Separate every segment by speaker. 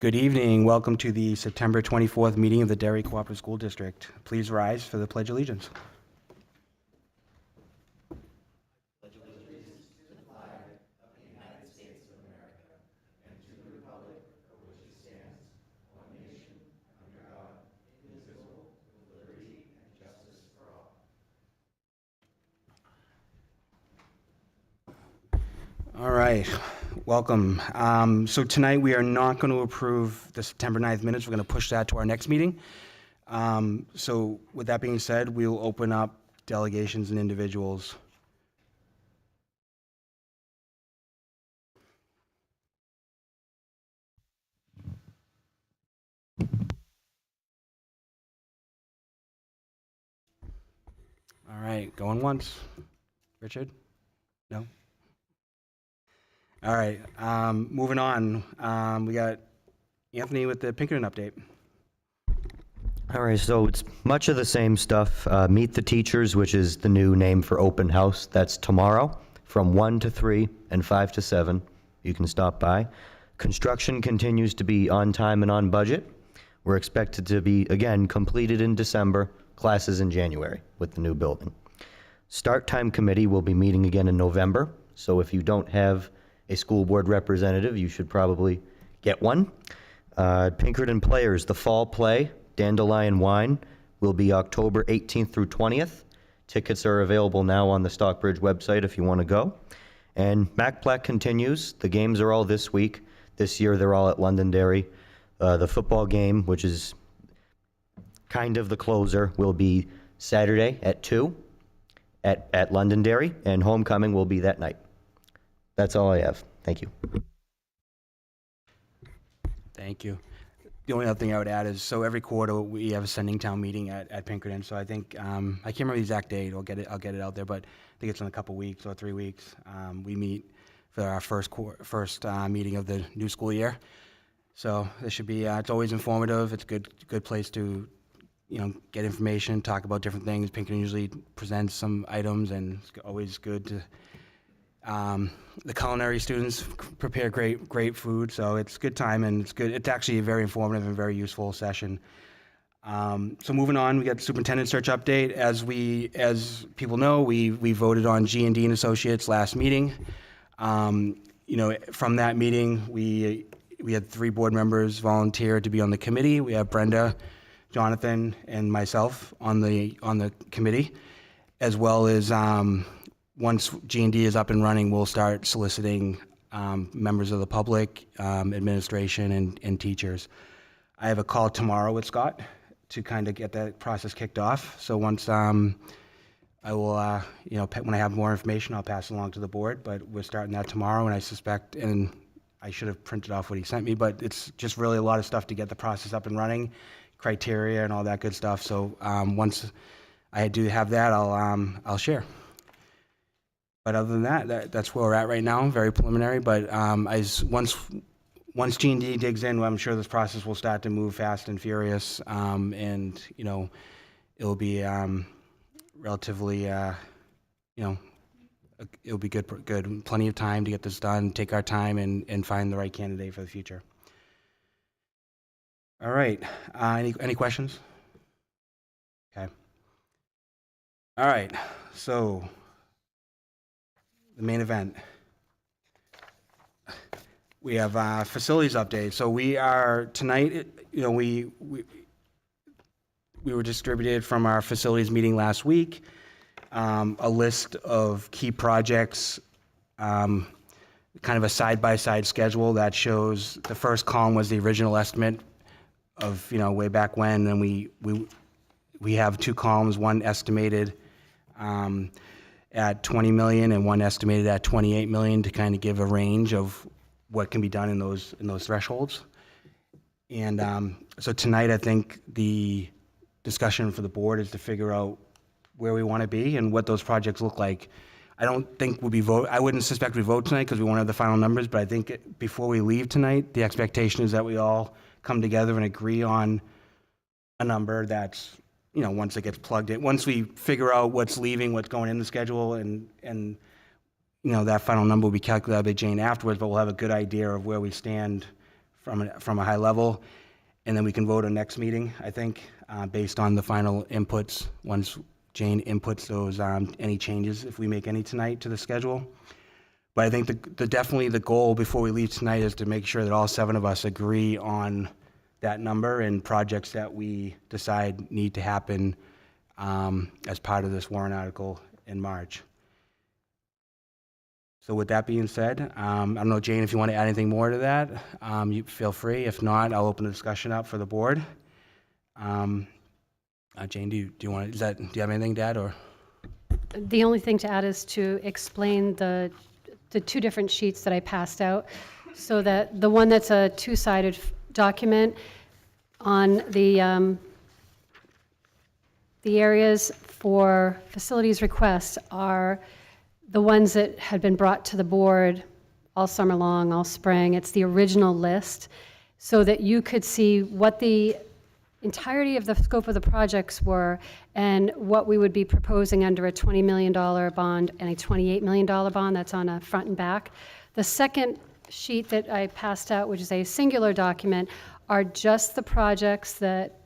Speaker 1: Good evening. Welcome to the September 24th meeting of the Derry Cooperative School District. Please rise for the Pledge of Allegiance. All right, welcome. So tonight we are not going to approve the September 9th minutes. We're going to push that to our next meeting. So with that being said, we'll open up delegations and individuals. All right, going once. Richard? No? All right, moving on. We got Anthony with the Pinkerton update.
Speaker 2: All right, so it's much of the same stuff. Meet the Teachers, which is the new name for open house. That's tomorrow from 1 to 3 and 5 to 7. You can stop by. Construction continues to be on time and on budget. We're expected to be, again, completed in December, classes in January with the new building. Start Time Committee will be meeting again in November, so if you don't have a school board representative, you should probably get one. Pinkerton Players, the fall play, Dandelion Wine, will be October 18th through 20th. Tickets are available now on the Stockbridge website if you want to go. And MacPlac continues. The games are all this week. This year they're all at Londonderry. The football game, which is kind of the closer, will be Saturday at 2 at Londonderry, and homecoming will be that night. That's all I have. Thank you.
Speaker 1: Thank you. The only other thing I would add is, so every quarter we have a sending town meeting at Pinkerton. So I think, I can't remember the exact date. I'll get it out there, but I think it's in a couple weeks or 3 weeks. We meet for our first meeting of the new school year. So this should be, it's always informative. It's a good place to, get information, talk about different things. Pinkerton usually presents some items, and it's always good to, the culinary students prepare great food, so it's a good time, and it's good. It's actually a very informative and very useful session. So moving on, we got the superintendent search update. As people know, we voted on G&D and Associates last meeting. From that meeting, we had 3 board members volunteer to be on the committee. We have Brenda, Jonathan, and myself on the committee, as well as once G&D is up and running, we'll start soliciting members of the public, administration, and teachers. I have a call tomorrow with Scott to kind of get that process kicked off. So once I will, when I have more information, I'll pass it along to the board. But we're starting that tomorrow, and I suspect, and I should have printed off what he sent me, but it's just really a lot of stuff to get the process up and running, criteria and all that good stuff. So once I do have that, I'll share. But other than that, that's where we're at right now. Very preliminary, but once G&D digs in, I'm sure this process will start to move fast and furious, and it'll be relatively, it'll be good. Plenty of time to get this done. Take our time and find the right candidate for the future. All right. Any questions? Okay. All right. So the main event. We have facilities update. So we are tonight. We were distributed from our facilities meeting last week a list of key projects, kind of a side-by-side schedule that shows the first column was the original estimate of way back when, and we have 2 columns, one estimated at 20 million and one estimated at 28 million to kind of give a range of what can be done in those thresholds. And so tonight, I think the discussion for the board is to figure out where we want to be and what those projects look like. I don't think I wouldn't suspect we vote tonight because we won't have the final numbers, but I think before we leave tonight, the expectation is that we all come together and agree on a number that's, once it gets plugged in, once we figure out what's leaving, what's going in the schedule, and that final number will be calculated by Jane afterwards, but we'll have a good idea of where we stand from a high level, and then we can vote on next meeting, I think, based on the final inputs, once Jane inputs those, any changes, if we make any tonight to the schedule. But I think definitely the goal before we leave tonight is to make sure that all 7 of us agree on that number and projects that we decide need to happen as part of this warrant article in March. So with that being said, I don't know, Jane, if you want to add anything more to that, you feel free. If not, I'll open the discussion up for the board. Jane, do you want to, do you have anything to add, or?
Speaker 3: The only thing to add is to explain the 2 different sheets that I passed out, so that the one that's a 2-sided document on the areas for facilities requests are the ones that had been brought to the board all summer long, all spring. It's the original list, so that you could see what the entirety of the scope of the projects were and what we would be proposing under a $20 million bond and a $28 million bond. That's on a front and back. The second sheet that I passed out, which is a singular document, are just the projects that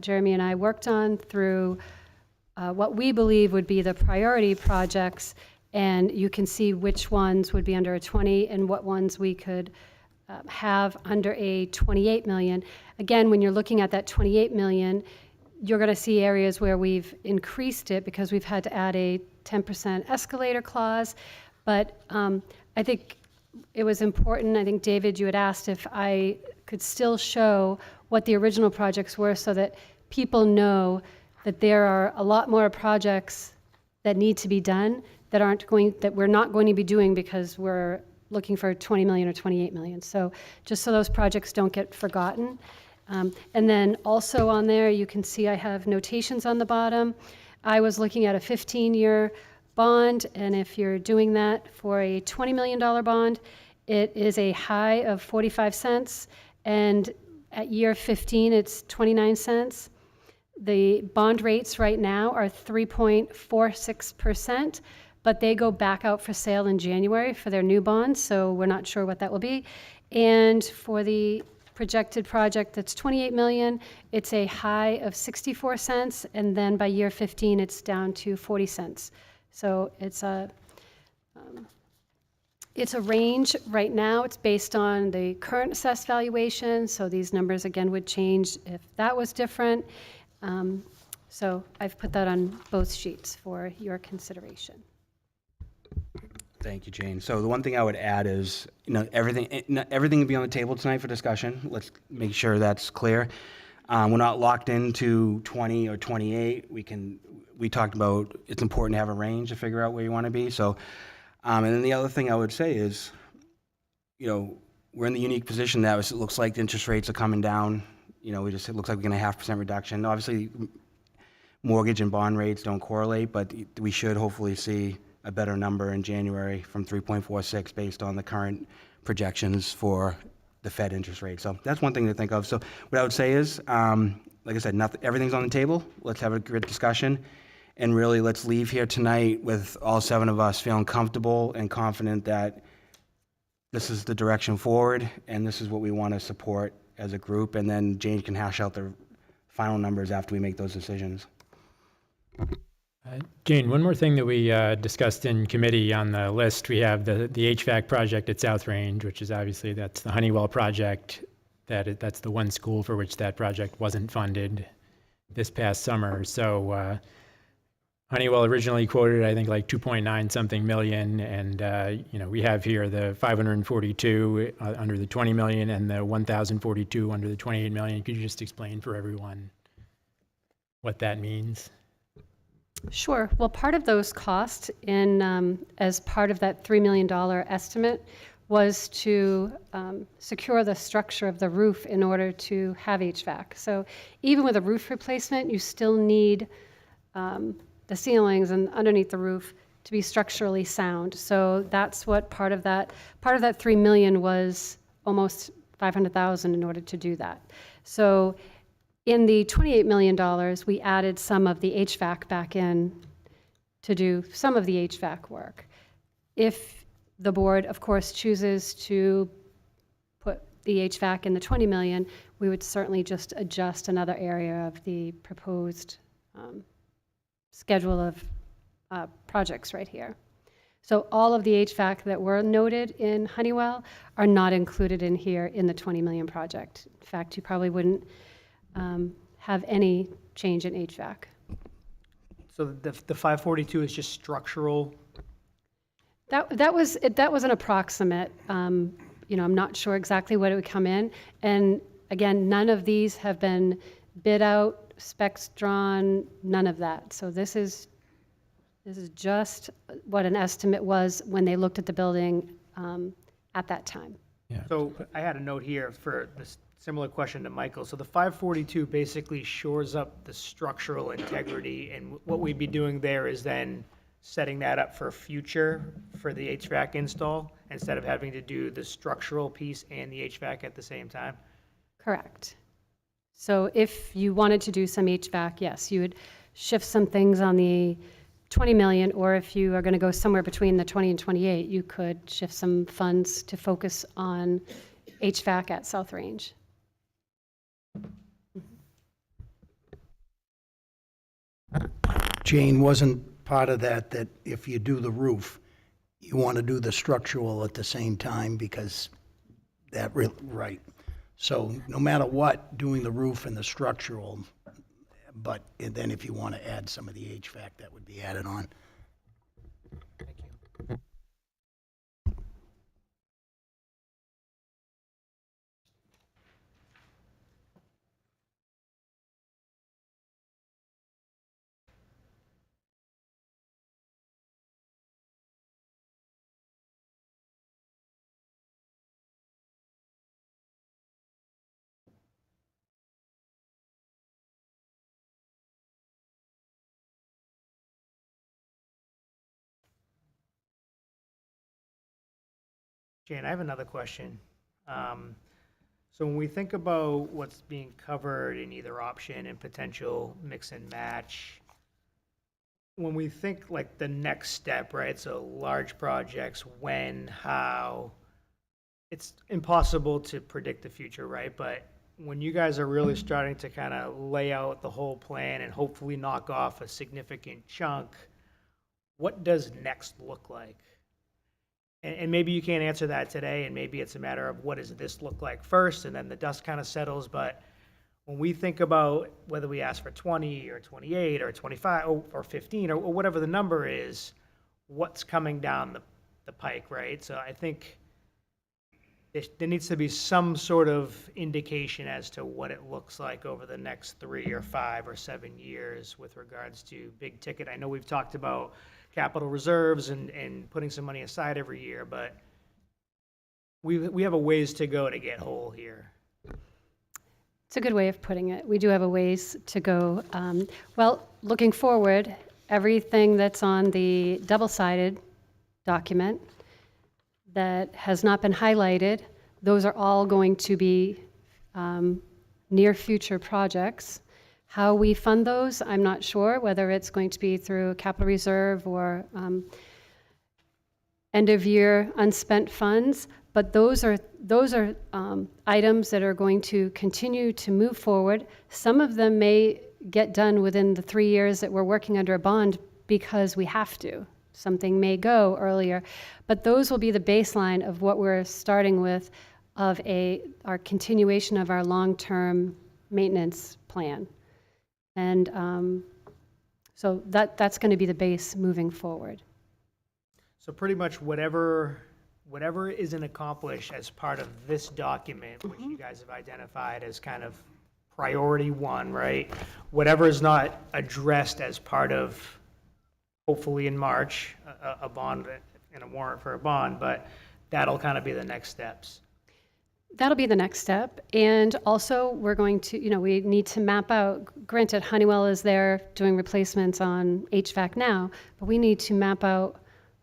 Speaker 3: Jeremy and I worked on through what we believe would be the priority projects, and you can see which ones would be under a 20 and what ones we could have under a 28 million. Again, when you're looking at that 28 million, you're going to see areas where we've increased it because we've had to add a 10% escalator clause. But I think it was important. I think, David, you had asked if I could still show what the original projects were so that people know that there are a lot more projects that need to be done that we're not going to be doing because we're looking for 20 million or 28 million. So just so those projects don't get forgotten. And then also on there, you can see I have notations on the bottom. I was looking at a 15-year bond, and if you're doing that for a $20 million bond, it is a high of 45 cents, and at year 15, it's 29 cents. The bond rates right now are 3.46%, but they go back out for sale in January for their new bonds, so we're not sure what that will be. And for the projected project that's 28 million, it's a high of 64 cents, and then by year 15, it's down to 40 cents. So it's a range right now. It's based on the current assessed valuation, so these numbers again would change if that was different. So I've put that on both sheets for your consideration.
Speaker 1: Thank you, Jane. So the one thing I would add is, everything will be on the table tonight for discussion. Let's make sure that's clear. We're not locked into 20 or 28. We talked about it's important to have a range to figure out where you want to be. So, and then the other thing I would say is, we're in the unique position that it looks like the interest rates are coming down. It looks like we're getting a 0.5% reduction. Obviously, mortgage and bond rates don't correlate, but we should hopefully see a better number in January from 3.46 based on the current projections for the Fed interest rate. So that's one thing to think of. So what I would say is, like I said, everything's on the table. Let's have a good discussion. And really, let's leave here tonight with all 7 of us feeling comfortable and confident that this is the direction forward and this is what we want to support as a group. And then Jane can hash out the final numbers after we make those decisions.
Speaker 4: Jane, one more thing that we discussed in committee on the list, we have the HVAC project at South Range, which is obviously that's the Honeywell project. That's the one school for which that project wasn't funded this past summer. So Honeywell originally quoted, I think, like 2.9 something million, and we have here the 542 under the 20 million and the 1,042 under the 28 million. Could you just explain for everyone what that means?
Speaker 3: Sure. Well, part of those costs as part of that $3 million estimate was to secure the structure of the roof in order to have HVAC. So even with a roof replacement, you still need the ceilings and underneath the roof to be structurally sound. So that's what part of that $3 million was, almost $500,000 in order to do that. So in the $28 million, we added some of the HVAC back in to do some of the HVAC work. If the board, of course, chooses to put the HVAC in the 20 million, we would certainly just adjust another area of the proposed schedule of projects right here. So all of the HVAC that were noted in Honeywell are not included in here in the 20 million project. In fact, you probably wouldn't have any change in HVAC.
Speaker 5: So the 542 is just structural.
Speaker 3: That was an approximate. You know, I'm not sure exactly what it would come in. And again, none of these have been bid out, specs drawn, none of that. So this is just what an estimate was when they looked at the building at that time.
Speaker 5: So I had a note here for this similar question to Michael. So the 542 basically shores up the structural integrity, and what we'd be doing there is then setting that up for future for the HVAC install instead of having to do the structural piece and the HVAC at the same time.
Speaker 3: Correct. So if you wanted to do some HVAC, yes, you would shift some things on the 20 million, or if you are going to go somewhere between the 20 and 28, you could shift some funds to focus on HVAC at South Range.
Speaker 6: Jane, wasn't part of that if you do the roof, you want to do the structural at the same time because right. So no matter what, doing the roof and the structural, but then if you want to add some of the HVAC, that would be added on.
Speaker 5: Thank you. Jane, I have another question. So when we think about what's being covered in either option and potential mix and match, when we think like the next step, right? So large projects, when, how, it's impossible to predict the future, right? But when you guys are really starting to kind of lay out the whole plan and hopefully knock off a significant chunk, what does next look like? And maybe you can't answer that today, and maybe it's a matter of what does this look like first, and then the dust kind of settles. But when we think about whether we ask for 20 or 28 or 25 or 15 or whatever the number is, what's coming down the pike, right? So I think there needs to be some sort of indication as to what it looks like over the next 3 or 5 or 7 years with regards to big ticket. I know we've talked about capital reserves and putting some money aside every year, but we have a ways to go to get whole here.
Speaker 3: It's a good way of putting it. We do have a ways to go. Well, looking forward, everything that's on the double-sided document that has not been highlighted, those are all going to be near future projects. How we fund those, I'm not sure, whether it's going to be through capital reserve or end-of-year unspent funds, but those are items that are going to continue to move forward. Some of them may get done within the 3 years that we're working under a bond because we have to. Something may go earlier, but those will be the baseline of what we're starting with of our continuation of our long-term maintenance plan. And so that's going to be the base moving forward.
Speaker 5: So pretty much whatever isn't accomplished as part of this document, which you guys have identified as kind of priority one, right? Whatever is not addressed as part of, hopefully in March, a bond and a warrant for a bond, but that'll kind of be the next steps.
Speaker 3: That'll be the next step. And also, we're going to, we need to map out, granted, Honeywell is there doing replacements on HVAC now, but we need to map out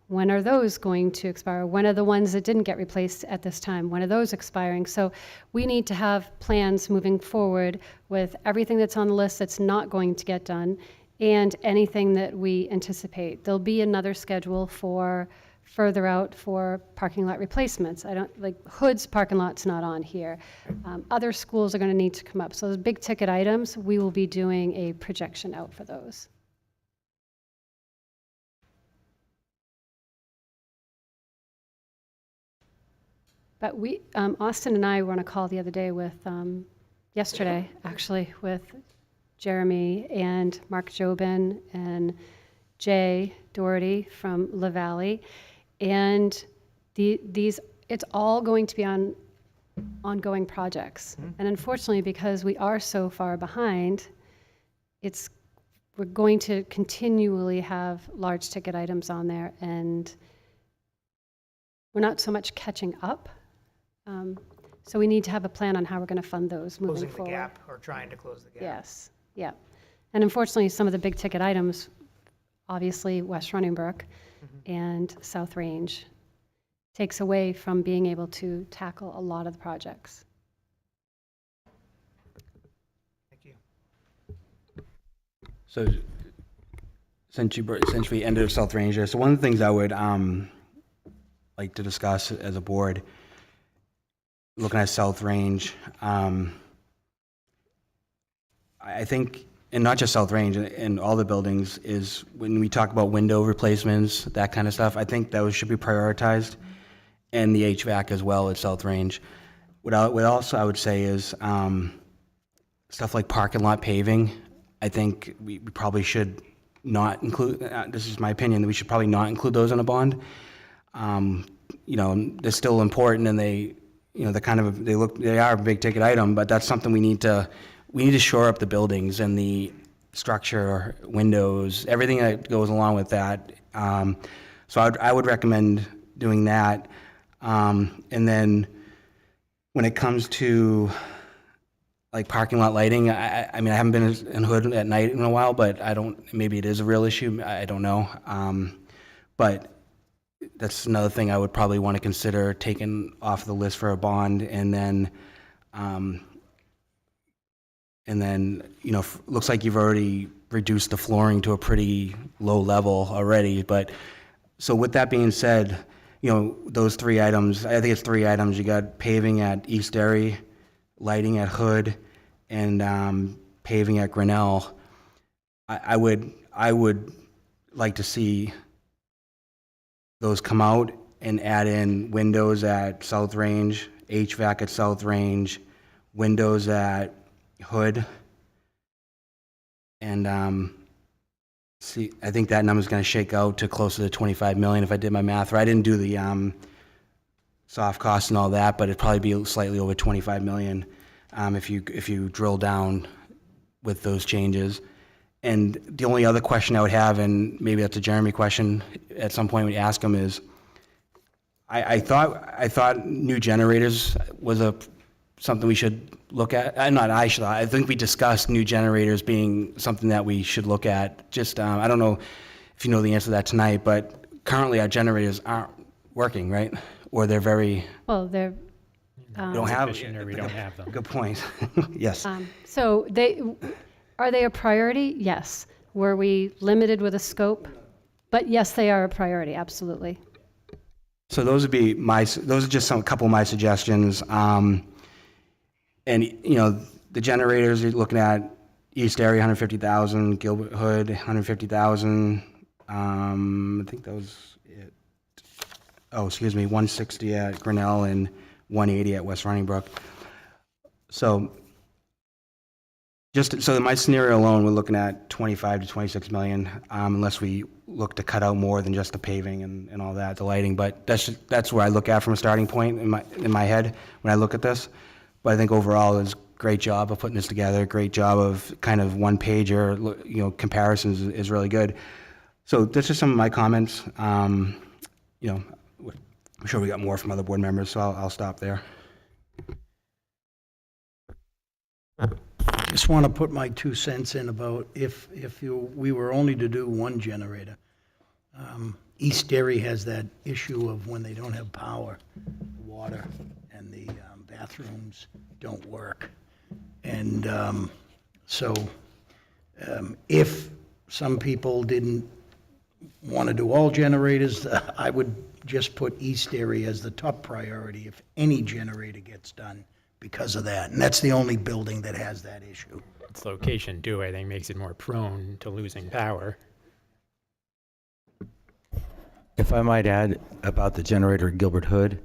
Speaker 3: when are those going to expire? When are the ones that didn't get replaced at this time? When are those expiring? So we need to have plans moving forward with everything that's on the list that's not going to get done and anything that we anticipate. There'll be another schedule for further out for parking lot replacements. I don't, like Hood's parking lot's not on here. Other schools are going to need to come up. So those big ticket items, we will be doing a projection out for those. But we, Austin and I were on a call the other day with, yesterday actually, with Jeremy and Mark Jobin and Jay Doherty from La Valley. And these, it's all going to be on ongoing projects. And unfortunately, because we are so far behind, we're going to continually have large ticket items on there, and we're not so much catching up. So we need to have a plan on how we're going to fund those moving
Speaker 5: Closing
Speaker 3: forward.
Speaker 5: the gap or trying to close the gap.
Speaker 3: Yes, yeah. And unfortunately, some of the big ticket items, obviously West Running Brook and South Range, takes away from being able to tackle a lot of the projects.
Speaker 5: Thank you.
Speaker 1: So since we ended with South Ranger, so one of the things I would like to discuss as a board, looking at South Range, I think, and not just South Range, in all the buildings, is when we talk about window replacements, that kind of stuff, I think those should be prioritized, and the HVAC as well at South Range. What also I would say is stuff like parking lot paving, I think we probably should not include, this is my opinion, that we should probably not include those in a bond. You know, they're still important, and they, you know, they are a big ticket item, but that's something we need to shore up the buildings and the structure, windows, everything that goes along with that. So I would recommend doing that. And then when it comes to like parking lot lighting, I mean, I haven't been in Hood at night in a while, but maybe it is a real issue. I don't know. But that's another thing I would probably want to consider taking off the list for a bond. And then, you know, looks like you've already reduced the flooring to a pretty low level already. But so with that being said, you know, those three items, I think it's three items. You got paving at East Derry, lighting at Hood, and paving at Grinnell. I would like to see those come out and add in windows at South Range, HVAC at South Range, windows at Hood, and see, I think that number's going to shake out to closer to 25 million if I did my math right. I didn't do the soft costs and all that, but it'd probably be slightly over 25 million if you drill down with those changes. And the only other question I would have, and maybe that's a Jeremy question at some point we ask him, is I thought new generators was something we should look at. I think we discussed new generators being something that we should look at. Just I don't know if you know the answer to that tonight, but currently our generators aren't working, right? Or they're very
Speaker 3: Well, they're,
Speaker 1: we don't have.
Speaker 4: Or we don't have them.
Speaker 1: Good point. Yes.
Speaker 3: so are they a priority? Yes. Were we limited with a scope? But yes, they are a priority, absolutely.
Speaker 1: So those are just a couple of my suggestions. And you know, the generators, you're looking at East Area 150,000, Gilbert Hood 150,000. I think that was it. Oh, excuse me, 160 at Grinnell and 180 at West Running Brook. So so in my scenario alone, we're looking at 25 to 26 million, unless we look to cut out more than just the paving and all that, the lighting. But that's where I look at from a starting point in my head when I look at this. But I think overall, it's a great job of putting this together. Great job of kind of one pager, you know, comparisons is really good. So that's just some of my comments. You know, I'm sure we got more from other board members, so I'll stop there.
Speaker 6: Just want to put my 2 cents in about if we were only to do one generator. East Derry has that issue of when they don't have power, water, and the bathrooms don't work. And so if some people didn't want to do all generators. I would just put East area as the top priority if any generator gets done because of that. And that's the only building that has that issue.
Speaker 4: Its location too, I think, makes it more prone to losing power.
Speaker 7: If I might add about the generator at Gilbert Hood,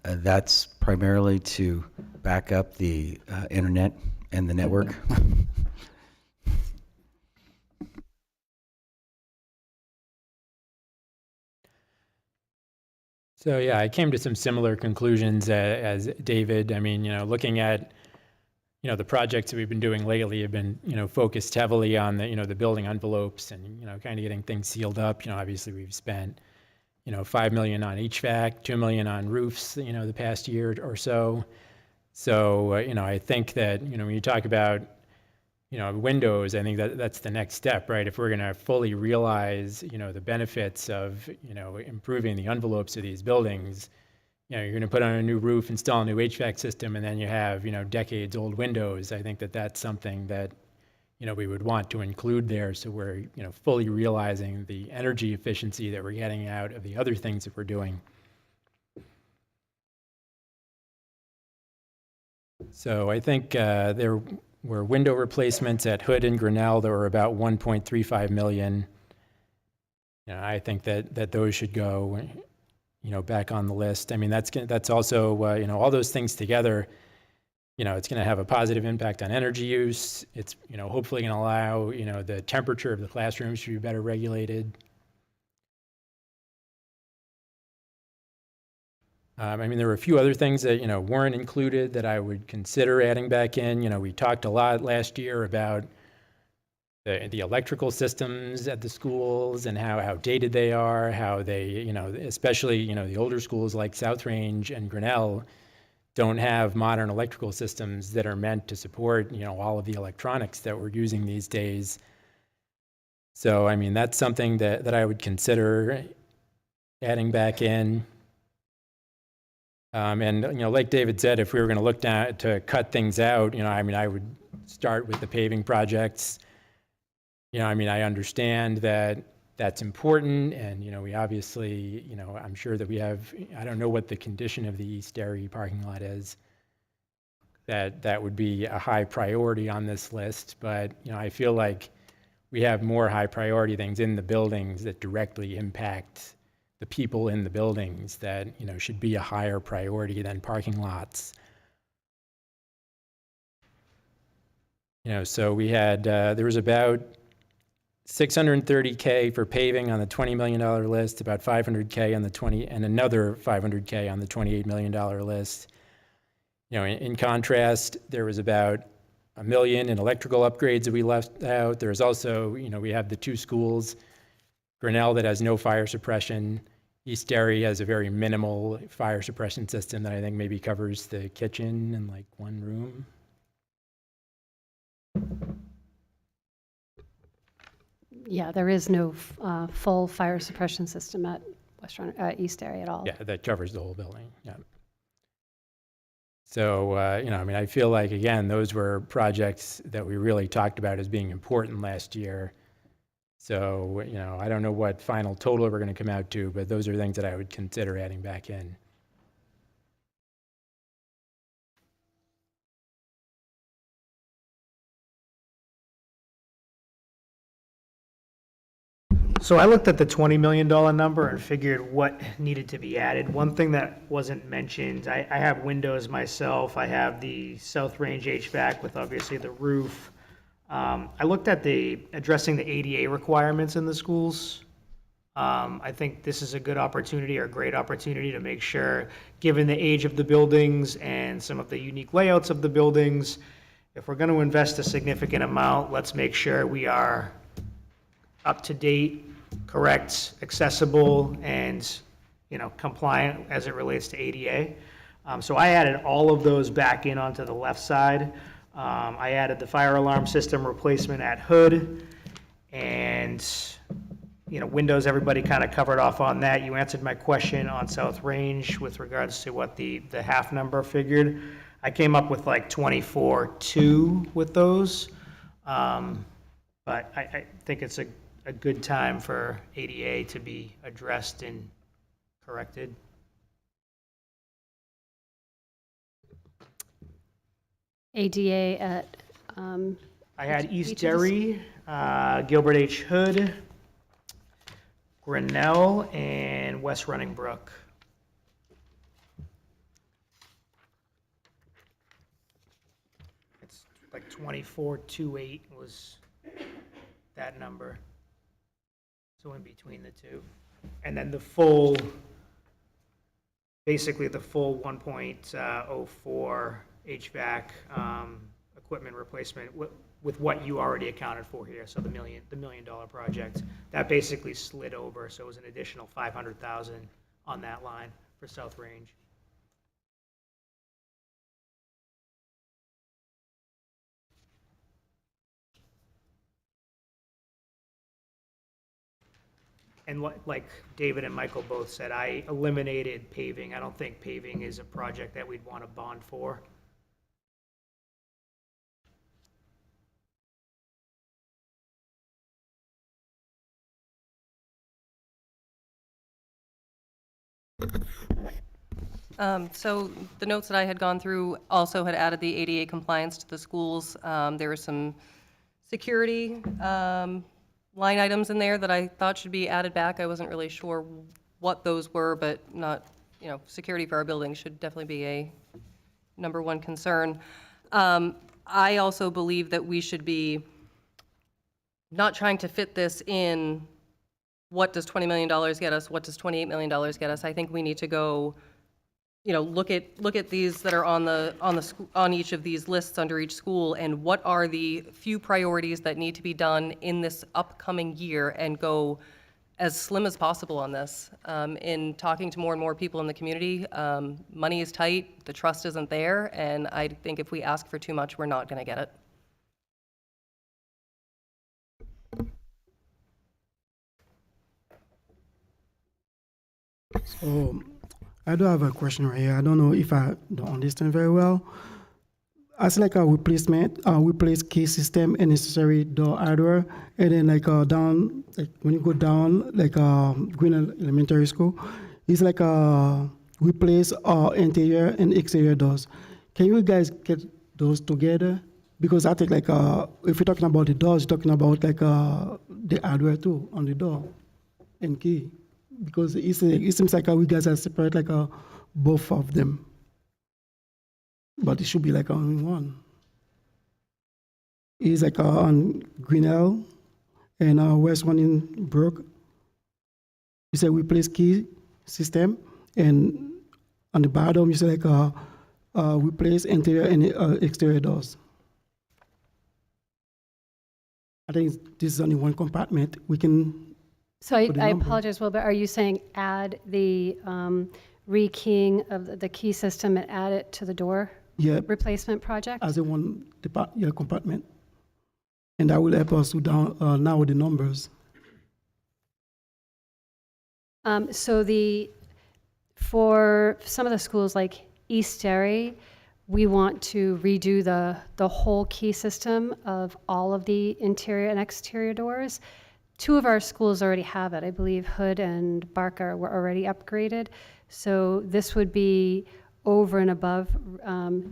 Speaker 7: that's primarily to back up the internet and the network.
Speaker 4: So yeah, I came to some similar conclusions as David. I mean, looking at, the projects that we've been doing lately have been, focused heavily on the, the building envelopes and, kind of getting things sealed up. Obviously we've spent, $5 million on HVAC, $2 million on roofs, the past year or so. So, I think that, when you talk about, windows, I think that's the next step, right? If we're going to fully realize, the benefits of, improving the envelopes of these buildings, you're going to put on a new roof, install a new HVAC system, and then you have, decades old windows. I think that that's something that, we would want to include there, so we're, fully realizing the energy efficiency that we're getting out of the other things that we're doing. So I think there were window replacements at Hood and Grinnell that were about 1.35 million. I think that those should go, back on the list. I mean, that's also, all those things together, it's going to have a positive impact on energy use. It's, hopefully going to allow, the temperature of the classrooms to be better regulated. I mean, there were a few other things that, weren't included that I would consider adding back in. We talked a lot last year about the electrical systems at the schools and how dated they are, how they, especially, the older schools like South Range and Grinnell don't have modern electrical systems that are meant to support, all of the electronics that we're using these days. So, I mean, that's something that I would consider adding back in. And, like David said, if we were going to look down to cut things out, I mean, I would start with the paving projects. I mean, I understand that that's important, and, we obviously, I'm sure that we have, I don't know what the condition of the East Derry parking lot is. That would be a high priority on this list, but, I feel like we have more high priority things in the buildings that directly impact the people in the buildings that, should be a higher priority than parking lots. So we had, there was about $630K for paving on the $20 million list, about $500K on the 20, and another $500K on the $28 million list. In contrast, there was about $1 million in electrical upgrades that we left out. There's also, we have the two schools, Grinnell that has no fire suppression. East Derry has a very minimal fire suppression system that I think maybe covers the kitchen and like one room.
Speaker 3: Yeah, there is no full fire suppression system at East Area at all.
Speaker 4: Yeah, that covers the whole building, yeah. So, I mean, I feel like, again, those were projects that we really talked about as being important last year. So, I don't know what final total we're going to come out to, but those are things that I would consider adding back in.
Speaker 5: So I looked at the $20 million number and figured what needed to be added. One thing that wasn't mentioned, I have windows myself. I have the South Range HVAC with obviously the roof. I looked at addressing the ADA requirements in the schools. I think this is a good opportunity or a great opportunity to make sure, given the age of the buildings and some of the unique layouts of the buildings, if we're going to invest a significant amount, let's make sure we are up to date, correct, accessible, and compliant as it relates to ADA. So I added all of those back in onto the left side. I added the fire alarm system replacement at Hood, and windows, everybody kind of covered off on that. You answered my question on South Range with regards to what the half number figured. I came up with like 24.2 with those. But I think it's a good time for ADA to be addressed and corrected.
Speaker 3: ADA at,
Speaker 5: I had
Speaker 3: each
Speaker 5: East
Speaker 3: of the
Speaker 5: Derry, Gilbert H. Hood, Grinnell, and West Running Brook. It's like 2428 was that number. So in between the two. And then the full, basically the full 1.04 HVAC equipment replacement with what you already accounted for here, so the $1 million project, that basically slid over, so it was an additional 500,000 on that line for South Range. And like David and Michael both said, I eliminated paving. I don't think paving is a project that we'd want to bond for.
Speaker 8: So the notes that I had gone through also had added the ADA compliance to the schools. There were some security line items in there that I thought should be added back. I wasn't really sure what those were, but not, security for our buildings should definitely be a number one concern. I also believe that we should be not trying to fit this in, what does $20 million get us? What does $28 million get us? I think we need to go, look at these that are on each of these lists under each school, and what are the few priorities that need to be done in this upcoming year, and go as slim as possible on this. In talking to more and more people in the community, money is tight, the trust isn't there, and I think if we ask for too much, we're not going to get it.
Speaker 9: So I do have a question right here. I don't know if I don't understand very well. As like a replacement, replace key system and necessary door hardware, and then down, like when you go down, Green Elementary School, it's like replace interior and exterior doors. Can you guys get those together? Because I think if you're talking about the doors, you're talking about the hardware too on the door and key. Because it seems like we guys are separate, both of them. But it should be only one. It's on Grinnell and West one in Brook. You say replace key system, and on the bottom you say replace interior and exterior doors. I think this is only one compartment. We can.
Speaker 3: So I
Speaker 9: put a number.
Speaker 3: apologize, Will, but are you saying add the rekeying of the key system and add it to the door
Speaker 9: Yeah,
Speaker 3: replacement project?
Speaker 9: as a one compartment, and that will help us to narrow the numbers.
Speaker 3: So for some of the schools like East Derry, we want to redo the whole key system of all of the interior and exterior doors. 2 of our schools already have it. I believe Hood and Barker were already upgraded. So this would be over and above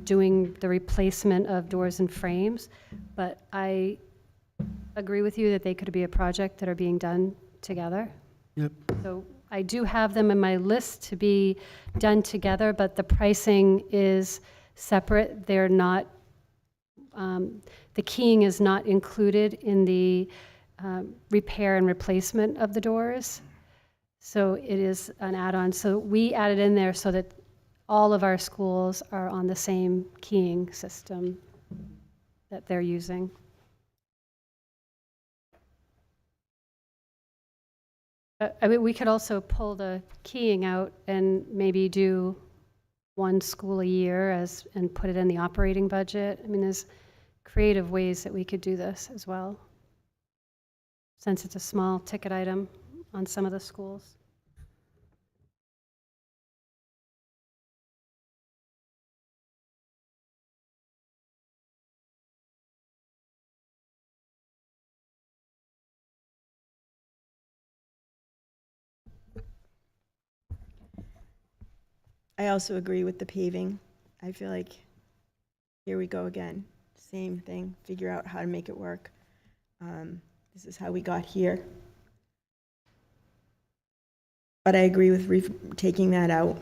Speaker 3: doing the replacement of doors and frames. But I agree with you that they could be a project that are being done together.
Speaker 9: Yep.
Speaker 3: So I do have them in my list to be done together, but the pricing is separate. They're not, the keying is not included in the repair and replacement of the doors. So it is an add-on. So we added in there so that all of our schools are on the same keying system that they're using. I mean, we could also pull the keying out and maybe do one school a year and put it in the operating budget. I mean, there's creative ways that we could do this as well, since it's a small ticket item on some of the schools.
Speaker 10: I also agree with the paving. I feel like, here we go again, same thing, figure out how to make it work. This is how we got here. But I agree with taking that out.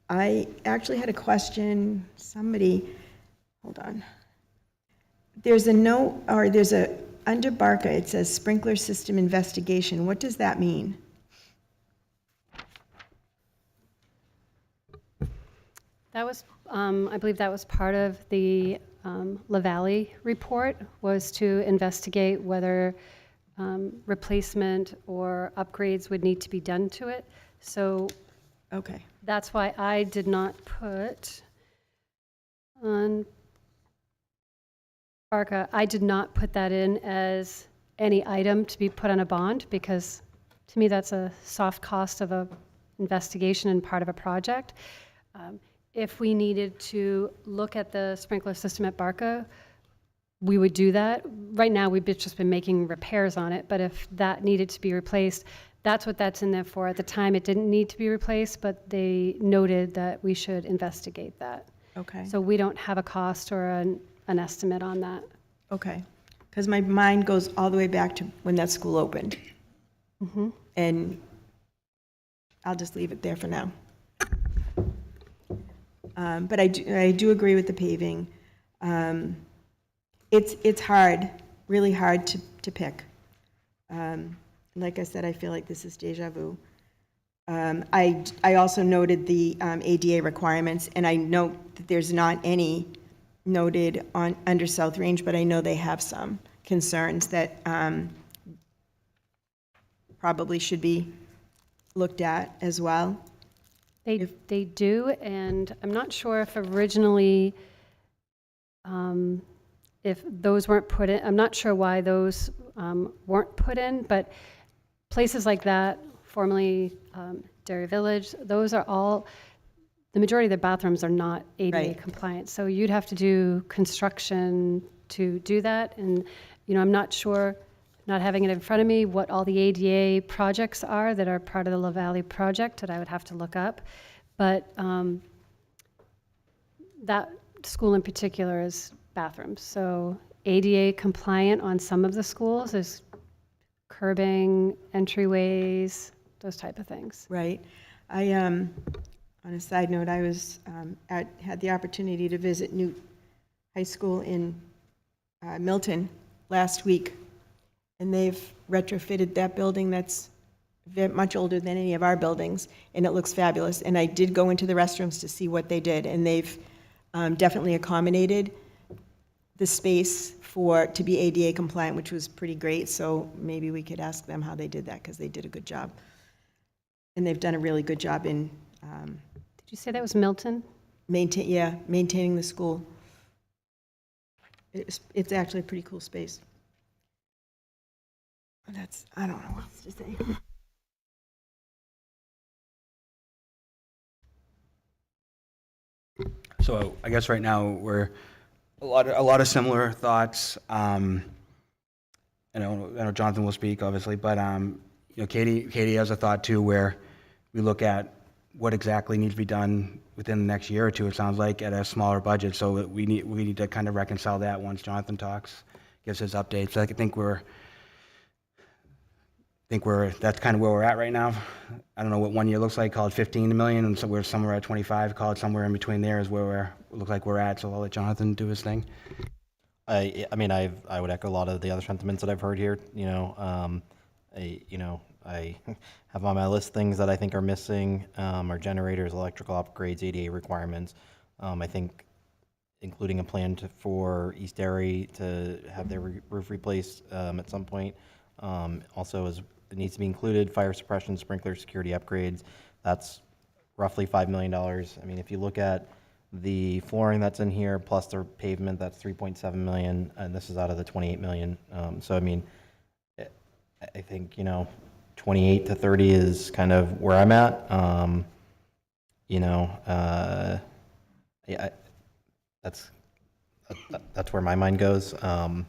Speaker 10: I actually had a question, hold on. There's a note, or there's a, under Barca, it says sprinkler system investigation. What does that mean?
Speaker 3: That was, I believe that was part of the La Valley report, was to investigate whether replacement or upgrades would need to be done to it. So
Speaker 10: Okay,
Speaker 3: that's why I did not put on Barca, I did not put that in as any item to be put on a bond, because to me, that's a soft cost of a investigation and part of a project. If we needed to look at the sprinkler system at Barca, we would do that. Right now, we've just been making repairs on it, but if that needed to be replaced, that's what that's in there for. At the time, it didn't need to be replaced, but they noted that we should investigate that.
Speaker 10: okay,
Speaker 3: So we don't have a cost or an estimate on that.
Speaker 10: okay. Because my mind goes all the way back to when that school opened. And I'll just leave it there for now. But I do agree with the paving. It's hard, really hard to pick. Like I said, I feel like this is deja vu. I also noted the ADA requirements, and I note that there's not any noted under South Range, but I know they have some concerns that probably should be looked at as well.
Speaker 3: They do, and I'm not sure if originally, if those weren't put in, I'm not sure why those weren't put in, but places like that, formerly Derry Village, those are all, the majority of the bathrooms are not ADA
Speaker 10: Right.
Speaker 3: compliant. So you'd have to do construction to do that. And, I'm not sure, not having it in front of me, what all the ADA projects are that are part of the La Valley project that I would have to look up. But that school in particular is bathrooms. So ADA compliant on some of the schools is curbing, entryways, those type of things.
Speaker 10: Right. On a side note, I was had the opportunity to visit Newt High School in Milton last week, and they've retrofitted that building that's much older than any of our buildings, and it looks fabulous. And I did go into the restrooms to see what they did, and they've definitely accommodated the space to be ADA compliant, which was pretty great. So maybe we could ask them how they did that, because they did a good job. And they've done a really good job in
Speaker 3: Did you say that was Milton?
Speaker 10: maintaining the school. It's actually a pretty cool space. I don't know what else to say.
Speaker 1: So I guess right now we're a lot of similar thoughts. I know Jonathan will speak obviously, but Katie has a thought too, where we look at what exactly needs to be done within the next year or two. It sounds like at a smaller budget. So we need to kind of reconcile that once Jonathan talks, gives his updates. I think that's kind of where we're at right now. I don't know what 1 year looks like, call it 15 million, and so we're somewhere at 25, call it somewhere in between there is where look like we're at, so I'll let Jonathan do his thing.
Speaker 11: I mean, I would echo a lot of the other sentiments that I've heard here. I have on my list things that I think are missing, are generators, electrical upgrades, ADA requirements. I think including a plan for East Derry to have their roof replaced at some point. Also, it needs to be included, fire suppression, sprinkler security upgrades. That's roughly $5 million. I mean, if you look at the flooring that's in here, plus the pavement, that's 3.7 million, and this is out of the 28 million. So, I mean, I think, 28 to 30 is kind of where I'm at. Yeah, that's where my mind goes. Yeah,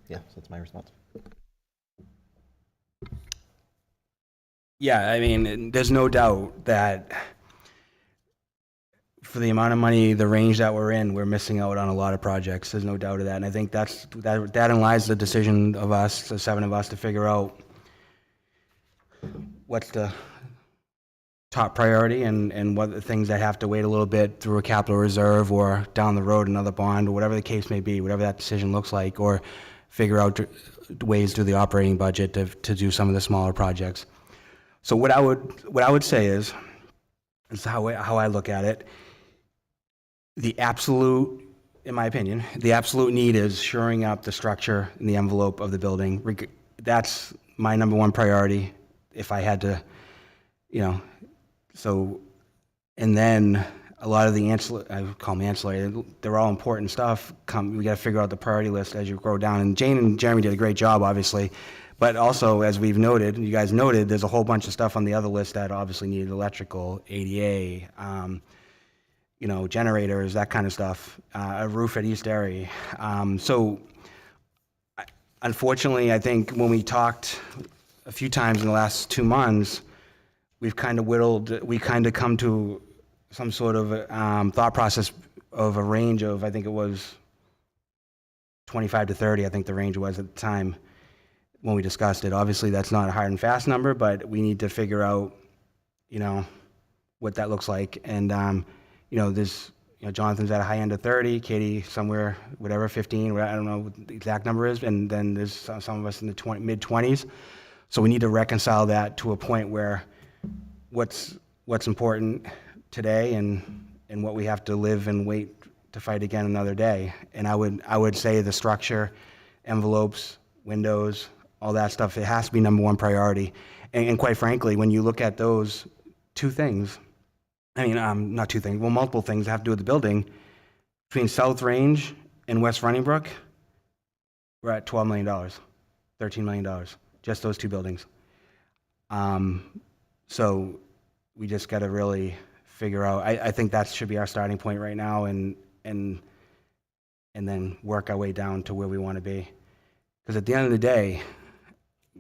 Speaker 11: so that's my response.
Speaker 1: Yeah, I mean, there's no doubt that for the amount of money, the range that we're in, we're missing out on a lot of projects. There's no doubt of that. And I think that lies the decision of us, the 7 of us, to figure out what's the top priority and what the things that have to wait a little bit through a capital reserve or down the road another bond or whatever the case may be, whatever that decision looks like, or figure out ways through the operating budget to do some of the smaller projects. So what I would say is how I look at it. The absolute, in my opinion, the absolute need is shoring up the structure and the envelope of the building. That's my number one priority if I had to, so, and then a lot of the ancillary, I would call them ancillary, they're all important stuff. We got to figure out the priority list as you go down. And Jane and Jeremy did a great job, obviously. But also, as we've noted, you guys noted, there's a whole bunch of stuff on the other list that obviously needed electrical, ADA, generators, that kind of stuff, a roof at East Derry. Unfortunately, I think when we talked a few times in the last 2 months, we kind of come to some sort of thought process of a range of, I think it was 25 to 30, I think the range was at the time when we discussed it. Obviously, that's not a hard and fast number, but we need to figure out, what that looks like. And, Jonathan's at a high end of 30, Katie somewhere, whatever, 15, I don't know what the exact number is, and then there's some of us in the mid-20s. So we need to reconcile that to a point where what's important today and what we have to live and wait to fight again another day. And I would say the structure, envelopes, windows, all that stuff, it has to be number one priority. And quite frankly, when you look at those two things, not two things, well, multiple things that have to do with the building, between South Range and West Runningbrook, we're at $12 million, $13 million, just those two buildings. So we just got to really figure out, I think that should be our starting point right now, and then work our way down to where we want to be. Because at the end of the day,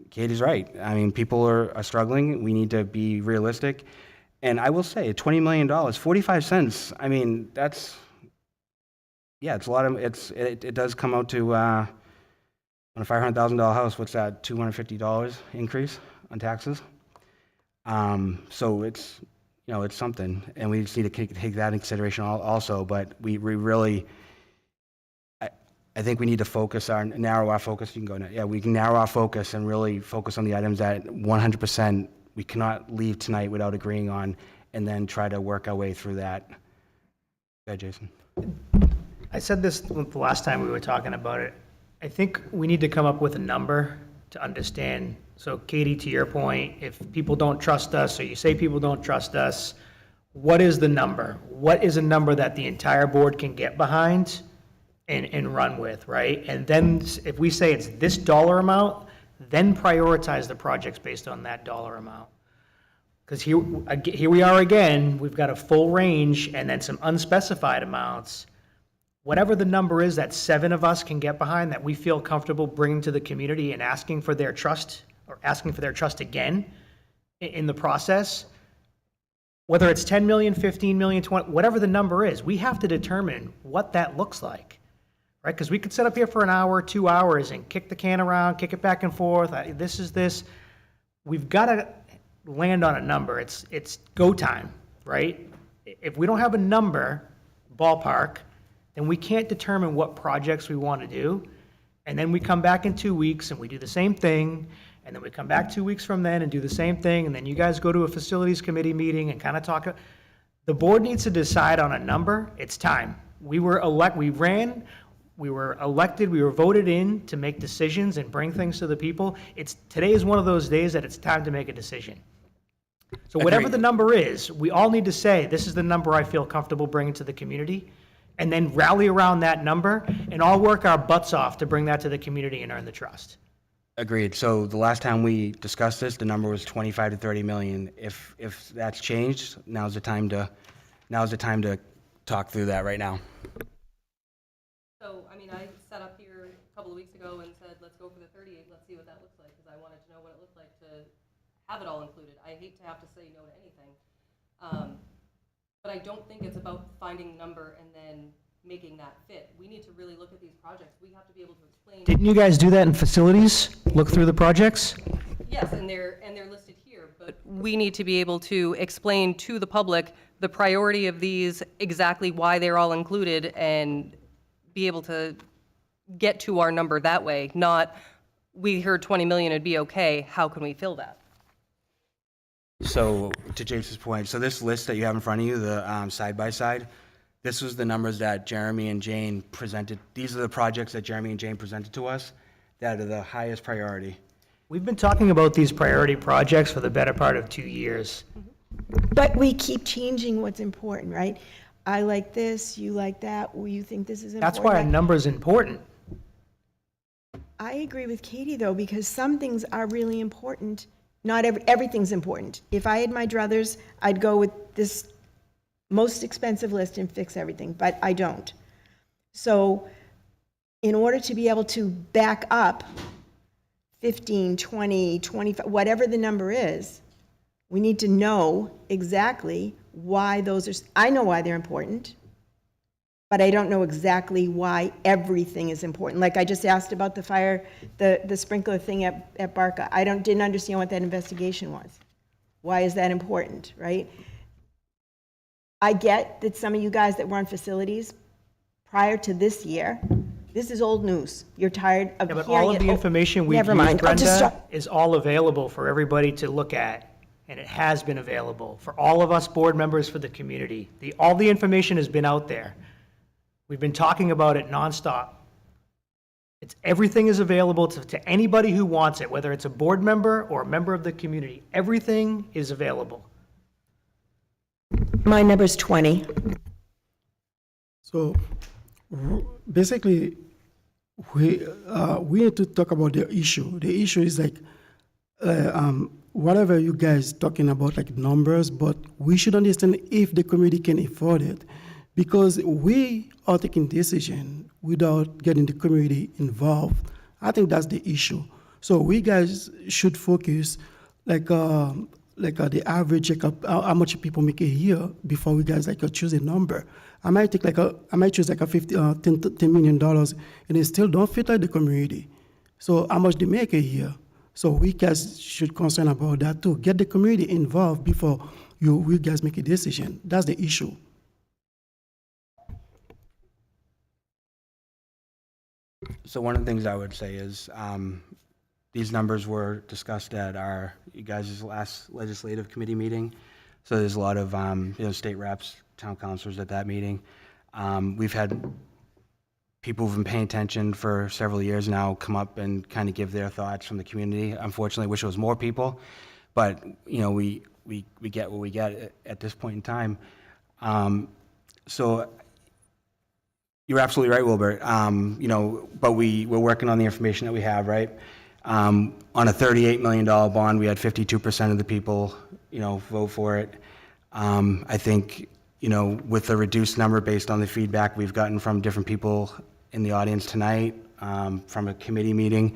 Speaker 1: Katie's right. People are struggling. We need to be realistic. And I will say, $20 million, 45 cents, that's, it's a lot of, it does come out to, on a $500,000 house, what's that, $250 increase on taxes? So it's, it's something, and we just need to take that in consideration also, but we really, I think we need to narrow our focus. You can go now. Yeah, we can narrow our focus and really focus on the items that 100% we cannot leave tonight without agreeing on, and then try to work our way through that. Go ahead, Jason.
Speaker 5: I said this the last time we were talking about it. I think we need to come up with a number to understand. So Katie, to your point, if people don't trust us, or you say people don't trust us, what is the number? What is a number that the entire board can get behind and run with, right? And then if we say it's this dollar amount, then prioritize the projects based on that dollar amount. Because here we are again, we've got a full range and then some unspecified amounts. Whatever the number is that 7 of us can get behind, that we feel comfortable bringing to the community and asking for their trust, or asking for their trust again in the process, whether it's 10 million, 15 million, 20, whatever the number is, we have to determine what that looks like, right? Because we could sit up here for an hour, 2 hours and kick the can around, kick it back and forth. This is this. We've got to land on a number. It's go time, right? If we don't have a number, ballpark, then we can't determine what projects we want to do. And then we come back in 2 weeks and we do the same thing. And then we come back 2 weeks from then and do the same thing. And then you guys go to a facilities committee meeting and kind of talk. The board needs to decide on a number. It's time. We were elected, we were voted in to make decisions and bring things to the people. Today is one of those days that it's time to make a decision. So whatever the number is, we all need to say, this is the number I feel comfortable bringing to the community, and then rally around that number and all work our butts off to bring that to the community and earn the trust.
Speaker 1: Agreed. So the last time we discussed this, the number was 25 to 30 million. If that's changed, now's the time to talk through that right now.
Speaker 8: So, I sat up here a couple of weeks ago and said, let's go for the 38, let's see what that looks like, because I wanted to know what it looked like to have it all included. I hate to have to say no to anything. But I don't think it's about finding a number and then making that fit. We need to really look at these projects. We have to be able to explain.
Speaker 5: Didn't you guys do that in facilities? Look through the projects?
Speaker 8: Yes, and they're listed here, but we need to be able to explain to the public the priority of these, exactly why they're all included, and be able to get to our number that way, not, we heard 20 million, it'd be okay, how can we fill that?
Speaker 1: So to Jason's point, so this list that you have in front of you, the side-by-side, this was the numbers that Jeremy and Jane presented. These are the projects that Jeremy and Jane presented to us that are the highest priority.
Speaker 5: We've been talking about these priority projects for the better part of 2 years.
Speaker 10: But we keep changing what's important, right? I like this, you like that, well, you think this is important.
Speaker 5: That's why a number's important.
Speaker 10: I agree with Katie, though, because some things are really important. Not everything's important. If I had my druthers, I'd go with this most expensive list and fix everything, but I don't. So in order to be able to back up 15, 20, 25, whatever the number is, we need to know exactly why those are, I know why they're important, but I don't know exactly why everything is important. Like I just asked about the fire, the sprinkler thing at Barca. I didn't understand what that investigation was. Why is that important, right? I get that some of you guys that were on facilities prior to this year, this is old news. You're tired of
Speaker 5: Yeah, but
Speaker 10: hearing
Speaker 5: all of
Speaker 10: it.
Speaker 5: the information we've
Speaker 10: Never
Speaker 5: used,
Speaker 10: mind. I'll just
Speaker 5: Brenda,
Speaker 10: stop.
Speaker 5: is all available for everybody to look at, and it has been available for all of us board members, for the community. All the information has been out there. We've been talking about it nonstop. Everything is available to anybody who wants it, whether it's a board member or a member of the community. Everything is available.
Speaker 10: My number's 20.
Speaker 9: So basically, we need to talk about the issue. The issue is like, whatever you guys talking about, like numbers, but we should understand if the community can afford it. Because we are taking decision without getting the community involved. I think that's the issue. So we guys should focus the average, how much people make a year before we guys choose a number. I might choose $10 million and it still don't fit like the community. So how much they make a year? So we guys should concern about that too. Get the community involved before we guys make a decision. That's the issue.
Speaker 1: So one of the things I would say is these numbers were discussed at you guys' last legislative committee meeting. So there's a lot of state reps, town councilors at that meeting. We've had people who've been paying attention for several years now come up and kind of give their thoughts from the community. Unfortunately, I wish it was more people, but we get what we get at this point in time. So you're absolutely right, Wilbert. But we're working on the information that we have, right? On a $38 million bond, we had 52% of the people, vote for it. I think, with the reduced number based on the feedback we've gotten from different people in the audience tonight, from a committee meeting,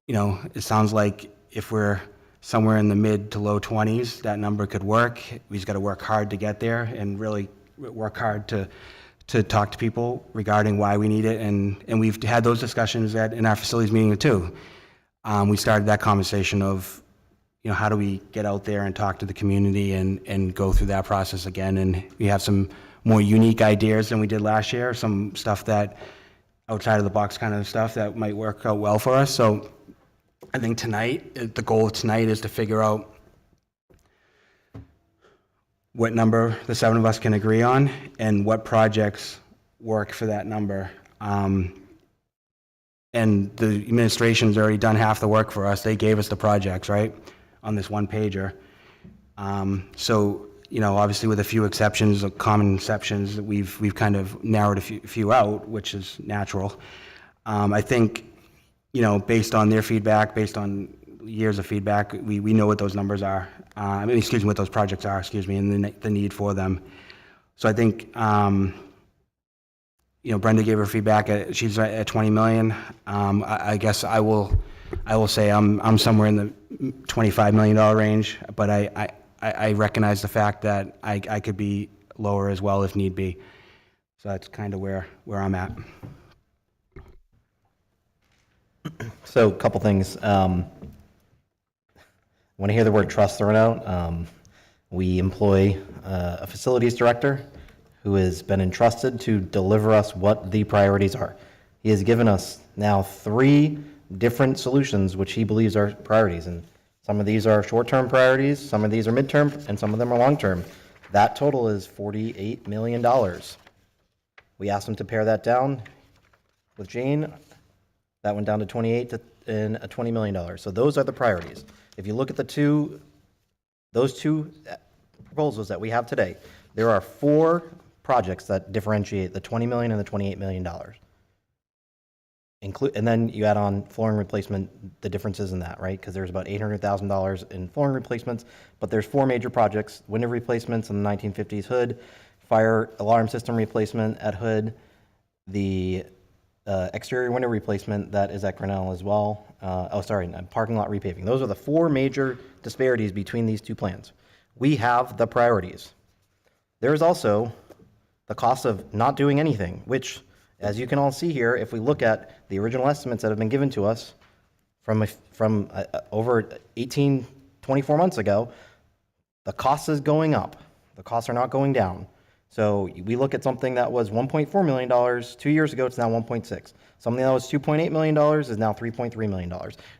Speaker 1: it sounds like if we're somewhere in the mid to low 20s, that number could work. We just got to work hard to get there and really work hard to talk to people regarding why we need it, and we've had those discussions in our facilities meeting too. We started that conversation of, how do we get out there and talk to the community and go through that process again, and we have some more unique ideas than we did last year, some stuff that outside of the box kind of stuff that might work out well for us. So I think the goal of tonight is to figure out what number the seven of us can agree on and what projects work for that number. And the administration's already done half the work for us. They gave us the projects, right, on this one pager. So, obviously with a few exceptions, common exceptions, we've kind of narrowed a few out, which is natural. I think, based on their feedback, based on years of feedback, we know what those numbers are. What those projects are, and the need for them. So I think, Brenda gave her feedback. She's at 20 million. I guess I will say I'm somewhere in the $25 million range, but I recognize the fact that I could be lower as well if need be. So that's kind of where I'm at.
Speaker 11: So a couple things. When I hear the word trust thrown out, we employ a facilities director who has been entrusted to deliver us what the priorities are. He has given us now 3 different solutions which he believes are priorities, and some of these are short-term priorities, some of these are midterm, and some of them are long-term. That total is $48 million. We asked him to pare that down with Jane. That went down to 28 and a $20 million. So those are the priorities. If you look at those two proposals that we have today, there are 4 projects that differentiate the $20 million and the $28 million. And then you add on flooring replacement, the differences in that, right? Because there's about $800,000 in flooring replacements, but there's 4 major projects: window replacements in the 1950s Hood, fire alarm system replacement at Hood, the exterior window replacement that is at Grinnell as well. Parking lot repaving. Those are the 4 major disparities between these 2 plans. We have the priorities. There is also the cost of not doing anything, which, as you can all see here, if we look at the original estimates that have been given to us from over 24 months ago, the cost is going up. The costs are not going down. So we look at something that was $1.4 million 2 years ago, it's now 1.6. Something that was $2.8 million is now $3.3 million.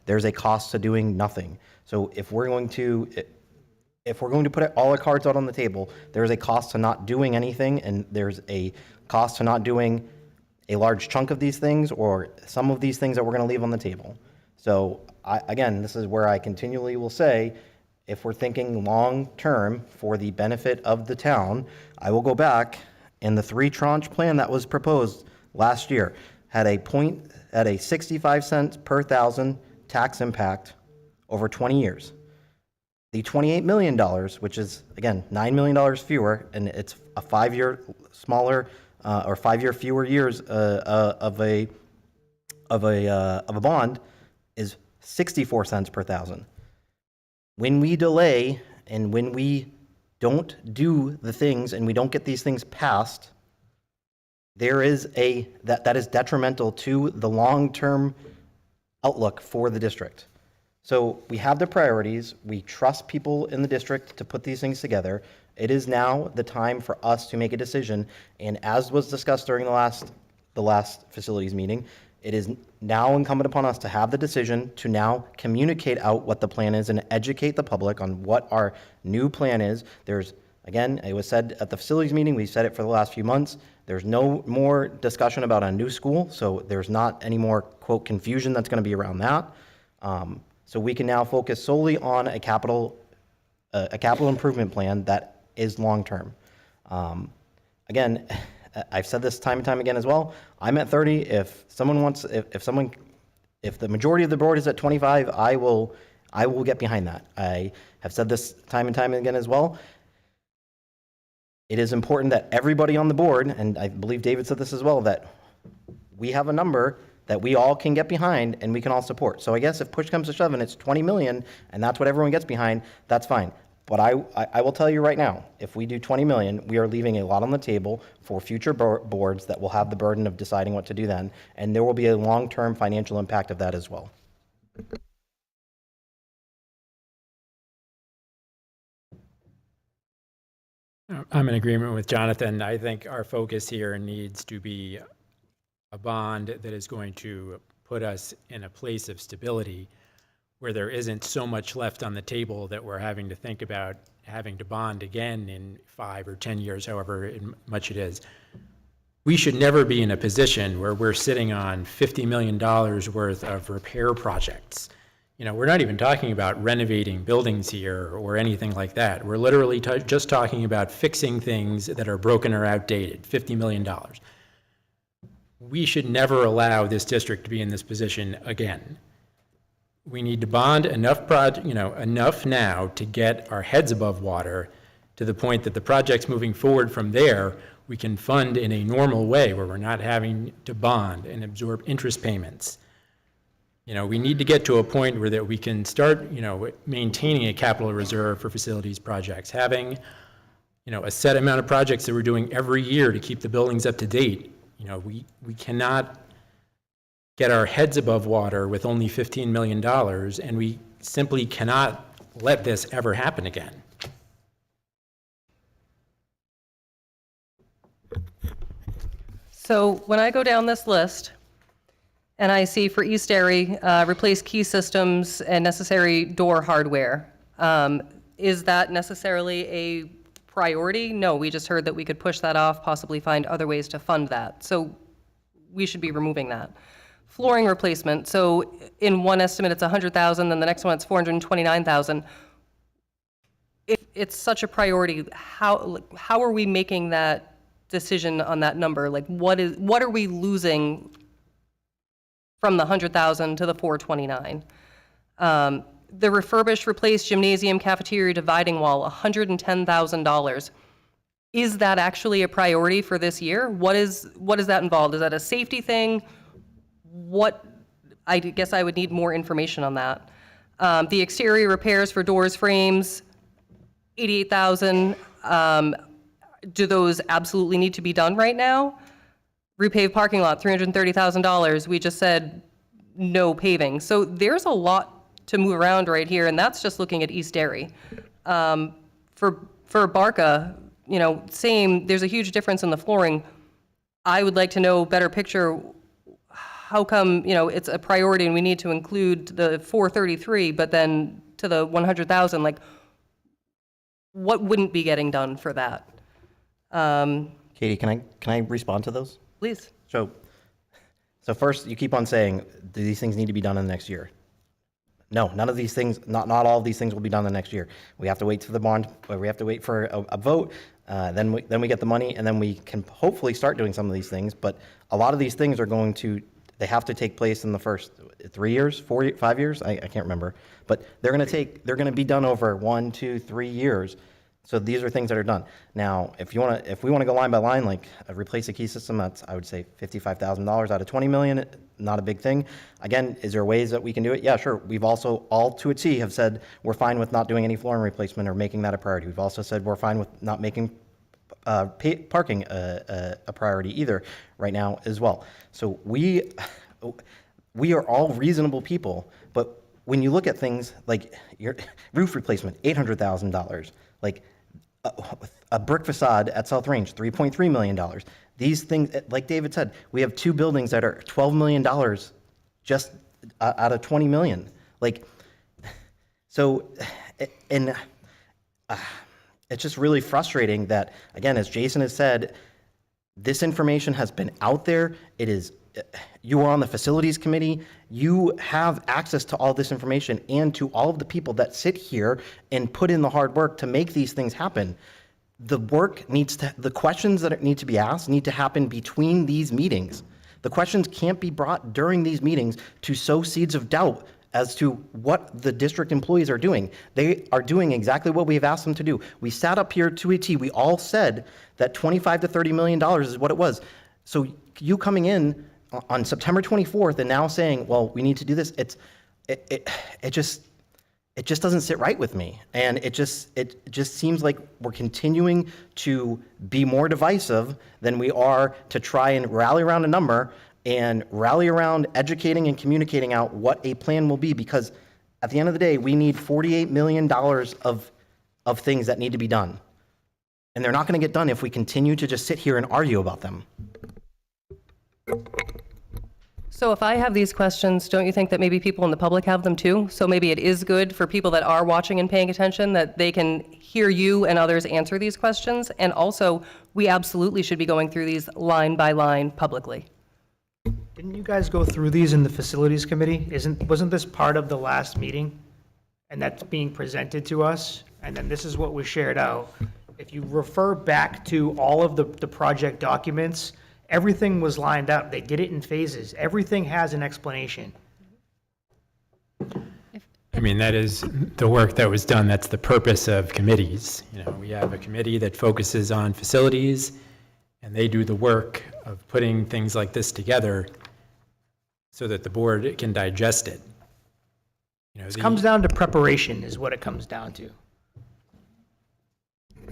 Speaker 11: There's a cost to doing nothing. So if we're going to put all our cards out on the table, there's a cost to not doing anything, and there's a cost to not doing a large chunk of these things or some of these things that we're going to leave on the table. So again, this is where I continually will say, if we're thinking long-term for the benefit of the town, I will go back, and the 3-tranche plan that was proposed last year had a 65 cents per thousand tax impact over 20 years. The $28 million, which is, again, $9 million fewer, and it's a 5-year smaller or 5-year fewer years of a bond, is 64 cents per thousand. When we delay and when we don't do the things and we don't get these things passed, there is that is detrimental to the long-term outlook for the district. So we have the priorities. We trust people in the district to put these things together. It is now the time for us to make a decision. And as was discussed during the last facilities meeting, it is now incumbent upon us to have the decision to now communicate out what the plan is and educate the public on what our new plan is. There's, again, it was said at the facilities meeting, we said it for the last few months, there's no more discussion about a new school, so there's not any more, quote, confusion that's going to be around that. So we can now focus solely on a capital improvement plan that is long-term. Again, I've said this time and time again as well. I'm at 30. If the majority of the board is at 25, I will get behind that. I have said this time and time again as well. It is important that everybody on the board, and I believe David said this as well, that we have a number that we all can get behind and we can all support. So I guess if push comes to shove and it's 20 million and that's what everyone gets behind, that's fine. But I will tell you right now, if we do 20 million, we are leaving a lot on the table for future boards that will have the burden of deciding what to do then, and there will be a long-term financial impact of that as well.
Speaker 4: I'm in agreement with Jonathan. I think our focus here needs to be a bond that is going to put us in a place of stability where there isn't so much left on the table that we're having to think about having to bond again in 5 or 10 years, however much it is. We should never be in a position where we're sitting on $50 million worth of repair projects. You know, we're not even talking about renovating buildings here or anything like that. We're literally just talking about fixing things that are broken or outdated, $50 million. We should never allow this district to be in this position again. We need to bond enough enough now to get our heads above water to the point that the projects moving forward from there, we can fund in a normal way where we're not having to bond and absorb interest payments. You know, we need to get to a point where that we can start, you know, maintaining a capital reserve for facilities projects, having, you know, a set amount of projects that we're doing every year to keep the buildings up to date. You know, we cannot get our heads above water with only $15 million, and we simply cannot let this ever happen again.
Speaker 8: So when I go down this list, and I see for East Derry, replace key systems and necessary door hardware, is that necessarily a priority? No, we just heard that we could push that off, possibly find other ways to fund that. So we should be removing that. Flooring replacement, so in one estimate it's 100,000, then the next one it's 429,000. If it's such a priority, how are we making that decision on that number? Like what are we losing from the 100,000 to the 429? The refurbished, replaced gymnasium, cafeteria, dividing wall, $110,000. Is that actually a priority for this year? What is that involved? Is that a safety thing? I guess I would need more information on that. The exterior repairs for doors, frames, 88,000. Do those absolutely need to be done right now? Repave parking lot, $330,000. We just said no paving. So there's a lot to move around right here, and that's just looking at East Derry. For Barca, you know, same, there's a huge difference in the flooring. I would like to know a better picture. How come, you know, it's a priority and we need to include the 433, but then to the 100,000, like, what wouldn't be getting done for that?
Speaker 11: Katie, can I respond to those?
Speaker 8: Please.
Speaker 11: So first, you keep on saying, do these things need to be done in the next year? No, none of these things, not all of these things will be done the next year. We have to wait for the bond, we have to wait for a vote, then we get the money, and then we can hopefully start doing some of these things. But a lot of these things are going to, they have to take place in the first 3 years, 5 years, I can't remember. But they're going to be done over 1, 2, 3 years. So these are things that are done. Now, if we want to go line by line, like replace a key system, that's, I would say, $55,000 out of 20 million, not a big thing. Again, is there ways that we can do it? Yeah, sure. We've also, all to a T, have said we're fine with not doing any flooring replacement or making that a priority. We've also said we're fine with not making parking a priority either right now as well. So we are all reasonable people, but when you look at things like your roof replacement, $800,000, like a brick facade at South Range, $3.3 million. These things, like David said, we have 2 buildings that are $12 million just out of 20 million. Like, so, and it's just really frustrating that, again, as Jason has said, this information has been out there. It is, you are on the facilities committee. You have access to all this information and to all of the people that sit here and put in the hard work to make these things happen. The work needs to, the questions that need to be asked need to happen between these meetings. The questions can't be brought during these meetings to sow seeds of doubt as to what the district employees are doing. They are doing exactly what we have asked them to do. We sat up here to a T. We all said that $25 to $30 million is what it was. So you coming in on September 24th and now saying, well, we need to do this, it just doesn't sit right with me. And it just seems like we're continuing to be more divisive than we are to try and rally around a number and rally around educating and communicating out what a plan will be, because at the end of the day, we need $48 million of things that need to be done. And they're not going to get done if we continue to just sit here and argue about them.
Speaker 8: So if I have these questions, don't you think that maybe people in the public have them too? So maybe it is good for people that are watching and paying attention that they can hear you and others answer these questions. And also, we absolutely should be going through these line by line publicly.
Speaker 5: Didn't you guys go through these in the facilities committee? Wasn't this part of the last meeting? And that's being presented to us, and then this is what was shared out. If you refer back to all of the project documents, everything was lined up. They did it in phases. Everything has an explanation.
Speaker 4: I mean, that is the work that was done. That's the purpose of committees. You know, we have a committee that focuses on facilities, and they do the work of putting things like this together so that the board can digest it. You know,
Speaker 5: It comes down to preparation is what it comes down to.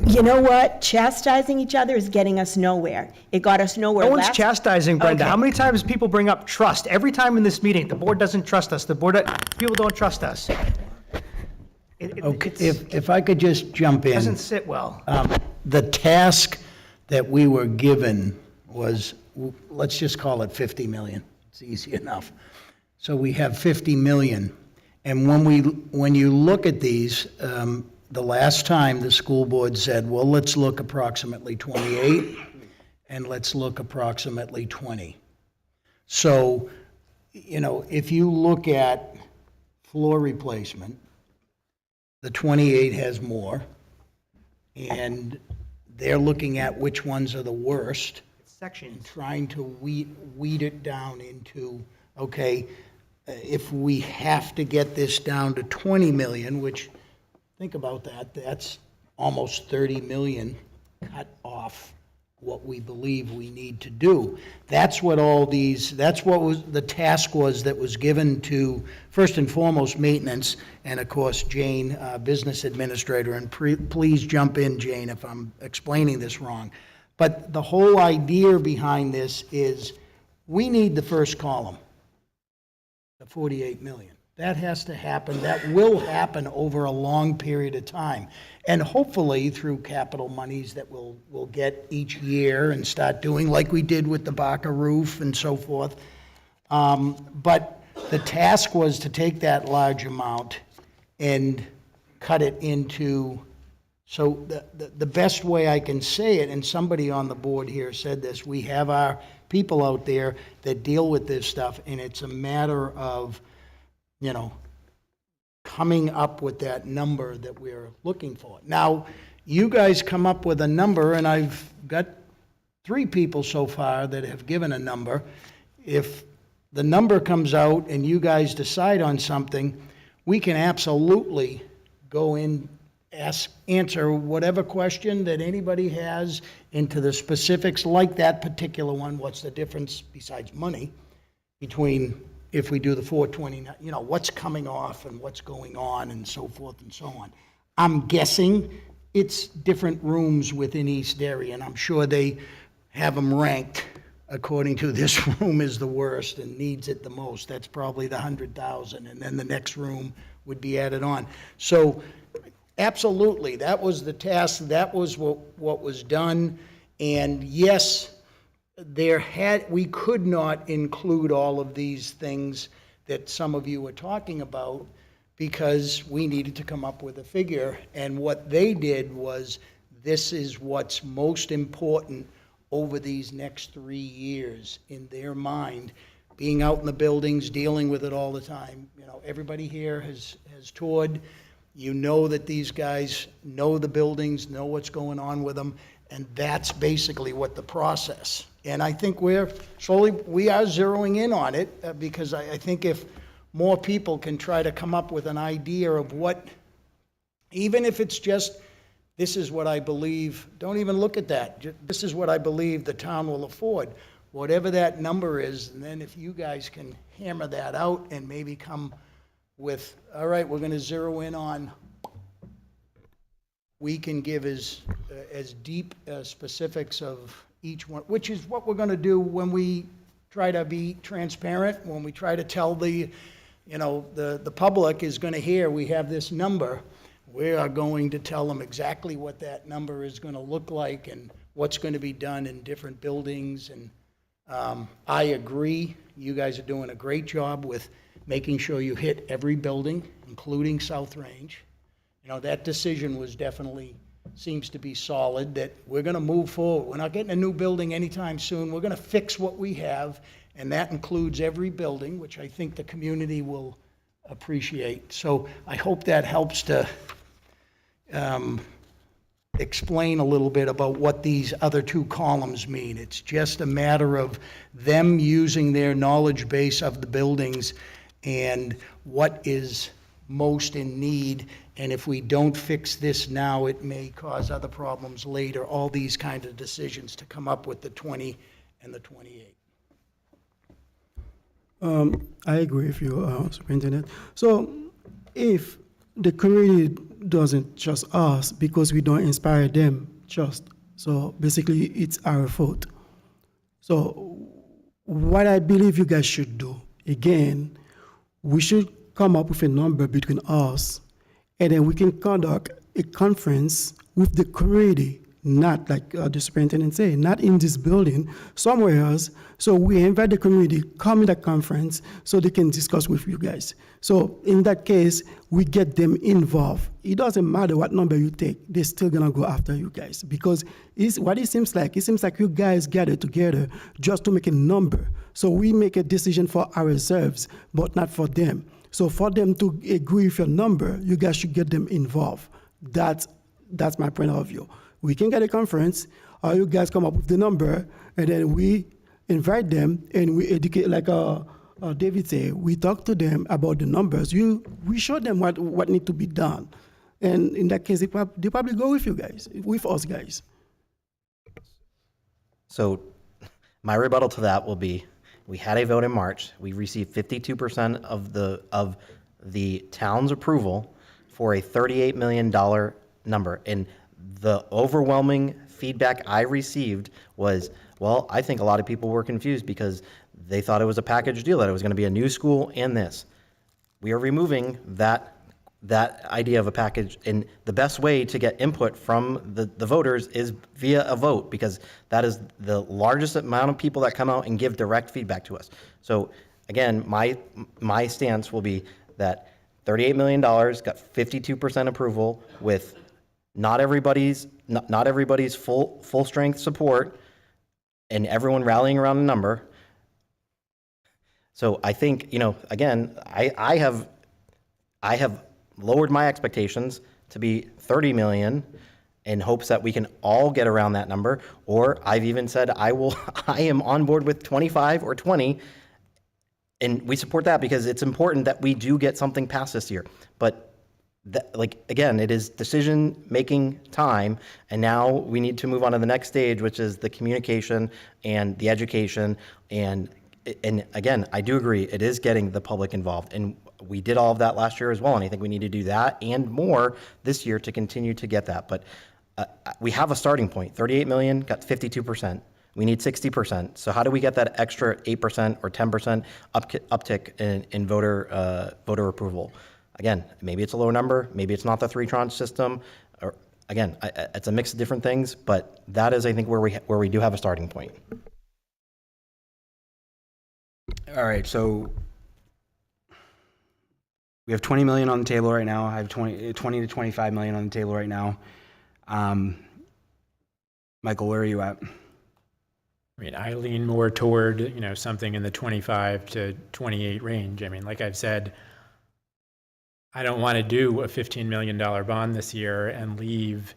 Speaker 10: You know what? Chastising each other is getting us nowhere. It got us nowhere
Speaker 5: No one's
Speaker 10: last.
Speaker 5: chastising, Brenda.
Speaker 10: Okay.
Speaker 5: How many times people bring up trust? Every time in this meeting, the board doesn't trust us. People don't trust us.
Speaker 6: Okay,
Speaker 5: It
Speaker 6: if I could just jump in.
Speaker 5: doesn't sit well.
Speaker 6: The task that we were given was, let's just call it 50 million. It's easy enough. So we have 50 million. And when you look at these, the last time the school board said, well, let's look approximately 28 and let's look approximately 20. So, you know, if you look at floor replacement, the 28 has more, and they're looking at which ones are the worst,
Speaker 5: Sections.
Speaker 6: trying to weed it down into, okay, if we have to get this down to 20 million, which, think about that, that's almost 30 million cut off what we believe we need to do. That's what that's what was, the task was that was given to, first and foremost, maintenance, and of course, Jane, business administrator, and please jump in, Jane, if I'm explaining this wrong. But the whole idea behind this is, we need the first column, the 48 million. That has to happen. That will happen over a long period of time. And hopefully through capital monies that we'll get each year and start doing like we did with the Barker roof and so forth. But the task was to take that large amount and cut it into, so the best way I can say it, and somebody on the board here said this, we have our people out there that deal with this stuff, and it's a matter of, you know, coming up with that number that we're looking for. Now, you guys come up with a number, and I've got 3 people so far that have given a number. If the number comes out and you guys decide on something, we can absolutely go in, answer whatever question that anybody has into the specifics, like that particular one. What's the difference, besides money, between if we do the 429, you know, what's coming off and what's going on and so forth and so on. I'm guessing it's different rooms within East Derry, and I'm sure they have them ranked according to this room is the worst and needs it the most. That's probably the 100,000, and then the next room would be added on. So absolutely, that was the task, that was what was done, and yes, we could not include all of these things that some of you were talking about because we needed to come up with a figure. And what they did was, this is what's most important over these next 3 years in their mind, being out in the buildings, dealing with it all the time. You know, everybody here has toured. You know that these guys know the buildings, know what's going on with them, and that's basically what the process. And I think we are zeroing in on it, because I think if more people can try to come up with an idea of what, even if it's just, this is what I believe, don't even look at that. This is what I believe the town will afford. Whatever that number is, and then if you guys can hammer that out and maybe come with, all right, we're going to zero in on, we can give as deep specifics of each one, which is what we're going to do when we try to be transparent, when we try to tell the public is going to hear we have this number. We are going to tell them exactly what that number is going to look like and what's going to be done in different buildings. And I agree, you guys are doing a great job with making sure you hit every building, including South Range. You know, that decision was definitely, seems to be solid, that we're going to move forward. We're not getting a new building anytime soon. We're going to fix what we have, and that includes every building, which I think the community will appreciate. So I hope that helps to explain a little bit about what these other 2 columns mean. It's just a matter of them using their knowledge base of the buildings and what is most in need. And if we don't fix this now, it may cause other problems later. All these kinds of decisions to come up with the 20 and the 28.
Speaker 9: I agree with you, Superintendent. So if the community doesn't trust us because we don't inspire them trust, so basically it's our fault. So what I believe you guys should do, again, we should come up with a number between us, and then we can conduct a conference with the community, not like the superintendent said, not in this building, somewhere else. So we invite the community, come in that conference so they can discuss with you guys. So in that case, we get them involved. It doesn't matter what number you take, they're still gonna go after you guys, because what it seems like you guys gather together just to make a number. So we make a decision for ourselves, but not for them. So for them to agree with your number, you guys should get them involved. That's my point of view. We can get a conference, or you guys come up with the number, and then we invite them and we educate, like David said, we talk to them about the numbers. We show them what need to be done. And in that case, they probably go with you guys, with us guys.
Speaker 11: So my rebuttal to that will be, we had a vote in March. We received 52% of the town's approval for a $38 million number. And the overwhelming feedback I received was, well, I think a lot of people were confused because they thought it was a package deal, that it was going to be a new school and this. We are removing that idea of a package, and the best way to get input from the voters is via a vote, because that is the largest amount of people that come out and give direct feedback to us. So again, my stance will be that $38 million got 52% approval with not everybody's full strength support and everyone rallying around a number. So I think, again, I have lowered my expectations to be 30 million in hopes that we can all get around that number. Or I've even said I am on board with 25 or 20, and we support that because it's important that we do get something passed this year. But again, it is decision-making time, and now we need to move on to the next stage, which is the communication and the education. And again, I do agree, it is getting the public involved, and we did all of that last year as well, and I think we need to do that and more this year to continue to get that. But we have a starting point. 38 million, got 52%. We need 60%. So how do we get that extra 8% or 10% uptick in voter approval? Again, maybe it's a low number, maybe it's not the 3-tranche system, or again, it's a mix of different things, but that is, I think, where we do have a starting point.
Speaker 1: All right, so we have 20 million on the table right now. I have 20 to 25 million on the table right now. Michael, where are you at?
Speaker 4: I mean, I lean more toward, something in the 25 to 28 range. I mean, like I've said, I don't want to do a $15 million bond this year and leave,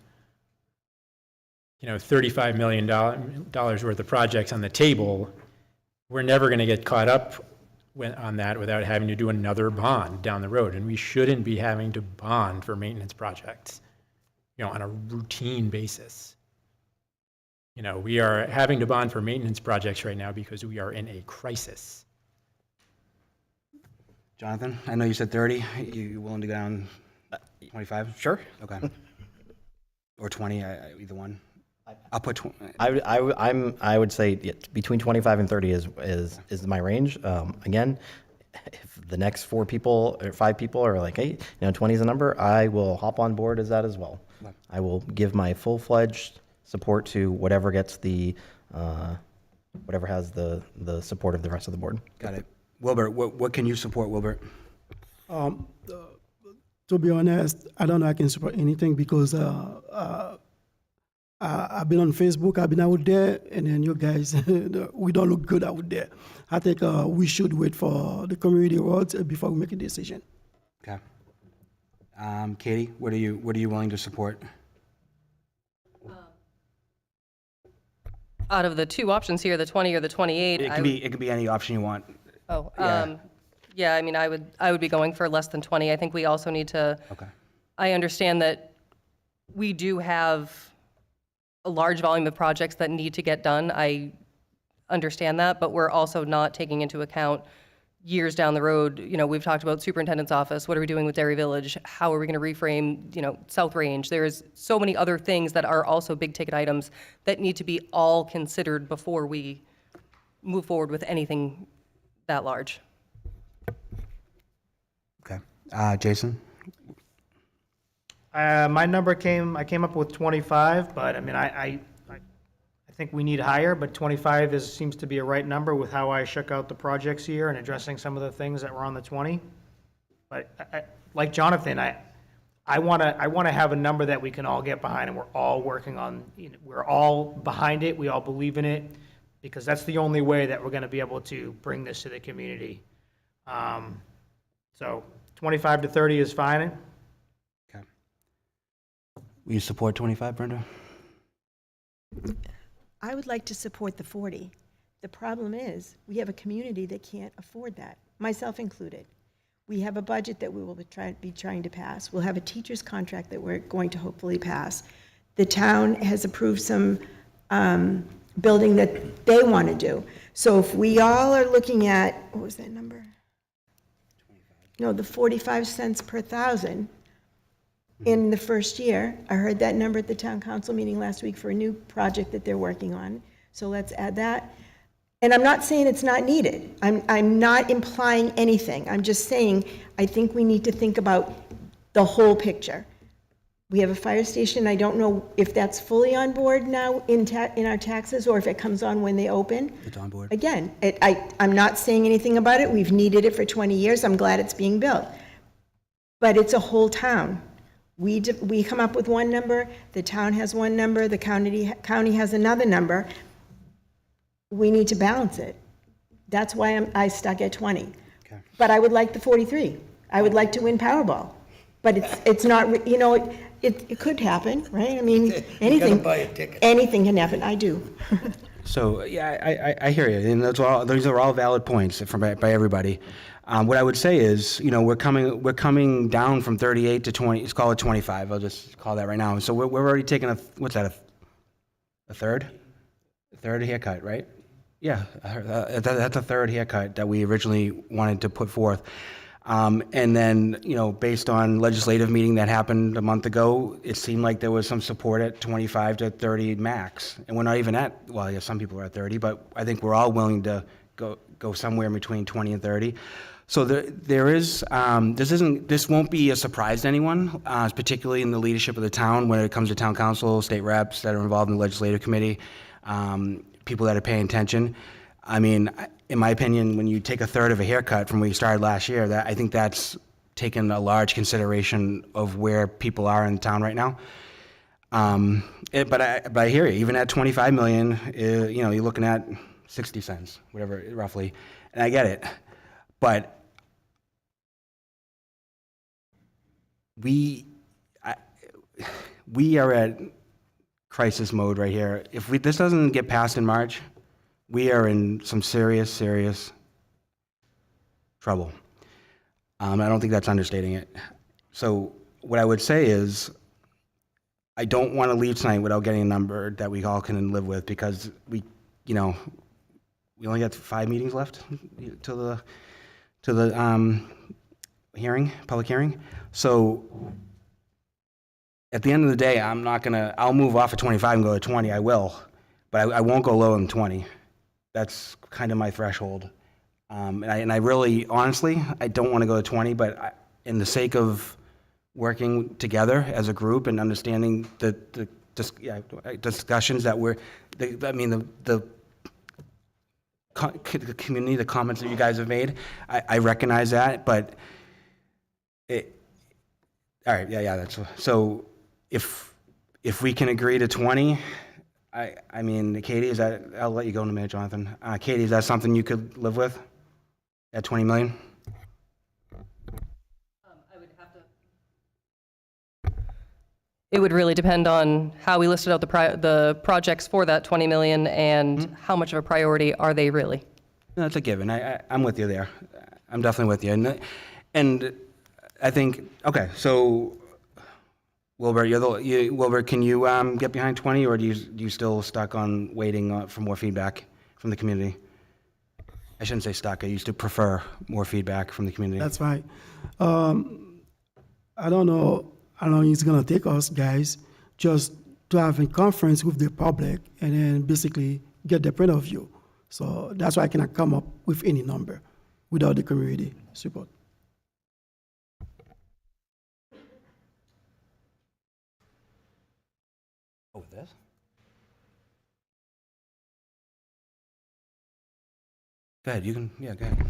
Speaker 4: $35 million worth of projects on the table. We're never going to get caught up on that without having to do another bond down the road. And we shouldn't be having to bond for maintenance projects, on a routine basis. We are having to bond for maintenance projects right now because we are in a crisis.
Speaker 1: Jonathan, I know you said 30. You willing to go down 25?
Speaker 11: Sure.
Speaker 1: Okay. Or 20, either one. I'll put 20.
Speaker 11: I would say between 25 and 30 is my range. Again, if the next 4 people or 5 people are like, hey, 20 is a number, I will hop on board as that as well. Okay. I will give my full-fledged support to whatever gets whatever has the support of the rest of the board.
Speaker 1: Got it. Wilbert, what can you support, Wilbert?
Speaker 9: To be honest, I don't know I can support anything because I've been on Facebook, I've been out there, and then you guys, we don't look good out there. I think we should wait for the community awards before we make a decision.
Speaker 1: Okay. Katie, what are you willing to support?
Speaker 8: Out of the 2 options here, the 20 or the 28,
Speaker 1: It could be any option you want.
Speaker 8: Oh,
Speaker 1: Yeah.
Speaker 8: yeah, I mean, I would be going for less than 20. I think we also need to,
Speaker 1: Okay.
Speaker 8: I understand that we do have a large volume of projects that need to get done. I understand that, but we're also not taking into account years down the road, we've talked about superintendent's office. What are we doing with Derry Village? How are we going to reframe, South Range? There's so many other things that are also big ticket items that need to be all considered before we move forward with anything that large.
Speaker 1: Okay. Jason?
Speaker 5: My number I came up with 25, but I mean, I think we need higher, but 25 seems to be a right number with how I shook out the projects here and addressing some of the things that were on the 20. But like Jonathan, I want to have a number that we can all get behind, and we're all working on, we're all behind it, we all believe in it, because that's the only way that we're going to be able to bring this to the community. So 25 to 30 is fine.
Speaker 1: Okay. Will you support 25, Brenda?
Speaker 10: I would like to support the 40. The problem is, we have a community that can't afford that, myself included. We have a budget that we will be trying to pass. We'll have a teacher's contract that we're going to hopefully pass. The town has approved some building that they want to do. So if we all are looking at, what was that number? No, the 45 cents per thousand in the first year. I heard that number at the town council meeting last week for a new project that they're working on. So let's add that. And I'm not saying it's not needed. I'm not implying anything. I'm just saying, I think we need to think about the whole picture. We have a fire station. I don't know if that's fully on board now in our taxes, or if it comes on when they open.
Speaker 1: It's on board.
Speaker 10: Again, I'm not saying anything about it. We've needed it for 20 years. I'm glad it's being built. But it's a whole town. We come up with one number, the town has one number, the county has another number. We need to balance it. That's why I stuck at 20.
Speaker 1: Okay.
Speaker 10: But I would like the 43. I would like to win Powerball. But it's not, it could happen, right? I mean, anything.
Speaker 6: buy a ticket.
Speaker 10: Anything can happen. I do.
Speaker 1: So, yeah, I hear you, and those are all valid points by everybody. What I would say is, we're coming down from 38 to 20. Let's call it 25. I'll just call that right now. So we're already taking what's that? A third? A third haircut, right? Yeah, that's a third haircut that we originally wanted to put forth. And then, based on legislative meeting that happened a month ago, it seemed like there was some support at 25 to 30 max. And we're not even at, well, yeah, some people are at 30, but I think we're all willing to go somewhere between 20 and 30. So there is, this won't be a surprise to anyone, particularly in the leadership of the town when it comes to town council, state reps that are involved in the legislative committee, people that are paying attention. I mean, in my opinion, when you take a third of a haircut from where you started last year, I think that's taken a large consideration of where people are in town right now. But I hear you. Even at 25 million, you're looking at 60 cents, whatever, roughly, and I get it. But we are at crisis mode right here. If this doesn't get passed in March, we are in some serious trouble. I don't think that's understating it. So what I would say is, I don't want to leave tonight without getting a number that we all can live with, because we only got 5 meetings left to the public hearing. So at the end of the day, I'll move off at 25 and go to 20. I will, but I won't go lower than 20. That's kind of my threshold. And I really, honestly, I don't want to go to 20, but in the sake of working together as a group and understanding the discussions that the community, the comments that you guys have made, I recognize that, but all right, that's, so if we can agree to 20, I mean, Katie, I'll let you go in a minute, Jonathan. Katie, is that something you could live with at 20 million?
Speaker 8: It would really depend on how we listed out the projects for that 20 million and how much of a priority are they really?
Speaker 1: No, that's a given. I'm with you there. I'm definitely with you. And I think, okay, so Wilbur, Wilbur, can you get behind 20, or do you still stuck on waiting for more feedback from the community? I shouldn't say stuck. I used to prefer more feedback from the community.
Speaker 9: That's right. I don't know how long it's gonna take us, guys, just to have a conference with the public and then basically get their point of view. So that's why I cannot come up with any number without the community support.
Speaker 11: Oh, this?
Speaker 1: Go ahead, you can, yeah, go ahead.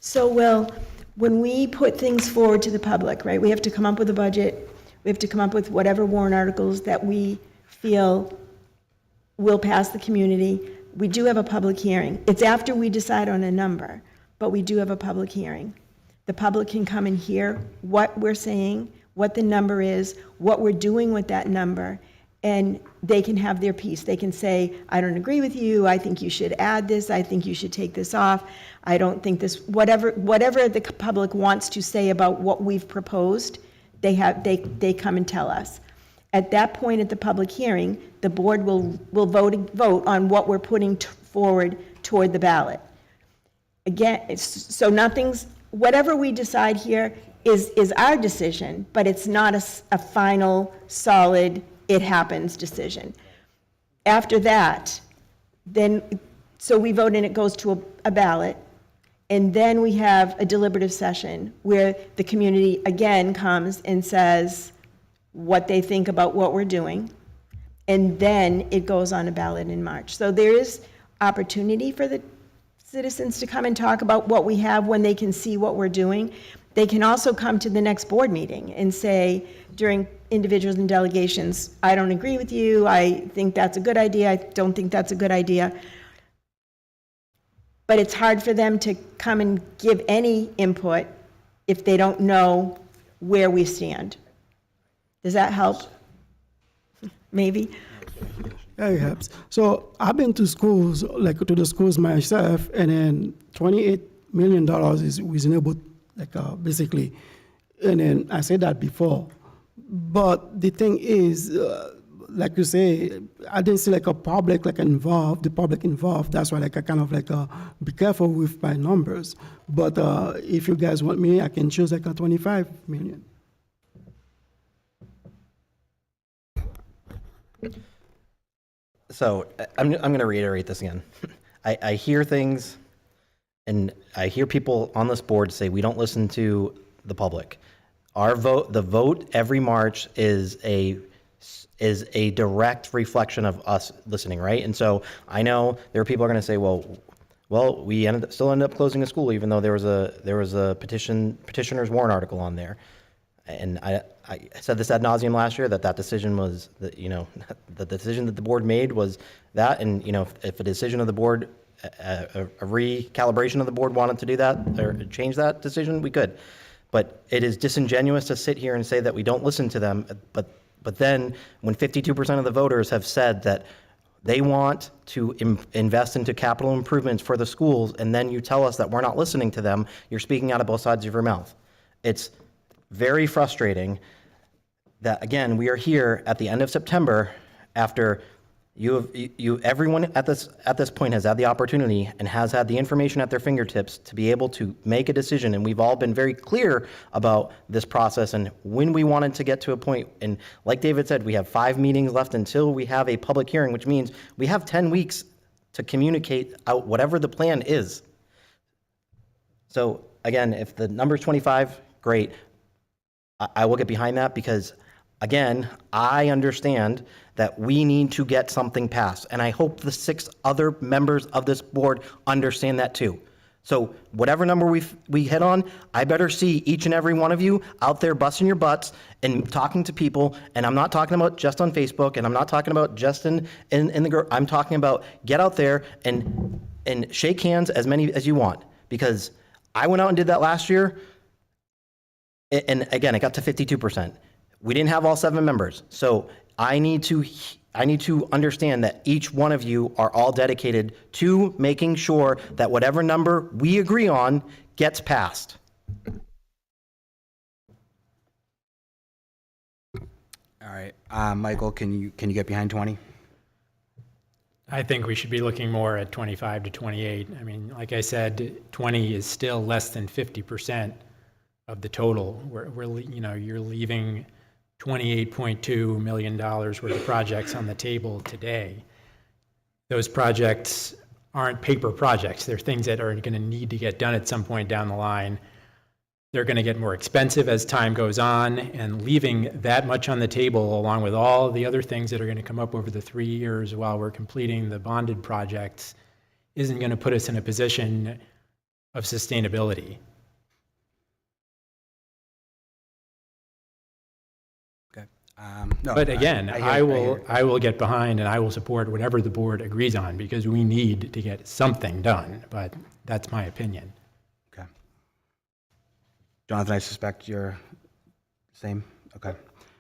Speaker 10: So, Will, when we put things forward to the public, right, we have to come up with a budget, we have to come up with whatever warrant articles that we feel will pass the community. We do have a public hearing. It's after we decide on a number, but we do have a public hearing. The public can come and hear what we're saying, what the number is, what we're doing with that number, and they can have their piece. They can say, I don't agree with you, I think you should add this, I think you should take this off, I don't think this, whatever the public wants to say about what we've proposed, they come and tell us. At that point at the public hearing, the board will vote on what we're putting forward toward the ballot. Again, so nothing's, whatever we decide here is our decision, but it's not a final, solid, it happens decision. After that, then, so we vote and it goes to a ballot, and then we have a deliberative session where the community again comes and says what they think about what we're doing, and then it goes on a ballot in March. So there is opportunity for the citizens to come and talk about what we have when they can see what we're doing. They can also come to the next board meeting and say, during individuals and delegations, I don't agree with you, I think that's a good idea, I don't think that's a good idea. But it's hard for them to come and give any input if they don't know where we stand. Does that help? Maybe?
Speaker 9: Yeah, it helps. So I've been to schools, like to the schools myself, and then $28 million is reasonable, like basically. And then I said that before. But the thing is, like you say, I didn't see like a public like involved, the public involved. That's why like I kind of like be careful with my numbers. But if you guys want me, I can choose like a 25 million.
Speaker 11: So I'm going to reiterate this again. I hear things, and I hear people on this board say we don't listen to the public. Our vote, the vote every March is a direct reflection of us listening, right? And so I know there are people who are going to say, well, we still ended up closing a school, even though there was a petitioner's warrant article on there. And I said this ad nauseum last year, that decision was, the decision that the board made was that, and, if a decision of the board, a recalibration of the board wanted to do that, or change that decision, we could. But it is disingenuous to sit here and say that we don't listen to them, but then when 52% of the voters have said that they want to invest into capital improvements for the schools, and then you tell us that we're not listening to them, you're speaking out of both sides of your mouth. It's very frustrating that, again, we are here at the end of September after everyone at this point has had the opportunity and has had the information at their fingertips to be able to make a decision, and we've all been very clear about this process and when we wanted to get to a point. And like David said, we have 5 meetings left until we have a public hearing, which means we have 10 weeks to communicate out whatever the plan is. So again, if the number's 25, great. I will get behind that because, again, I understand that we need to get something passed. And I hope the 6 other members of this board understand that too. So whatever number we hit on, I better see each and every one of you out there busting your butts and talking to people. And I'm not talking about just on Facebook, and I'm not talking about just in the group. I'm talking about get out there and shake hands as many as you want. Because I went out and did that last year. And again, it got to 52%. We didn't have all 7 members. So I need to understand that each one of you are all dedicated to making sure that whatever number we agree on gets passed.
Speaker 1: All right, Michael, can you get behind 20?
Speaker 4: I think we should be looking more at 25 to 28. I mean, like I said, 20 is still less than 50% of the total. You're leaving $28.2 million worth of projects on the table today. Those projects aren't paper projects. They're things that are going to need to get done at some point down the line. They're going to get more expensive as time goes on, and leaving that much on the table, along with all the other things that are going to come up over the 3 years while we're completing the bonded projects, isn't going to put us in a position of sustainability.
Speaker 1: Okay. No,
Speaker 4: But again,
Speaker 1: I hear-
Speaker 4: I will get behind and I will support whatever the board agrees on, because we need to get something done, but that's my opinion.
Speaker 1: Okay. Jonathan, I suspect you're same? Okay.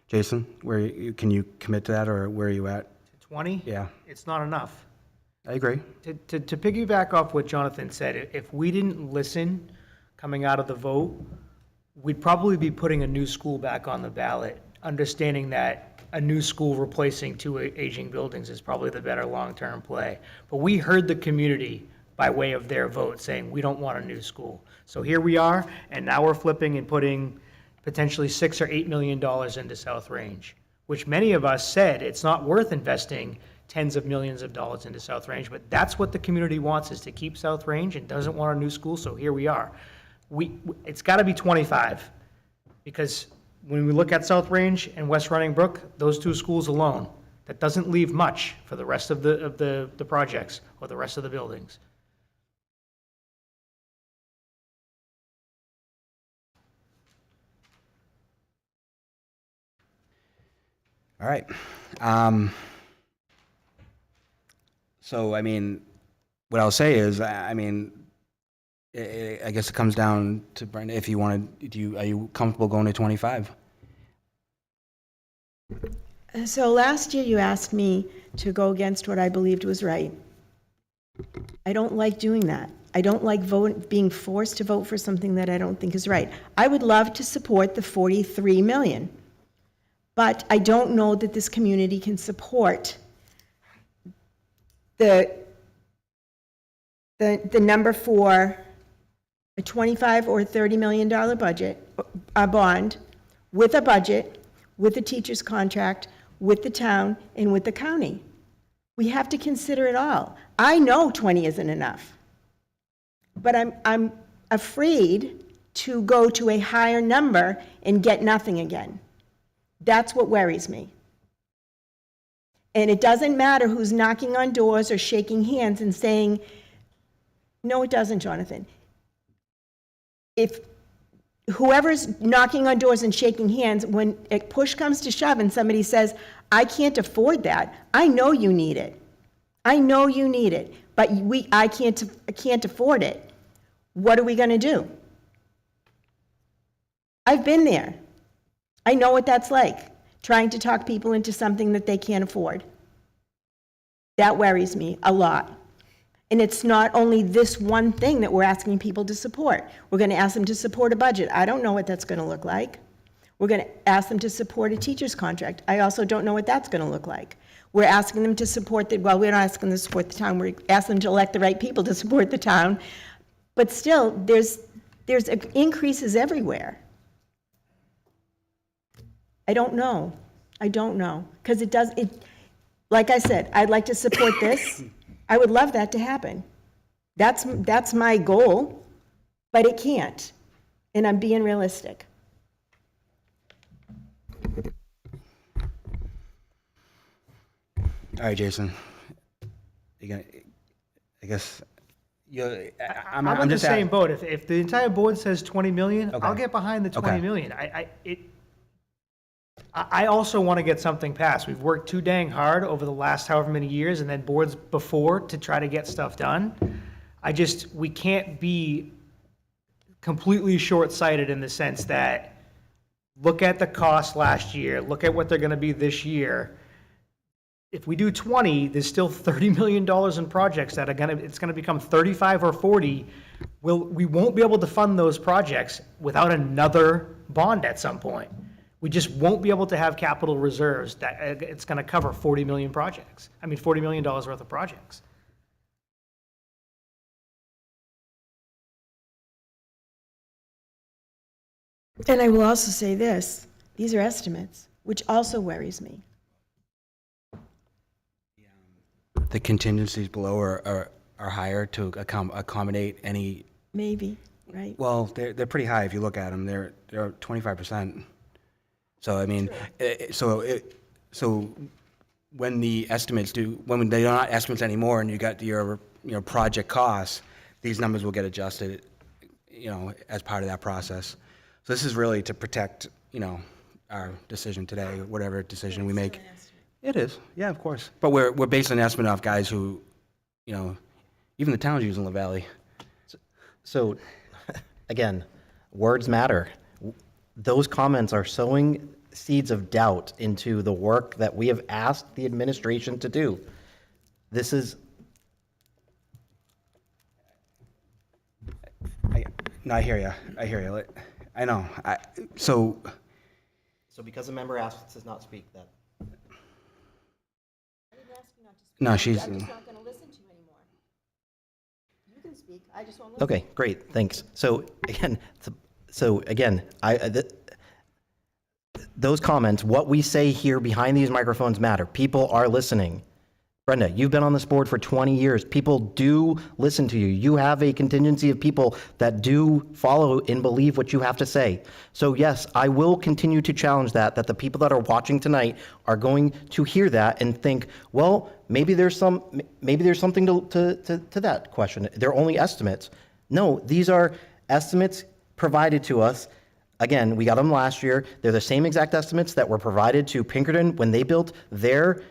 Speaker 1: Jason, can you commit to that, or where are you at?
Speaker 5: 20?
Speaker 1: Yeah,
Speaker 5: It's not enough.
Speaker 1: I agree.
Speaker 5: To piggyback off what Jonathan said, if we didn't listen coming out of the vote, we'd probably be putting a new school back on the ballot, understanding that a new school replacing two aging buildings is probably the better long-term play. But we heard the community by way of their vote saying, we don't want a new school. So here we are, and now we're flipping and putting potentially $6 or $8 million into South Range, which many of us said it's not worth investing tens of millions of dollars into South Range, but that's what the community wants, is to keep South Range and doesn't want a new school, so here we are. It's gotta be 25, because when we look at South Range and West Running Brook, those two schools alone, that doesn't leave much for the rest of the projects or the rest of the buildings.
Speaker 1: All right. So, I mean, what I'll say is, I mean, I guess it comes down to Brenda, if you want to, are you comfortable going to 25?
Speaker 10: So last year you asked me to go against what I believed was right. I don't like doing that. I don't like being forced to vote for something that I don't think is right. I would love to support the 43 million, but I don't know that this community can support the number for a $25 or $30 million budget, a bond, with a budget, with a teacher's contract, with the town, and with the county. We have to consider it all. I know 20 isn't enough, but I'm afraid to go to a higher number and get nothing again. That's what worries me. And it doesn't matter who's knocking on doors or shaking hands and saying, no, it doesn't, Jonathan. If whoever's knocking on doors and shaking hands, when a push comes to shove and somebody says, I can't afford that, I know you need it. I know you need it, but I can't afford it. What are we going to do? I've been there. I know what that's like, trying to talk people into something that they can't afford. That worries me a lot. And it's not only this one thing that we're asking people to support. We're going to ask them to support a budget. I don't know what that's going to look like. We're going to ask them to support a teacher's contract. I also don't know what that's going to look like. We're asking them to support well, we're not asking them to support the town. We're asking them to elect the right people to support the town. But still, there's increases everywhere. I don't know. I don't know. Because like I said, I'd like to support this. I would love that to happen. That's my goal, but it can't. And I'm being realistic.
Speaker 1: All right, Jason. I guess I'm
Speaker 5: in the
Speaker 1: just
Speaker 5: same boat. If the entire board says 20 million,
Speaker 1: Okay.
Speaker 5: I'll get behind the 20
Speaker 1: Okay.
Speaker 5: million. I also want to get something passed. We've worked too dang hard over the last however many years, and then boards before, to try to get stuff done. We can't be completely short-sighted in the sense that, look at the cost last year, look at what they're going to be this year. If we do 20, there's still $30 million in projects that it's going to become 35 or 40. We won't be able to fund those projects without another bond at some point. We just won't be able to have capital reserves that it's going to cover 40 million projects. I mean, $40 million worth of projects.
Speaker 10: And I will also say this, these are estimates, which also worries me.
Speaker 1: The contingencies below are higher to accommodate any,
Speaker 10: Maybe, right?
Speaker 1: well, they're pretty high if you look at them. They're 25%. So, I mean, so when the estimates when they're not estimates anymore and you got your project costs, these numbers will get adjusted, as part of that process. So this is really to protect, our decision today, whatever decision we make. It is, yeah, of course. But we're basing an estimate off guys who, even the town's using La Valley.
Speaker 11: So, again, words matter. Those comments are sowing seeds of doubt into the work that we have asked the administration to do. This is,
Speaker 1: No, I hear you. I know. So
Speaker 11: because a member asked to not speak, that.
Speaker 1: no, she's.
Speaker 10: I'm just not going to listen to you anymore. You can speak, I just won't listen.
Speaker 11: Okay, great, thanks. So again, those comments, what we say here behind these microphones matter. People are listening. Brenda, you've been on this board for 20 years. People do listen to you. You have a contingency of people that do follow and believe what you have to say. So yes, I will continue to challenge that the people that are watching tonight are going to hear that and think, well, maybe there's something to that question. They're only estimates. No, these are estimates provided to us. Again, we got them last year. They're the same exact estimates that were provided to Pinkerton when they built their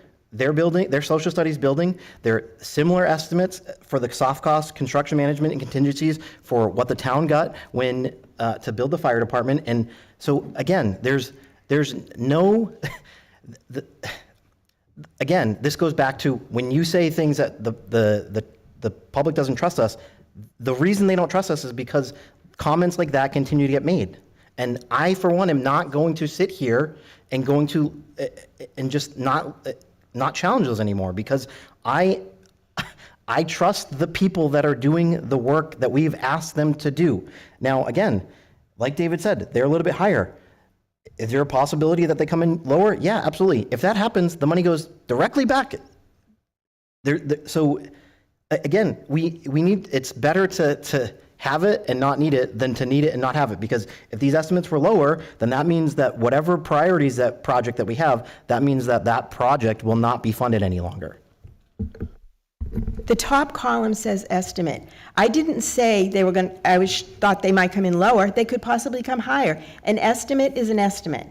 Speaker 11: building, their social studies building. They're similar estimates for the soft cost, construction management, and contingencies for what the town got when to build the fire department. And so again, there's no. Again, this goes back to when you say things that the public doesn't trust us. The reason they don't trust us is because comments like that continue to get made. And I, for one, am not going to sit here and going to and just not challenge those anymore, because I trust the people that are doing the work that we've asked them to do. Now, again, like David said, they're a little bit higher. Is there a possibility that they come in lower? Yeah, absolutely. If that happens, the money goes directly back. So again, we need, it's better to have it and not need it than to need it and not have it, because if these estimates were lower, then that means that whatever priorities that project that we have, that means that that project will not be funded any longer.
Speaker 10: The top column says estimate. I didn't say they were going to, thought they might come in lower. They could possibly come higher. An estimate is an estimate.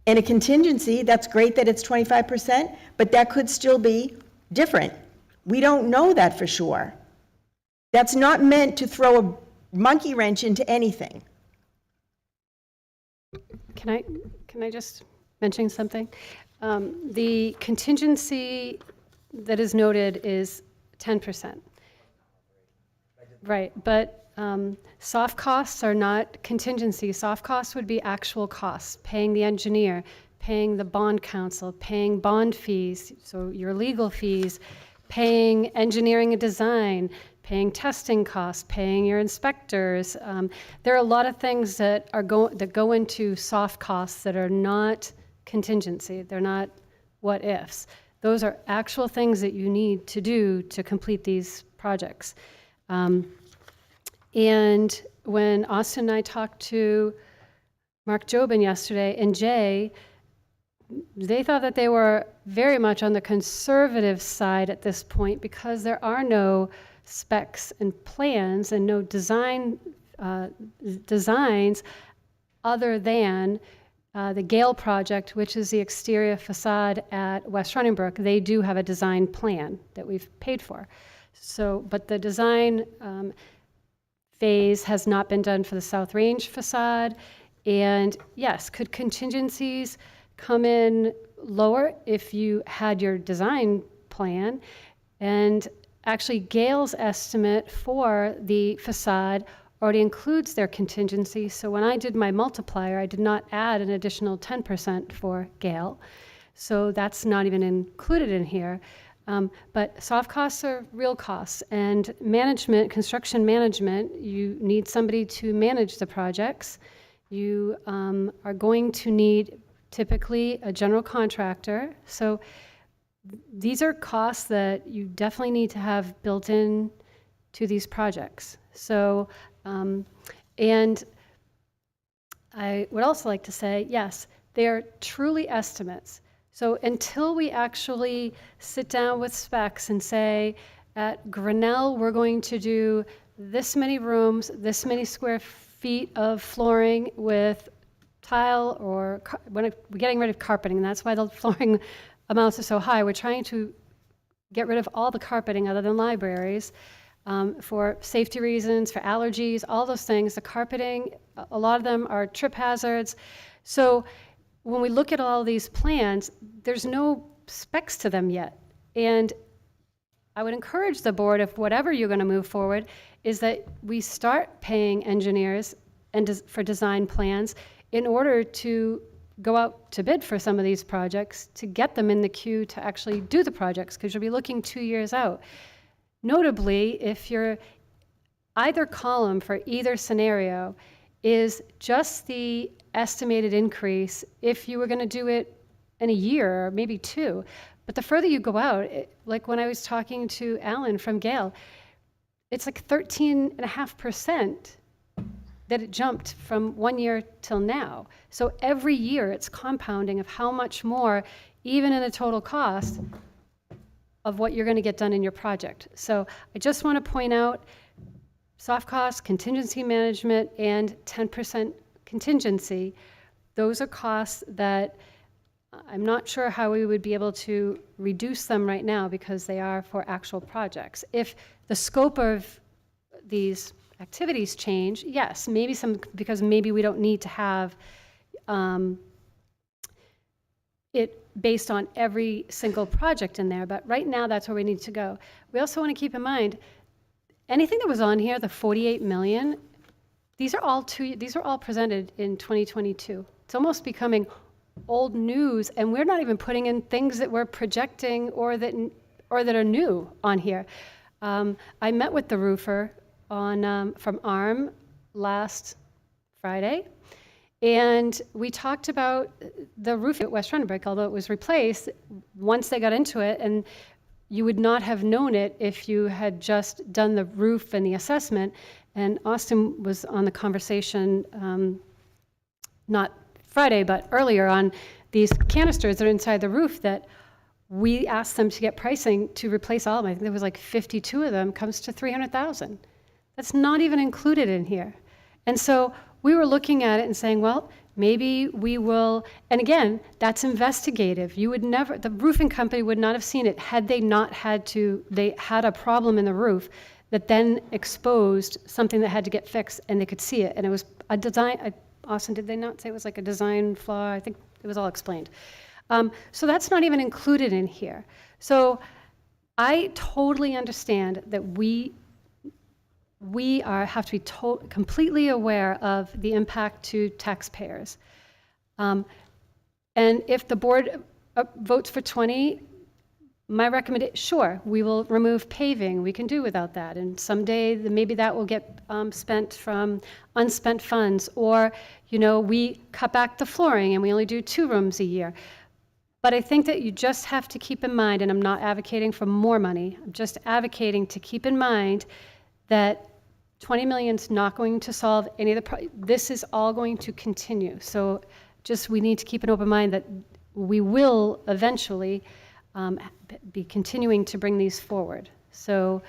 Speaker 10: In a contingency, that's great that it's 25%, but that could still be different. We don't know that for sure. That's not meant to throw a monkey wrench into anything.
Speaker 3: Can I just mention something? The contingency that is noted is 10%. Right, but soft costs are not contingency. Soft costs would be actual costs, paying the engineer, paying the bond counsel, paying bond fees, so your legal fees, paying engineering and design, paying testing costs, paying your inspectors. There are a lot of things that go into soft costs that are not contingency. They're not what ifs. Those are actual things that you need to do to complete these projects. And when Austin and I talked to Mark Jobin yesterday and Jay, they thought that they were very much on the conservative side at this point because there are no specs and plans and no designs other than the Gale project, which is the exterior facade at West Runningbrook. They do have a design plan that we've paid for. So, but the design phase has not been done for the South Range facade. And yes, could contingencies come in lower if you had your design plan? And actually, Gale's estimate for the facade already includes their contingency. So when I did my multiplier, I did not add an additional 10% for Gale. So that's not even included in here. But soft costs are real costs, and management, construction management, you need somebody to manage the projects. You are going to need typically a general contractor. So these are costs that you definitely need to have built in to these projects. So, and I would also like to say, yes, they are truly estimates. So until we actually sit down with specs and say, at Grinnell, we're going to do this many rooms, this many square feet of flooring with tile, or we're getting rid of carpeting, and that's why the flooring amounts are so high. We're trying to get rid of all the carpeting other than libraries for safety reasons, for allergies, all those things. The carpeting, a lot of them are trip hazards. So when we look at all these plans, there's no specs to them yet. And I would encourage the board, if whatever you're going to move forward, is that we start paying engineers and for design plans in order to go out to bid for some of these projects to get them in the queue to actually do the projects, because you'll be looking 2 years out. Notably, if you're either column for either scenario is just the estimated increase if you were going to do it in a year or maybe 2. But the further you go out, like when I was talking to Alan from Gale, it's like 13.5% that it jumped from 1 year till now. So every year it's compounding of how much more, even in the total cost, of what you're going to get done in your project. So I just want to point out soft costs, contingency management, and 10% contingency. Those are costs that I'm not sure how we would be able to reduce them right now because they are for actual projects. If the scope of these activities change, yes, maybe some, because maybe we don't need to have it based on every single project in there, but right now that's where we need to go. We also want to keep in mind, anything that was on here, the 48 million, these are all presented in 2022. It's almost becoming old news, and we're not even putting in things that we're projecting or that are new on here. I met with the roofer from ARM last Friday, and we talked about the roof at West Rundenberg, although it was replaced once they got into it, and you would not have known it if you had just done the roof and the assessment. And Austin was on the conversation, not Friday, but earlier, on these canisters that are inside the roof that we asked them to get pricing to replace all of them. I think there was like 52 of them, comes to $300,000. That's not even included in here. And so we were looking at it and saying, well, maybe we will, and again, that's investigative. You would never, the roofing company would not have seen it had they not had to, they had a problem in the roof that then exposed something that had to get fixed, and they could see it. And it was a design, Austin, did they not say it was like a design flaw? I think it was all explained. So that's not even included in here. So I totally understand that we have to be completely aware of the impact to taxpayers. And if the board votes for 20, my recommendation, sure, we will remove paving. We can do without that. And someday maybe that will get spent from unspent funds, or, you know, we cut back the flooring and we only do 2 rooms a year. But I think that you just have to keep in mind, and I'm not advocating for more money, I'm just advocating to keep in mind that 20 million is not going to solve any of the this is all going to continue. So just, we need to keep an open mind that we will eventually be continuing to bring these forward. So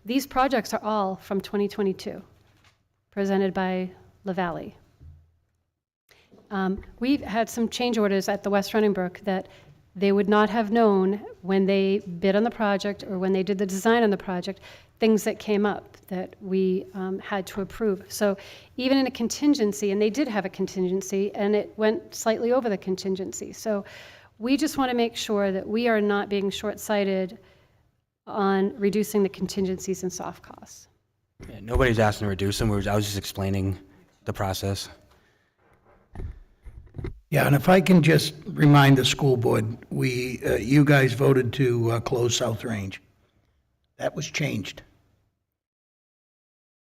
Speaker 3: these projects are all from 2022, presented by LaValle. We've had some change orders at the West Runningbrook that they would not have known when they bid on the project or when they did the design on the project, things that came up that we had to approve. So even in a contingency, and they did have a contingency, and it went slightly over the contingency. So we just want to make sure that we are not being short-sighted on reducing the contingencies and soft costs.
Speaker 1: Yeah, nobody's asking to reduce them, I was just explaining the process.
Speaker 6: Yeah, and if I can just remind the school board, you guys voted to close South Range. That was changed.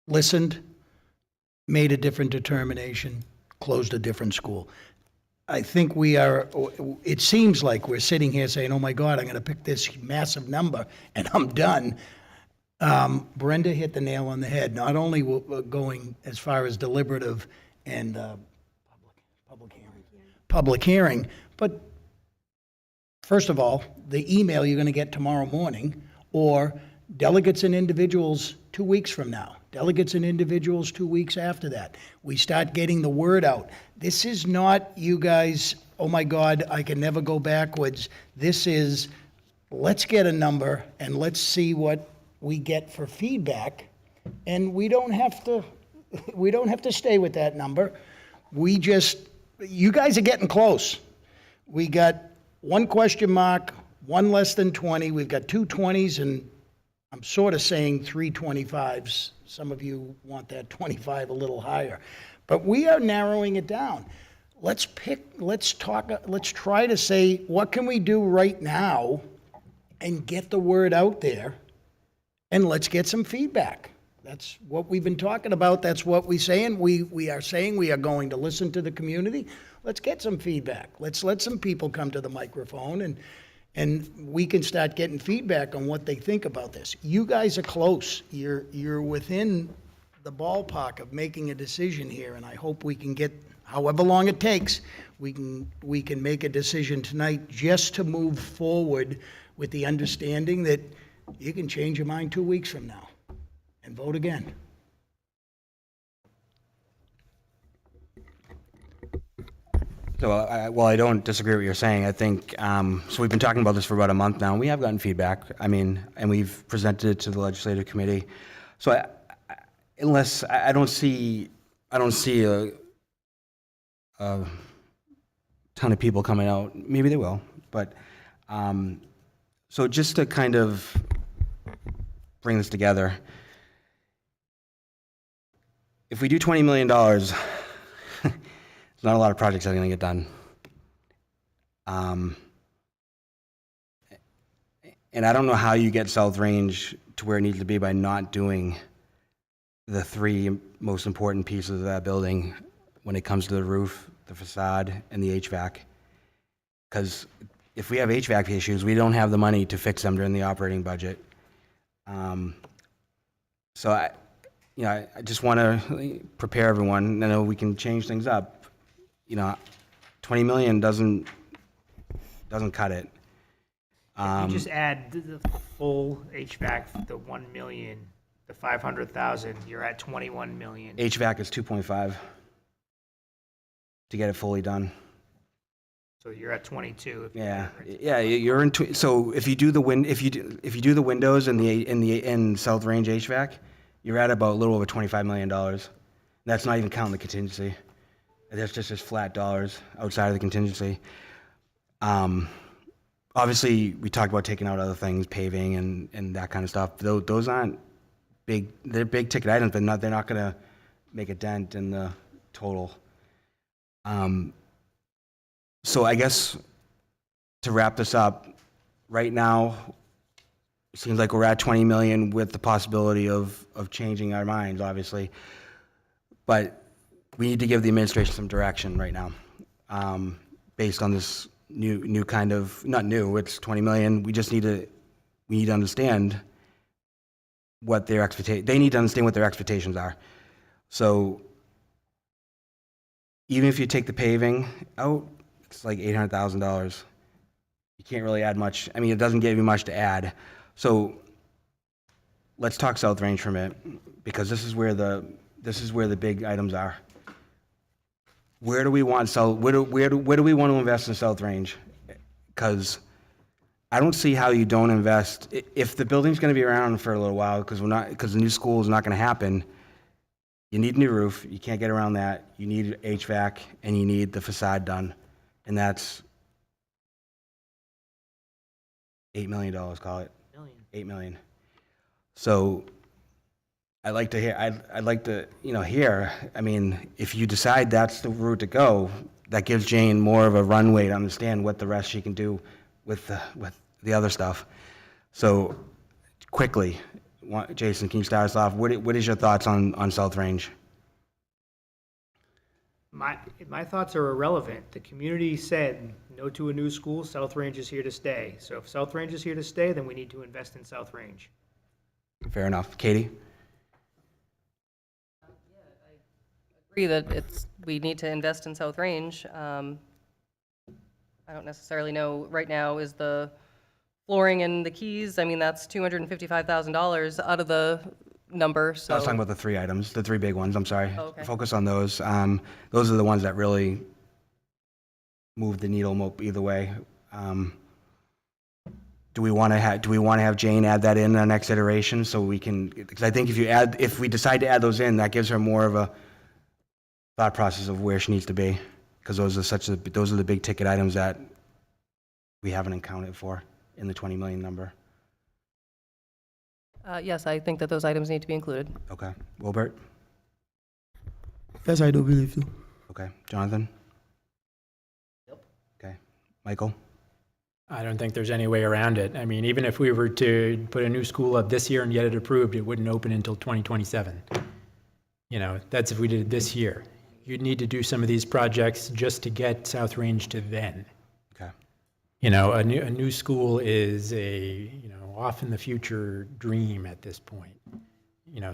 Speaker 6: Listened, made a different determination, closed a different school. I think it seems like we're sitting here saying, oh my God, I'm going to pick this massive number and I'm done. Brenda hit the nail on the head. Not only we're going as far as deliberative and public hearing, but first of all, the email you're going to get tomorrow morning, or delegates and individuals 2 weeks from now, delegates and individuals 2 weeks after that. We start getting the word out. This is not you guys, oh my God, I can never go backwards. This is, let's get a number and let's see what we get for feedback. And we don't have to stay with that number. You guys are getting close. We got one question mark, one less than 20. We've got 2 20s, and I'm sort of saying 3 25s. Some of you want that 25 a little higher. But we are narrowing it down. Let's try to say, what can we do right now and get the word out there, and let's get some feedback. That's what we've been talking about. That's what we say, and we are saying we are going to listen to the community. Let's get some feedback. Let's let some people come to the microphone, and we can start getting feedback on what they think about this. You guys are close. You're within the ballpark of making a decision here, and I hope we can get, however long it takes, we can make a decision tonight just to move forward with the understanding that you can change your mind 2 weeks from now and vote again.
Speaker 1: So, while I don't disagree with what you're saying, I think, so we've been talking about this for about a month now, and we have gotten feedback. I mean, and we've presented it to the legislative committee. So I don't see a ton of people coming out. Maybe they will, but, so just to kind of bring this together, if we do $20 million, there's not a lot of projects that are going to get done. And I don't know how you get South Range to where it needs to be by not doing the 3 most important pieces of that building when it comes to the roof, the facade, and the HVAC. Because if we have HVAC issues, we don't have the money to fix them during the operating budget. So I just want to prepare everyone. I know we can change things up. 20 million doesn't cut it.
Speaker 5: You just add the full HVAC, the 1 million, the 500,000, you're at 21 million.
Speaker 1: HVAC is 2.5 to get it fully done.
Speaker 5: So you're at 22.
Speaker 1: Yeah, you're in. So if you do the the windows in South Range HVAC, you're at about a little over $25 million. That's not even counting the contingency. That's just as flat dollars outside of the contingency. Obviously, we talked about taking out other things, paving and that kind of stuff. Those aren't big. They're big ticket items, but they're not going to make a dent in the total. So I guess to wrap this up, right now, it seems like we're at 20 million with the possibility of changing our minds, obviously. But we need to give the administration some direction right now, based on this new kind of, not new, it's 20 million. We need to understand what their they need to understand what their expectations are. So even if you take the paving out, it's like $800,000. You can't really add much. I mean, it doesn't give you much to add. So let's talk South Range for a minute, because this is where the big items are. Where do we want where do we want to invest in South Range? Because I don't see how you don't invest if the building's going to be around for a little while, because the new school is not going to happen. You need a new roof. You can't get around that. You need HVAC, and you need the facade done, and that's $8 million. Call it $8 million. So I'd like to hear, I'd like to, hear, I mean, if you decide that's the route to go, that gives Jane more of a runway to understand what the rest she can do with the other stuff. So, quickly, Jason, can you start us off? What is your thoughts on South Range?
Speaker 5: My thoughts are irrelevant. The community said no to a new school, South Range is here to stay. So if South Range is here to stay, then we need to invest in South Range.
Speaker 1: Fair enough. Katie?
Speaker 8: Agree that we need to invest in South Range. I don't necessarily know, right now, is the flooring and the keys, I mean, that's $255,000 out of the number, so.
Speaker 1: I was talking about the three items, the three big ones, I'm sorry.
Speaker 8: Oh, okay.
Speaker 1: Focus on those. Those are the ones that really move the needle either way. Do we want to have Jane add that in our next iteration so we can, because I think if we decide to add those in, that gives her more of a thought process of where she needs to be, because those are the big ticket items that we haven't accounted for in the 20 million number.
Speaker 8: Yes, I think that those items need to be included.
Speaker 1: Okay. Wilbert?
Speaker 9: Yes, I do believe so.
Speaker 1: Okay. Jonathan? Yep. Okay. Michael?
Speaker 4: I don't think there's any way around it. I mean, even if we were to put a new school up this year and get it approved, it wouldn't open until 2027. That's if we did it this year. You'd need to do some of these projects just to get South Range to then.
Speaker 1: Okay.
Speaker 4: A new school is a, off in the future dream at this point.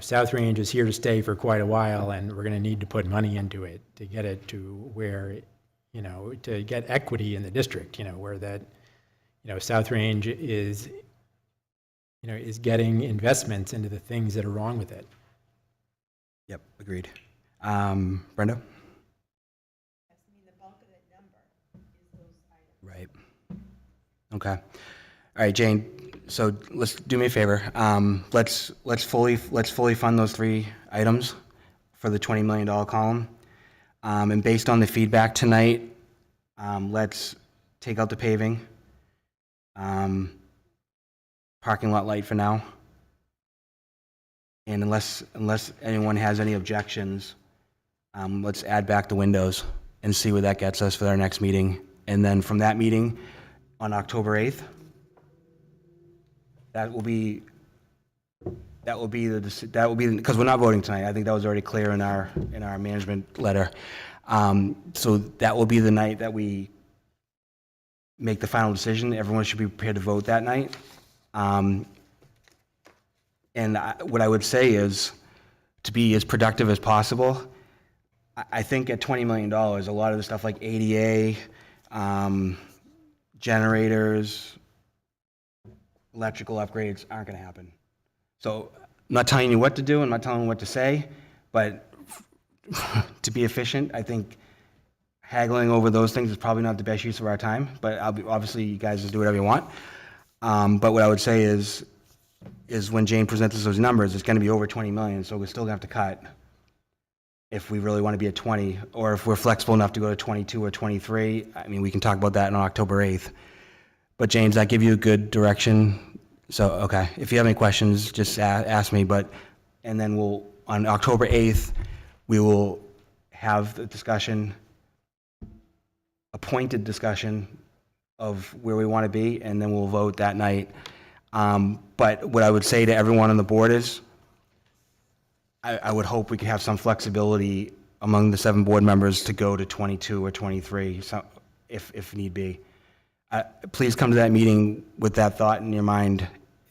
Speaker 4: South Range is here to stay for quite a while, and we're going to need to put money into it to get it to where, to get equity in the district, where that, South Range is, is getting investments into the things that are wrong with it.
Speaker 1: Yep. Agreed. Brenda? Right. Okay. All right, Jane. So let's do me a favor. Let's fully fund those three items for the $20 million column. And based on the feedback tonight, let's take out the paving, parking lot light for now. And unless anyone has any objections, let's add back the windows and see where that gets us for our next meeting. And then from that meeting on October 8th, that will be because we're not voting tonight. I think that was already clear in our management letter. So that will be the night that we make the final decision. Everyone should be prepared to vote that night. And what I would say is, to be as productive as possible, I think at $20 million, a lot of the stuff like ADA, generators, electrical upgrades aren't going to happen. So I'm not telling you what to do, I'm not telling you what to say, but to be efficient, I think haggling over those things is probably not the best use of our time, but obviously you guys just do whatever you want. But what I would say is when Jane presents us those numbers, it's going to be over 20 million, so we're still going to have to cut if we really want to be at 20, or if we're flexible enough to go to 22 or 23. I mean, we can talk about that on October 8th. But Jane, does that give you a good direction? So, okay, if you have any questions, just ask me. And then on October 8th, we will have the discussion, appointed discussion of where we want to be, and then we'll vote that night. But what I would say to everyone on the board is, I would hope we could have some flexibility among the 7 board members to go to 22 or 23, if need be. Please come to that meeting with that thought in your mind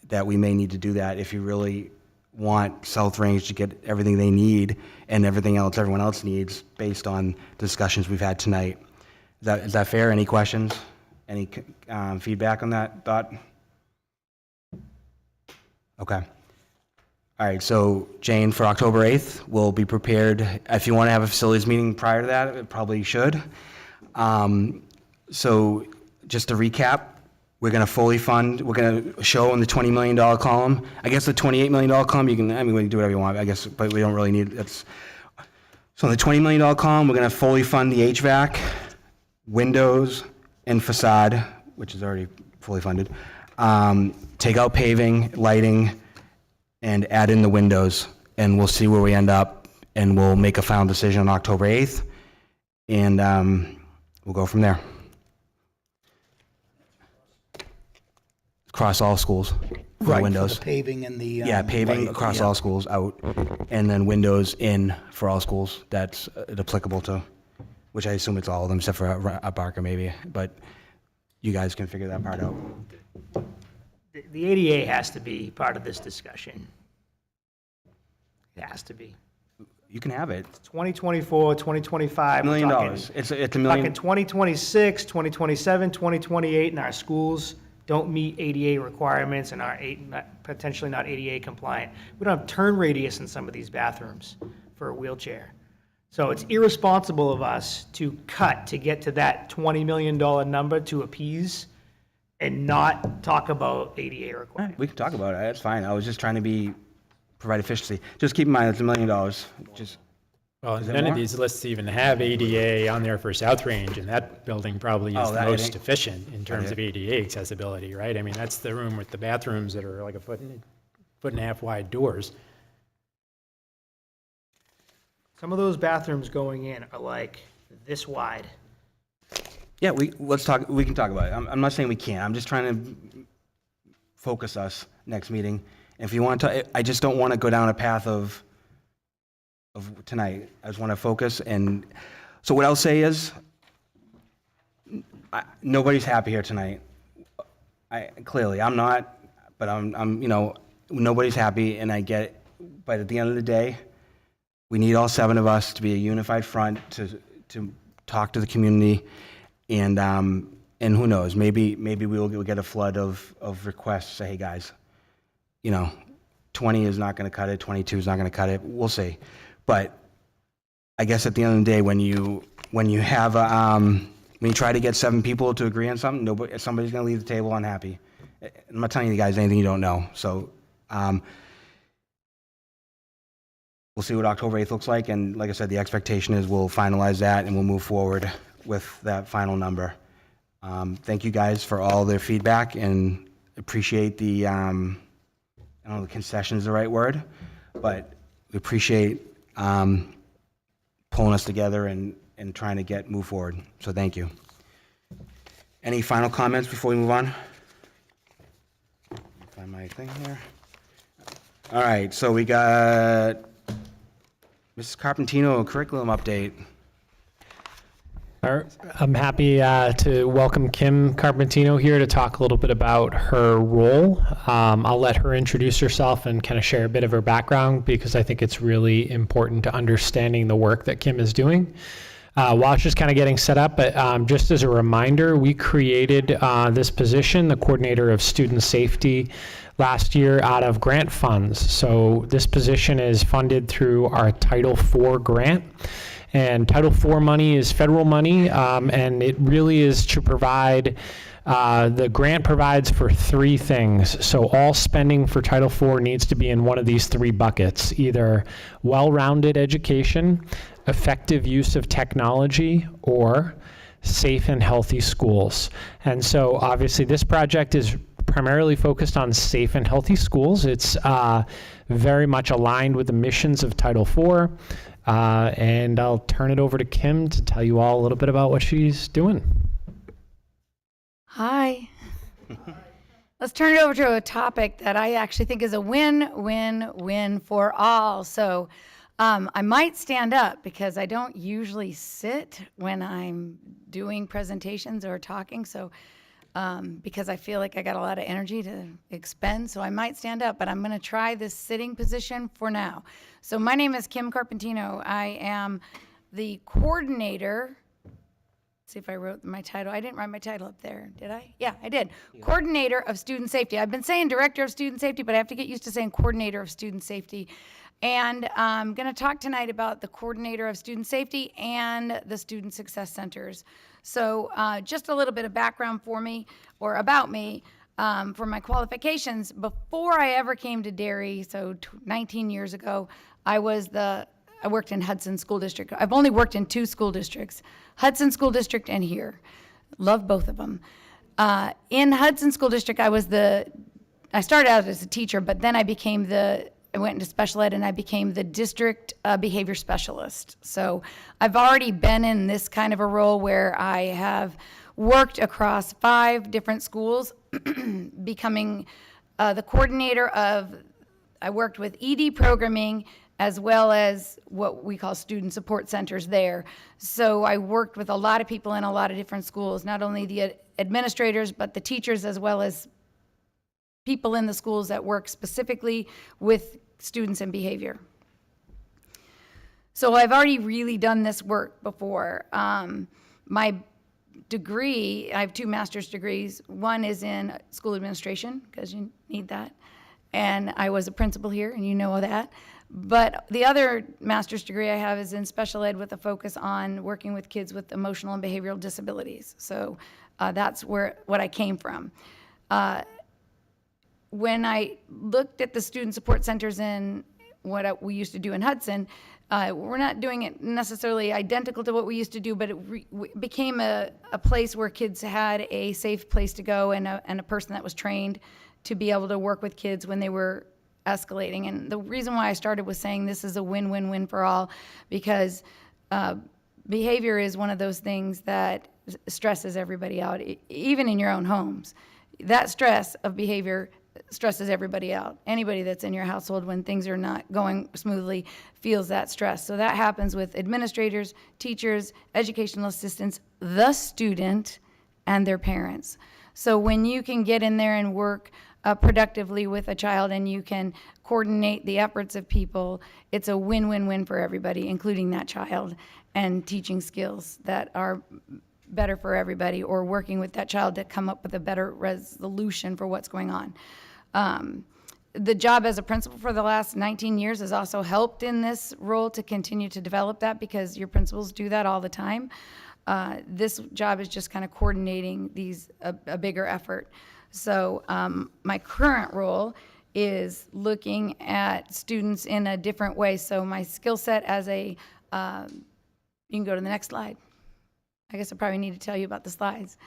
Speaker 1: that we may need to do that if you really want South Range to get everything they need and everything else everyone else needs based on discussions we've had tonight. Is that fair? Any questions? Any feedback on that thought? Okay. All right, so Jane, for October 8th, we'll be prepared. If you want to have a facilities meeting prior to that, it probably should. So just to recap, we're going to fully fund, we're going to show in the $20 million column. I guess the $28 million column, we can do whatever you want, I guess, but we don't really need it. So in the $20 million column, we're going to fully fund the HVAC, windows, and facade, which is already fully funded. Take out paving, lighting, and add in the windows. and we'll see where we end up, and we'll make a final decision on October 8th, and we'll go from there. Across all schools for
Speaker 6: Right,
Speaker 1: windows.
Speaker 6: for the paving and the.
Speaker 1: Yeah, paving
Speaker 6: light,
Speaker 1: across
Speaker 6: yeah.
Speaker 1: all schools out, and then windows in for all schools that's applicable to, which I assume it's all of them except for at Barker maybe, but you guys can figure that part out.
Speaker 5: The ADA has to be part of this discussion. It has to be.
Speaker 1: You can have it.
Speaker 5: 2024, 2025.
Speaker 1: $1 million.
Speaker 5: we're talking-
Speaker 1: It's a
Speaker 5: Talking
Speaker 1: million.
Speaker 5: 2026, 2027, 2028, and our schools don't meet ADA requirements and are potentially not ADA compliant. We don't have turn radius in some of these bathrooms for a wheelchair. So it's irresponsible of us to cut to get to that $20 million number to appease and not talk about ADA requirements.
Speaker 1: We can talk about it. That's fine. I was just trying to provide efficiency. Just keep in mind, it's $1 million. Just,
Speaker 4: Well,
Speaker 1: Is it
Speaker 4: none of
Speaker 1: more?
Speaker 4: these lists even have ADA on there for South Range, and that building probably is
Speaker 1: Oh,
Speaker 4: the
Speaker 1: that
Speaker 4: most
Speaker 1: ain't-
Speaker 4: efficient in terms
Speaker 1: it?
Speaker 4: of ADA accessibility, right? I mean, that's the room with the bathrooms that are like a foot and a half wide doors.
Speaker 5: Some of those bathrooms going in are like this wide.
Speaker 1: yeah, we can talk about it. I'm not saying we can't. I'm just trying to focus us next meeting. If you want to, I just don't want to go down a path of tonight. I just want to focus. And so what I'll say is, nobody's happy here tonight. Clearly, I'm not, but I'm, nobody's happy, and I get it. But at the end of the day, we need all 7 of us to be a unified front to talk to the community, and who knows, maybe we'll get a flood of requests. Say, hey guys, 20 is not going to cut it, 22 is not going to cut it. We'll see. But I guess at the end of the day, when you have when you try to get 7 people to agree on something, somebody's going to leave the table unhappy. I'm not telling you guys anything you don't know. So we'll see what October 8th looks like. And like I said, the expectation is we'll finalize that and we'll move forward with that final number. Thank you guys for all their feedback, and appreciate the, I don't know if concession is the right word, but we appreciate pulling us together and trying to move forward. So thank you. Any final comments before we move on? Find my thing here. All right, so we got Mrs. Carpentino, curriculum update.
Speaker 12: I'm happy to welcome Kim Carpentino here to talk a little bit about her role. I'll let her introduce herself and kind of share a bit of her background, because I think it's really important to understanding the work that Kim is doing. While she's kind of getting set up, but just as a reminder, we created this position, the coordinator of student safety, last year out of grant funds. So this position is funded through our Title IV grant. And Title IV money is federal money, and it really is to provide, the grant provides for 3 things. So all spending for Title IV needs to be in one of these 3 buckets: either well-rounded education, effective use of technology, or safe and healthy schools. And so obviously this project is primarily focused on safe and healthy schools. It's very much aligned with the missions of Title IV. And I'll turn it over to Kim to tell you all a little bit about what she's doing.
Speaker 13: Hi. Let's turn it over to a topic that I actually think is a win-win-win for all. So I might stand up because I don't usually sit when I'm doing presentations or talking. So because I feel like I got a lot of energy to expend, so I might stand up, but I'm going to try this sitting position for now. So my name is Kim Carpentino. I am the coordinator. Let's see if I wrote my title. I didn't write my title up there, did I? Yeah, I did. Coordinator of Student Safety. I've been saying Director of Student Safety, but I have to get used to saying Coordinator of Student Safety. And I'm going to talk tonight about the Coordinator of Student Safety and the Student Success Centers. So just a little bit of background for me, or about me, for my qualifications. Before I ever came to Derry, so 19 years ago, I worked in Hudson School District. I've only worked in 2 school districts, Hudson School District and here. Love both of them. In Hudson School District, I started out as a teacher, but then I became the I went into special ed and I became the district behavior specialist. So I've already been in this kind of a role where I have worked across 5 different schools, becoming the coordinator of, I worked with ED programming as well as what we call student support centers there. So I worked with a lot of people in a lot of different schools, not only the administrators, but the teachers as well as people in the schools that work specifically with students and behavior. So I've already really done this work before. My degree, I have 2 master's degrees. One is in school administration, because you need that. And I was a principal here, and you know that. But the other master's degree I have is in special ed with a focus on working with kids with emotional and behavioral disabilities. So that's what I came from. When I looked at the student support centers in what we used to do in Hudson, we're not doing it necessarily identical to what we used to do, but it became a place where kids had a safe place to go and a person that was trained to be able to work with kids when they were escalating. And the reason why I started was saying this is a win-win-win for all, because behavior is one of those things that stresses everybody out, even in your own homes. That stress of behavior stresses everybody out. Anybody that's in your household when things are not going smoothly feels that stress. So that happens with administrators, teachers, educational assistants, the student, and their parents. So when you can get in there and work productively with a child and you can coordinate the efforts of people, it's a win-win-win for everybody, including that child, and teaching skills that are better for everybody, or working with that child to come up with a better resolution for what's going on. The job as a principal for the last 19 years has also helped in this role to continue to develop that, because your principals do that all the time. This job is just kind of coordinating a bigger effort. So my current role is looking at students in a different way. So my skill set as you can go to the next slide. I guess I probably need to tell you about the slides.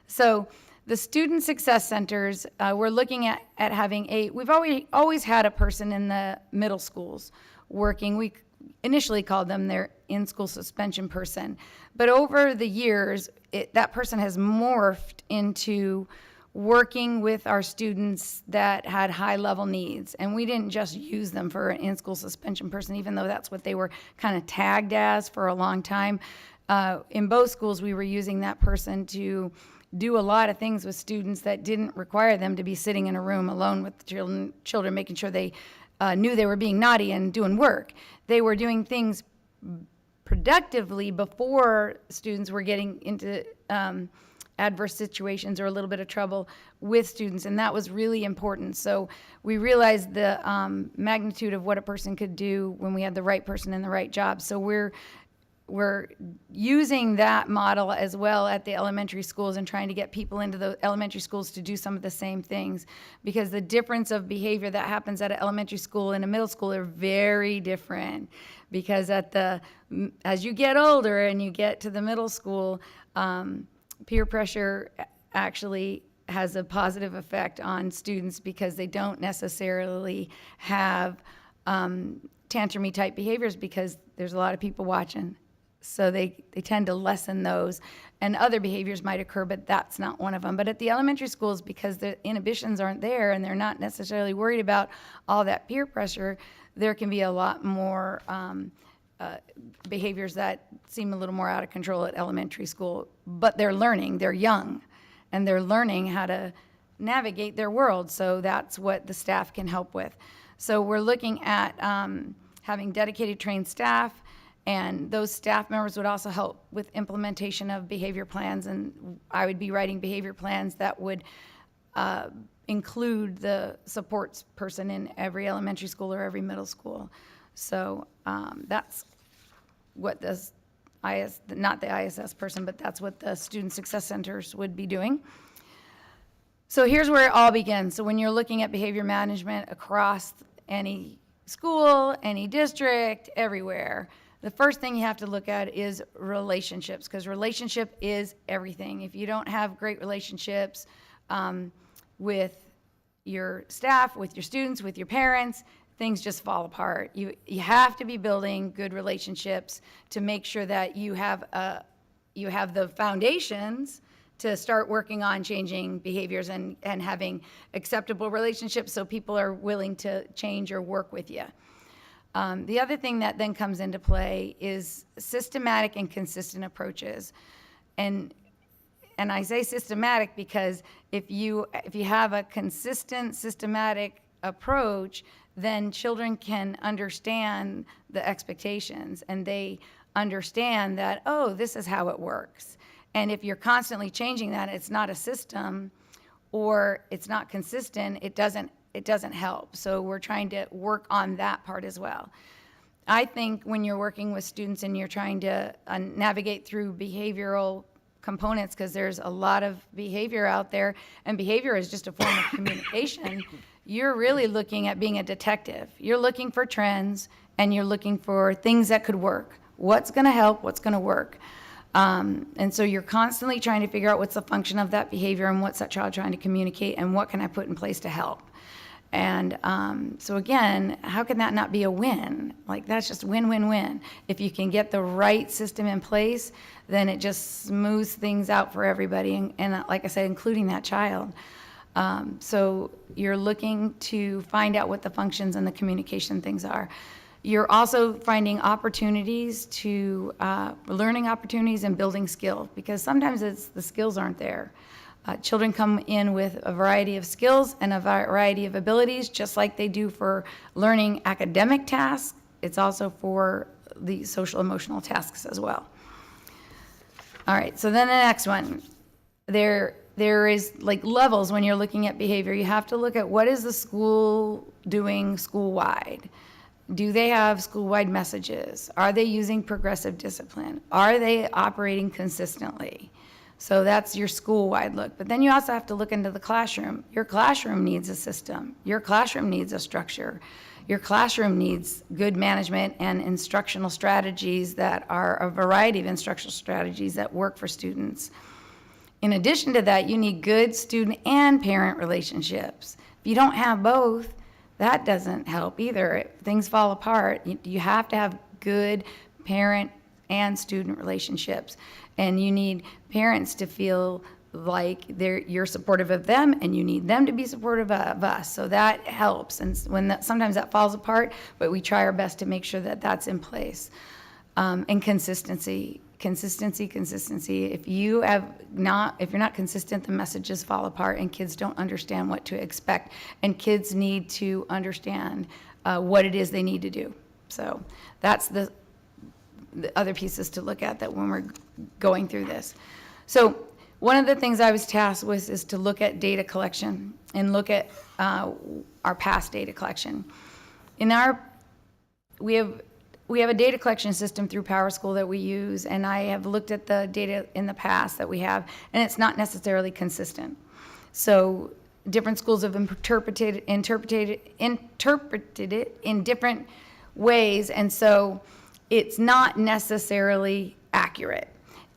Speaker 13: So the student success centers, we're looking at having we've always had a person in the middle schools working. We initially called them their in-school suspension person. But over the years, that person has morphed into working with our students that had high-level needs. And we didn't just use them for an in-school suspension person, even though that's what they were kind of tagged as for a long time. In both schools, we were using that person to do a lot of things with students that didn't require them to be sitting in a room alone with the children, making sure they knew they were being naughty and doing work. They were doing things productively before students were getting into adverse situations or a little bit of trouble with students, and that was really important. So we realized the magnitude of what a person could do when we had the right person in the right job. So we're using that model as well at the elementary schools and trying to get people into the elementary schools to do some of the same things, because the difference of behavior that happens at an elementary school and a middle school are very different. Because as you get older and you get to the middle school, peer pressure actually has a positive effect on students, because they don't necessarily have tantrumy type behaviors because there's a lot of people watching. So they tend to lessen those, and other behaviors might occur, but that's not one of them. But at the elementary schools, because the inhibitions aren't there and they're not necessarily worried about all that peer pressure, there can be a lot more behaviors that seem a little more out of control at elementary school. But they're learning, they're young, and they're learning how to navigate their world. So that's what the staff can help with. So we're looking at having dedicated trained staff, and those staff members would also help with implementation of behavior plans, and I would be writing behavior plans that would include the supports person in every elementary school or every middle school. So that's what this not the ISS person, but that's what the student success centers would be doing. So here's where it all begins. So when you're looking at behavior management across any school, any district, everywhere, the first thing you have to look at is relationships, because relationship is everything. If you don't have great relationships with your staff, with your students, with your parents, things just fall apart. You have to be building good relationships to make sure that you have the foundations to start working on changing behaviors and having acceptable relationships so people are willing to change or work with you. The other thing that then comes into play is systematic and consistent approaches. And I say systematic because if you have a consistent, systematic approach, then children can understand the expectations and they understand that, oh, this is how it works. And if you're constantly changing that, it's not a system or it's not consistent, it doesn't help. So we're trying to work on that part as well. I think when you're working with students and you're trying to navigate through behavioral components, because there's a lot of behavior out there, and behavior is just a form of communication, you're really looking at being a detective. You're looking for trends and you're looking for things that could work. What's going to help? What's going to work? And so you're constantly trying to figure out what's the function of that behavior and what's that child trying to communicate and what can I put in place to help. And so again, how can that not be a win? Like that's just win, win, win. If you can get the right system in place, then it just smooths things out for everybody. And like I said, including that child. So you're looking to find out what the functions and the communication things are. You're also finding opportunities to, learning opportunities and building skill, because sometimes the skills aren't there. Children come in with a variety of skills and a variety of abilities, just like they do for learning academic tasks. It's also for the social emotional tasks as well. All right, so then the next one. There is like levels when you're looking at behavior. You have to look at what is the school doing school-wide. Do they have school-wide messages? Are they using progressive discipline? Are they operating consistently? So that's your school-wide look. But then you also have to look into the classroom. Your classroom needs a system. Your classroom needs a structure. Your classroom needs good management and instructional strategies that are a variety of instructional strategies that work for students. In addition to that, you need good student and parent relationships. If you don't have both, that doesn't help either. Things fall apart. You have to have good parent and student relationships. And you need parents to feel like you're supportive of them, and you need them to be supportive of us. So that helps. And sometimes that falls apart, but we try our best to make sure that that's in place. And consistency. If you're not consistent, the messages fall apart and kids don't understand what to expect. And kids need to understand what it is they need to do. So that's the other pieces to look at that when we're going through this. So one of the things I was tasked with is to look at data collection and look at our past data collection. We have a data collection system through PowerSchool that we use, and I have looked at the data in the past that we have, and it's not necessarily consistent. So different schools have interpreted it in different ways, and so it's not necessarily accurate.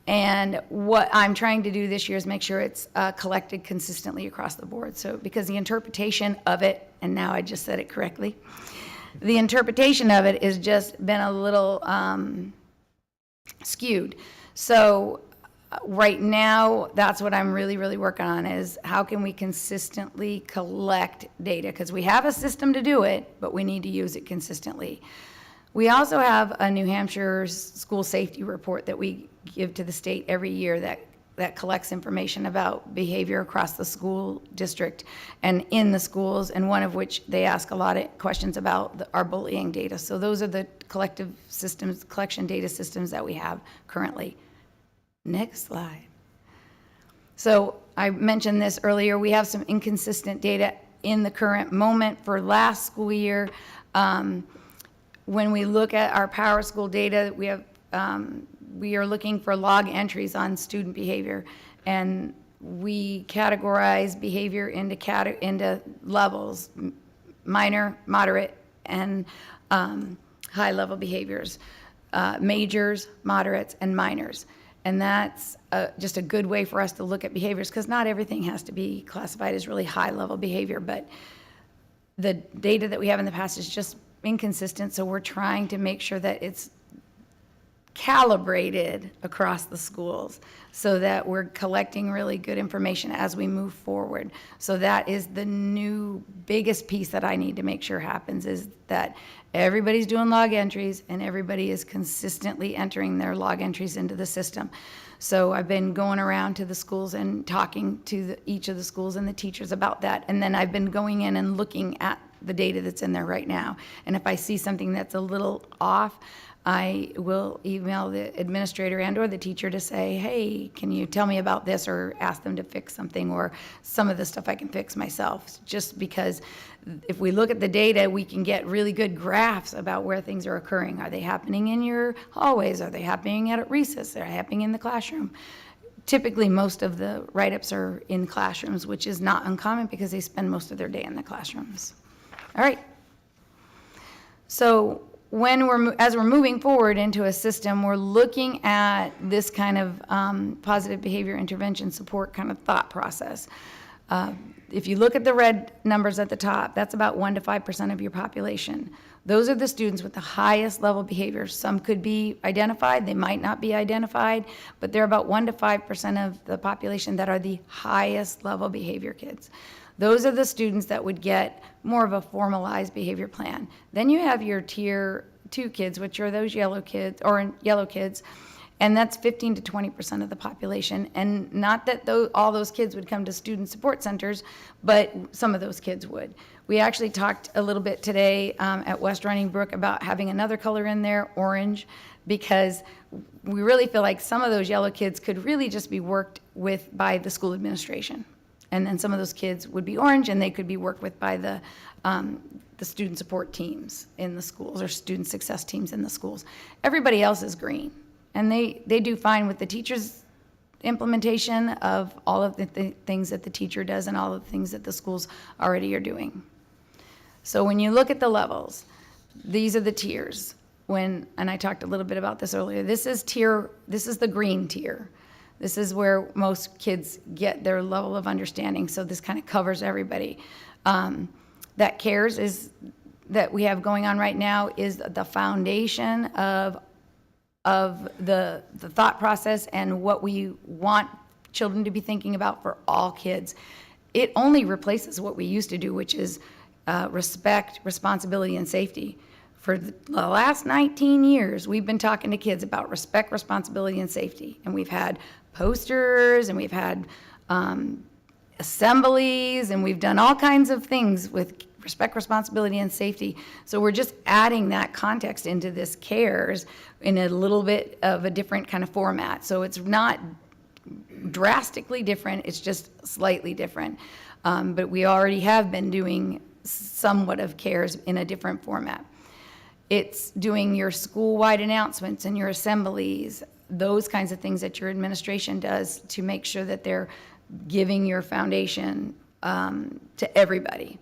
Speaker 13: And what I'm trying to do this year is make sure it's collected consistently across the board. So because the interpretation of it, and now I just said it correctly, the interpretation of it has just been a little skewed. So right now, that's what I'm really, really working on is how can we consistently collect data? Because we have a system to do it, but we need to use it consistently. We also have a New Hampshire school safety report that we give to the state every year that collects information about behavior across the school district and in the schools, and one of which they ask a lot of questions about our bullying data. So those are the collection data systems that we have currently. Next slide. So I mentioned this earlier, we have some inconsistent data in the current moment for last school year. When we look at our PowerSchool data, we are looking for log entries on student behavior, and we categorize behavior into levels: minor, moderate, and high-level behaviors, majors, moderates, and minors. And that's just a good way for us to look at behaviors, because not everything has to be classified as really high-level behavior, but the data that we have in the past is just inconsistent, so we're trying to make sure that it's calibrated across the schools so that we're collecting really good information as we move forward. So that is the new biggest piece that I need to make sure happens, is that everybody's doing log entries and everybody is consistently entering their log entries into the system. So I've been going around to the schools and talking to each of the schools and the teachers about that. And then I've been going in and looking at the data that's in there right now. And if I see something that's a little off, I will email the administrator and or the teacher to say, hey, can you tell me about this, or ask them to fix something, or some of the stuff I can fix myself. Just because if we look at the data, we can get really good graphs about where things are occurring. Are they happening in your hallways? Are they happening at recess? Are they happening in the classroom? Typically, most of the write-ups are in classrooms, which is not uncommon because they spend most of their day in the classrooms. All right. So as we're moving forward into a system, we're looking at this kind of positive behavior intervention support kind of thought process. If you look at the red numbers at the top, that's about 1 to 5% of your population. Those are the students with the highest level behaviors. Some could be identified, they might not be identified, but they're about 1 to 5% of the population that are the highest level behavior kids. Those are the students that would get more of a formalized behavior plan. Then you have your tier 2 kids, which are those yellow kids, and that's 15 to 20% of the population. And not that all those kids would come to student support centers, but some of those kids would. We actually talked a little bit today at West Running Brook about having another color in there, orange, because we really feel like some of those yellow kids could really just be worked with by the school administration. And then some of those kids would be orange, and they could be worked with by the student support teams in the schools, or student success teams in the schools. Everybody else is green, and they do fine with the teachers' implementation of all of the things that the teacher does and all of the things that the schools already are doing. So when you look at the levels, these are the tiers. And I talked a little bit about this earlier, this is the green tier. This is where most kids get their level of understanding, so this kind of covers everybody. That CARES is that we have going on right now is the foundation of the thought process and what we want children to be thinking about for all kids. It only replaces what we used to do, which is respect, responsibility, and safety. For the last 19 years, we've been talking to kids about respect, responsibility, and safety. And we've had posters, and we've had assemblies, and we've done all kinds of things with respect, responsibility, and safety. So we're just adding that context into this CARES in a little bit of a different kind of format. So it's not drastically different, it's just slightly different. But we already have been doing somewhat of CARES in a different format. It's doing your school-wide announcements and your assemblies, those kinds of things that your administration does to make sure that they're giving your foundation to everybody.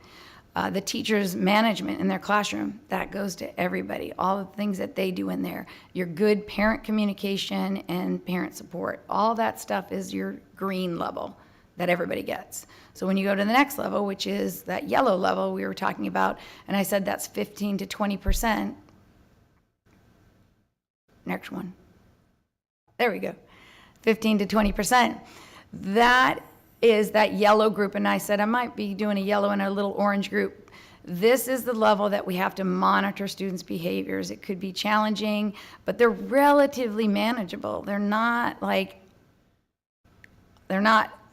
Speaker 13: The teachers' management in their classroom, that goes to everybody. All the things that they do in there. Your good parent communication and parent support. All that stuff is your green level that everybody gets. So when you go to the next level, which is that yellow level we were talking about, and I said that's 15 to 20%. Next one. There we go. 15 to 20%. That is that yellow group, and I said I might be doing a yellow and a little orange group. This is the level that we have to monitor students' behaviors. It could be challenging, but they're relatively manageable. They're not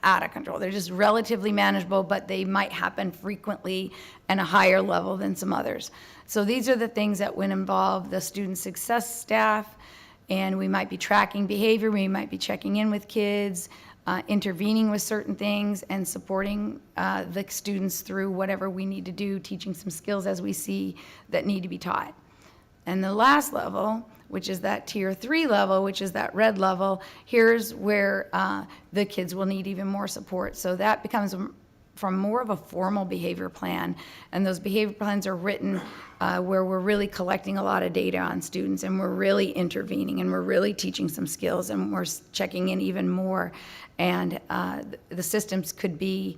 Speaker 13: out of control. They're just relatively manageable, but they might happen frequently and a higher level than some others. So these are the things that would involve the student success staff, and we might be tracking behavior, we might be checking in with kids, intervening with certain things, and supporting the students through whatever we need to do, teaching some skills as we see that need to be taught. And the last level, which is that tier 3 level, which is that red level, here's where the kids will need even more support. So that becomes from more of a formal behavior plan. And those behavior plans are written where we're really collecting a lot of data on students, and we're really intervening, and we're really teaching some skills, and we're checking in even more. And the systems could be,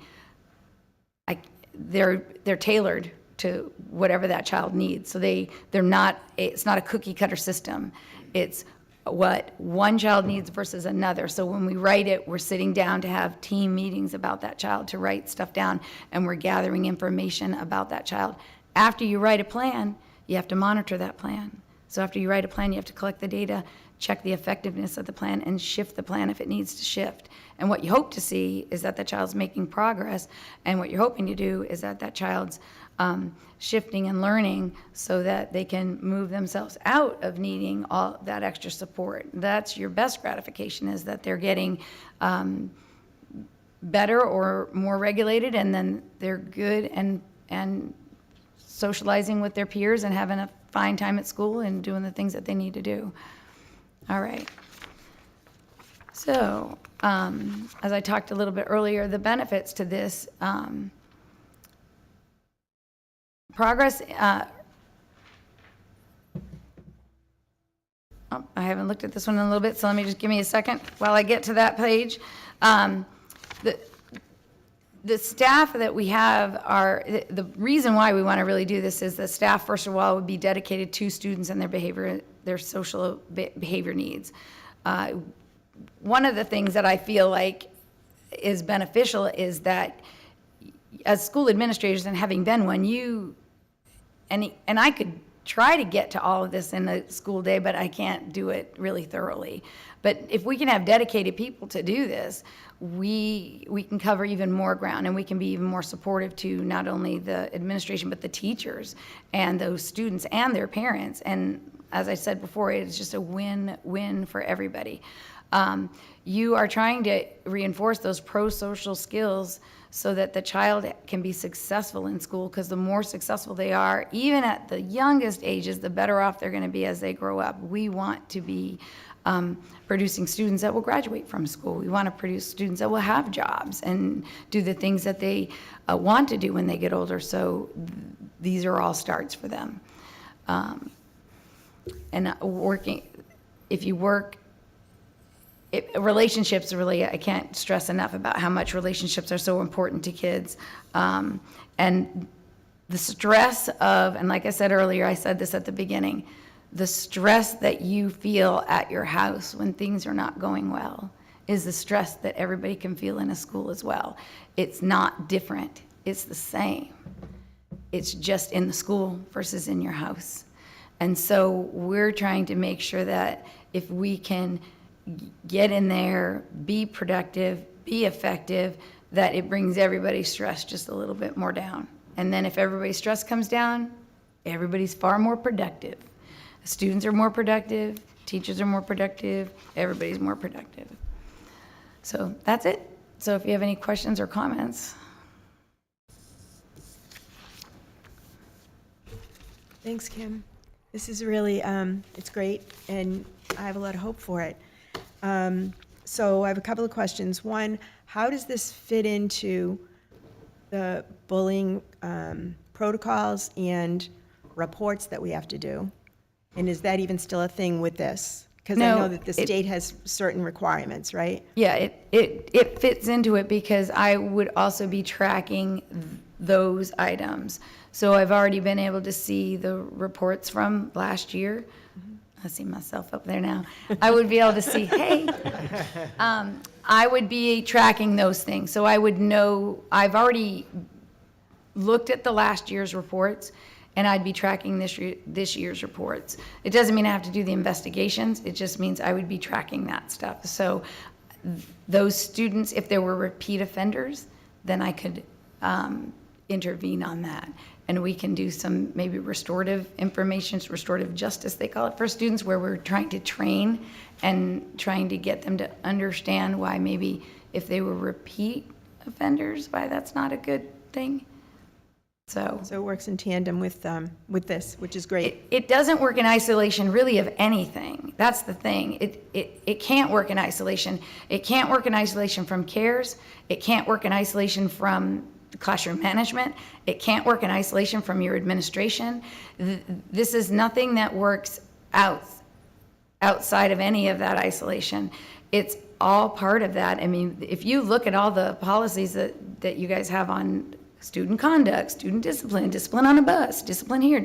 Speaker 13: they're tailored to whatever that child needs. So they're not, it's not a cookie cutter system. It's what one child needs versus another. So when we write it, we're sitting down to have team meetings about that child, to write stuff down, and we're gathering information about that child. After you write a plan, you have to monitor that plan. So after you write a plan, you have to collect the data, check the effectiveness of the plan, and shift the plan if it needs to shift. And what you hope to see is that the child's making progress, and what you're hoping to do is that that child's shifting and learning so that they can move themselves out of needing all that extra support. That's your best gratification, is that they're getting better or more regulated, and then they're good and socializing with their peers and having a fine time at school and doing the things that they need to do. All right. So, as I talked a little bit earlier, the benefits to this, progress, oh, I haven't looked at this one in a little bit, so let me just give me a second while I get to that page. The staff that we have are, the reason why we want to really do this is the staff, first of all, would be dedicated to students and their behavior, their social behavior needs. One of the things that I feel like is beneficial is that as school administrators, and having been one, and I could try to get to all of this in a school day, but I can't do it really thoroughly. But if we can have dedicated people to do this, we can cover even more ground, and we can be even more supportive to not only the administration, but the teachers and those students and their parents. And as I said before, it's just a win-win for everybody. You are trying to reinforce those pro-social skills so that the child can be successful in school, because the more successful they are, even at the youngest ages, the better off they're going to be as they grow up. We want to be producing students that will graduate from school. We want to produce students that will have jobs and do the things that they want to do when they get older. So these are all starts for them. And working, if you work, relationships really, I can't stress enough about how much relationships are so important to kids. And the stress of, and like I said earlier, I said this at the beginning, the stress that you feel at your house when things are not going well is the stress that everybody can feel in a school as well. It's not different, it's the same. It's just in the school versus in your house. And so we're trying to make sure that if we can get in there, be productive, be effective, that it brings everybody's stress just a little bit more down. And then if everybody's stress comes down, everybody's far more productive. Students are more productive, teachers are more productive, everybody's more productive. So that's it. So if you have any questions or comments.
Speaker 10: Thanks, Kim. This is really, it's great, and I have a lot of hope for it. So I have a couple of questions. One, how does this fit into the bullying protocols and reports that we have to do? And is that even still a thing with this? Because I know that the state has certain requirements, right?
Speaker 13: Yeah, it fits into it because I would also be tracking those items. So I've already been able to see the reports from last year. I see myself up there now. I would be able to see, hey, I would be tracking those things. So I would know, I've already looked at the last year's reports, and I'd be tracking this year's reports. It doesn't mean I have to do the investigations. It just means I would be tracking that stuff. So those students, if there were repeat offenders, then I could intervene on that. And we can do some maybe restorative information, restorative justice, they call it, for students, where we're trying to train and trying to get them to understand why maybe if they were repeat offenders, why that's not a good thing. So
Speaker 10: it works in tandem with this, which is great.
Speaker 13: It doesn't work in isolation really of anything. That's the thing. It can't work in isolation. It can't work in isolation from CARES. It can't work in isolation from classroom management. It can't work in isolation from your administration. This is nothing that works outside of any of that isolation. It's all part of that. I mean, if you look at all the policies that you guys have on student conduct, student discipline, discipline on a bus, discipline here,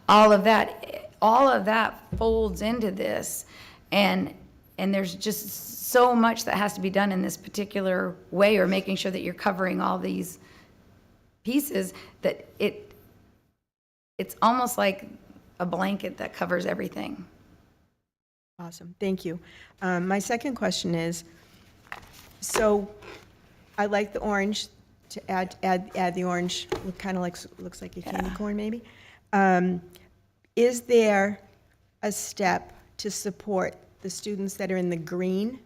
Speaker 13: all of that folds into this. And there's just so much that has to be done in this particular way, or making sure that you're covering all these pieces, that it's almost like a blanket that covers everything.
Speaker 10: Awesome, thank you. My second question is, so I like the orange, to add the orange, kind of looks like a candy corn maybe. Is there a step to support the students that are in the green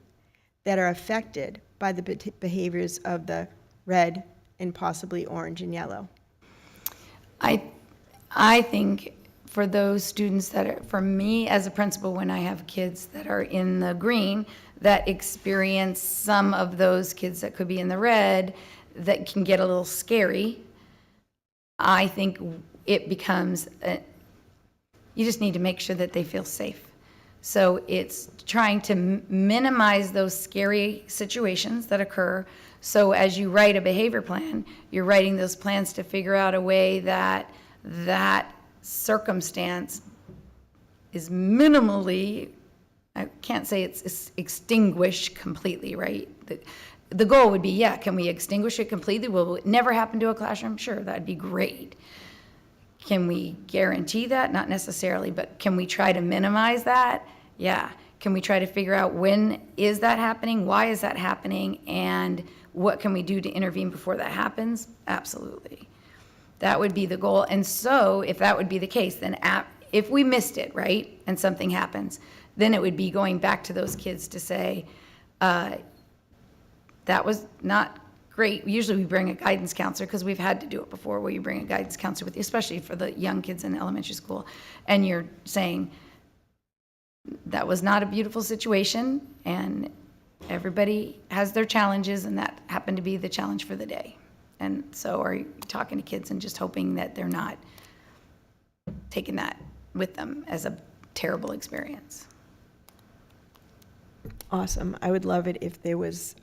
Speaker 10: that are affected by the behaviors of the red and possibly orange and yellow?
Speaker 13: I think for those students that are, for me as a principal, when I have kids that are in the green that experience some of those kids that could be in the red that can get a little scary, I think it becomes, you just need to make sure that they feel safe. So it's trying to minimize those scary situations that occur. So as you write a behavior plan, you're writing those plans to figure out a way that that circumstance is minimally, I can't say it's extinguished completely, right? The goal would be, yeah, can we extinguish it completely? Will it never happen to a classroom? Sure, that'd be great. Can we guarantee that? Not necessarily, but can we try to minimize that? Yeah. Can we try to figure out when is that happening? Why is that happening? And what can we do to intervene before that happens? Absolutely. That would be the goal. And so if that would be the case, then if we missed it, right, and something happens, then it would be going back to those kids to say, that was not great. Usually we bring a guidance counselor, because we've had to do it before, where you bring a guidance counselor with you, especially for the young kids in elementary school, and you're saying, that was not a beautiful situation, and everybody has their challenges, and that happened to be the challenge for the day. And so are you talking to kids and just hoping that they're not taking that with them as a terrible experience.
Speaker 10: Awesome. I would love it if there was,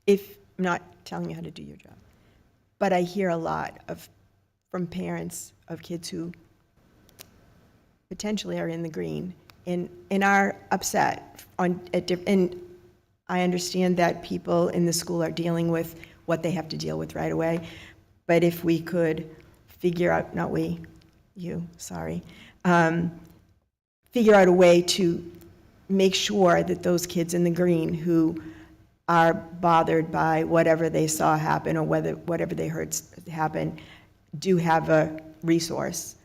Speaker 10: if I'm not telling you how to do your job, but I hear a lot from parents of kids who potentially are in the green and are upset and I understand that people in the school are dealing with what they have to deal with right away. But if we could figure out, not we, you, sorry, figure out a way to make sure that those kids in the green who are bothered by whatever they saw happen or whatever they heard happen do have a resource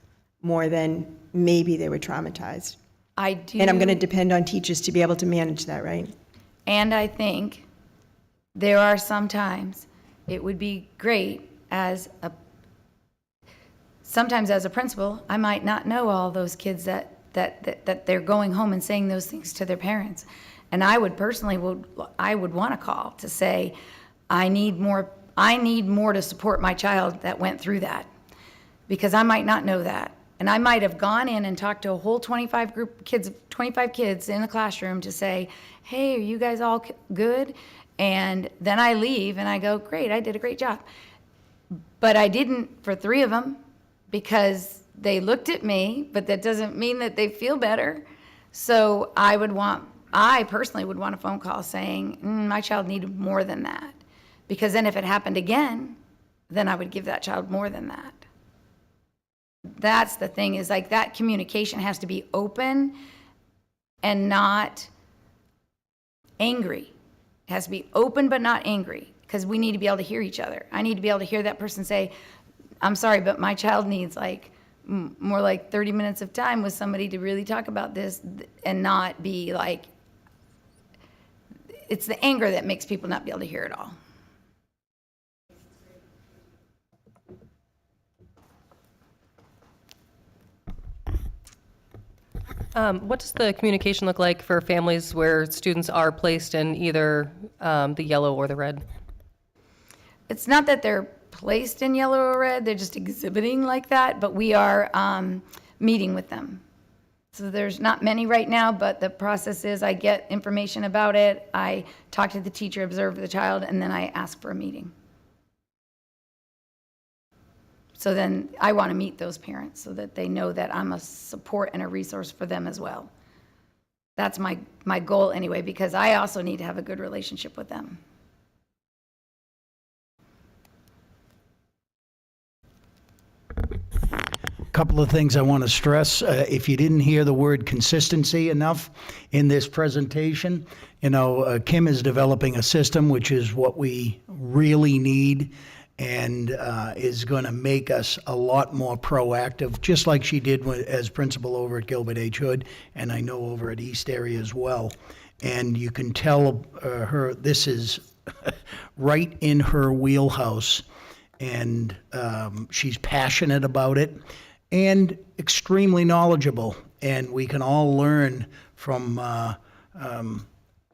Speaker 10: more than maybe they were traumatized.
Speaker 13: I do.
Speaker 10: And I'm going to depend on teachers to be able to manage that, right?
Speaker 13: And I think there are some times it would be great sometimes as a principal, I might not know all those kids that they're going home and saying those things to their parents. And I would personally I would want to call to say, I need more to support my child that went through that, because I might not know that. And I might have gone in and talked to a whole 25 kids in the classroom to say, hey, are you guys all good? And then I leave and I go, great, I did a great job. But I didn't for 3 of them because they looked at me, but that doesn't mean that they feel better. So I personally would want a phone call saying, my child needed more than that. Because then if it happened again, then I would give that child more than that. That's the thing, is like that communication has to be open and not angry. It has to be open but not angry, because we need to be able to hear each other. I need to be able to hear that person say, I'm sorry, but my child needs like more like 30 minutes of time with somebody to really talk about this, and not be like, it's the anger that makes people not be able to hear it all.
Speaker 8: What does the communication look like for families where students are placed in either the yellow or the red?
Speaker 13: It's not that they're placed in yellow or red, they're just exhibiting like that, but we are meeting with them. So there's not many right now, but the process is I get information about it, I talk to the teacher, observe the child, and then I ask for a meeting. So then I want to meet those parents so that they know that I'm a support and a resource for them as well. That's my goal anyway, because I also need to have a good relationship with them.
Speaker 6: Couple of things I want to stress. If you didn't hear the word consistency enough in this presentation, Kim is developing a system which is what we really need and is going to make us a lot more proactive, just like she did as principal over at Gilbert H. Hood, and I know over at East Area as well. And you can tell her this is right in her wheelhouse, and she's passionate about it and extremely knowledgeable. And we can all learn from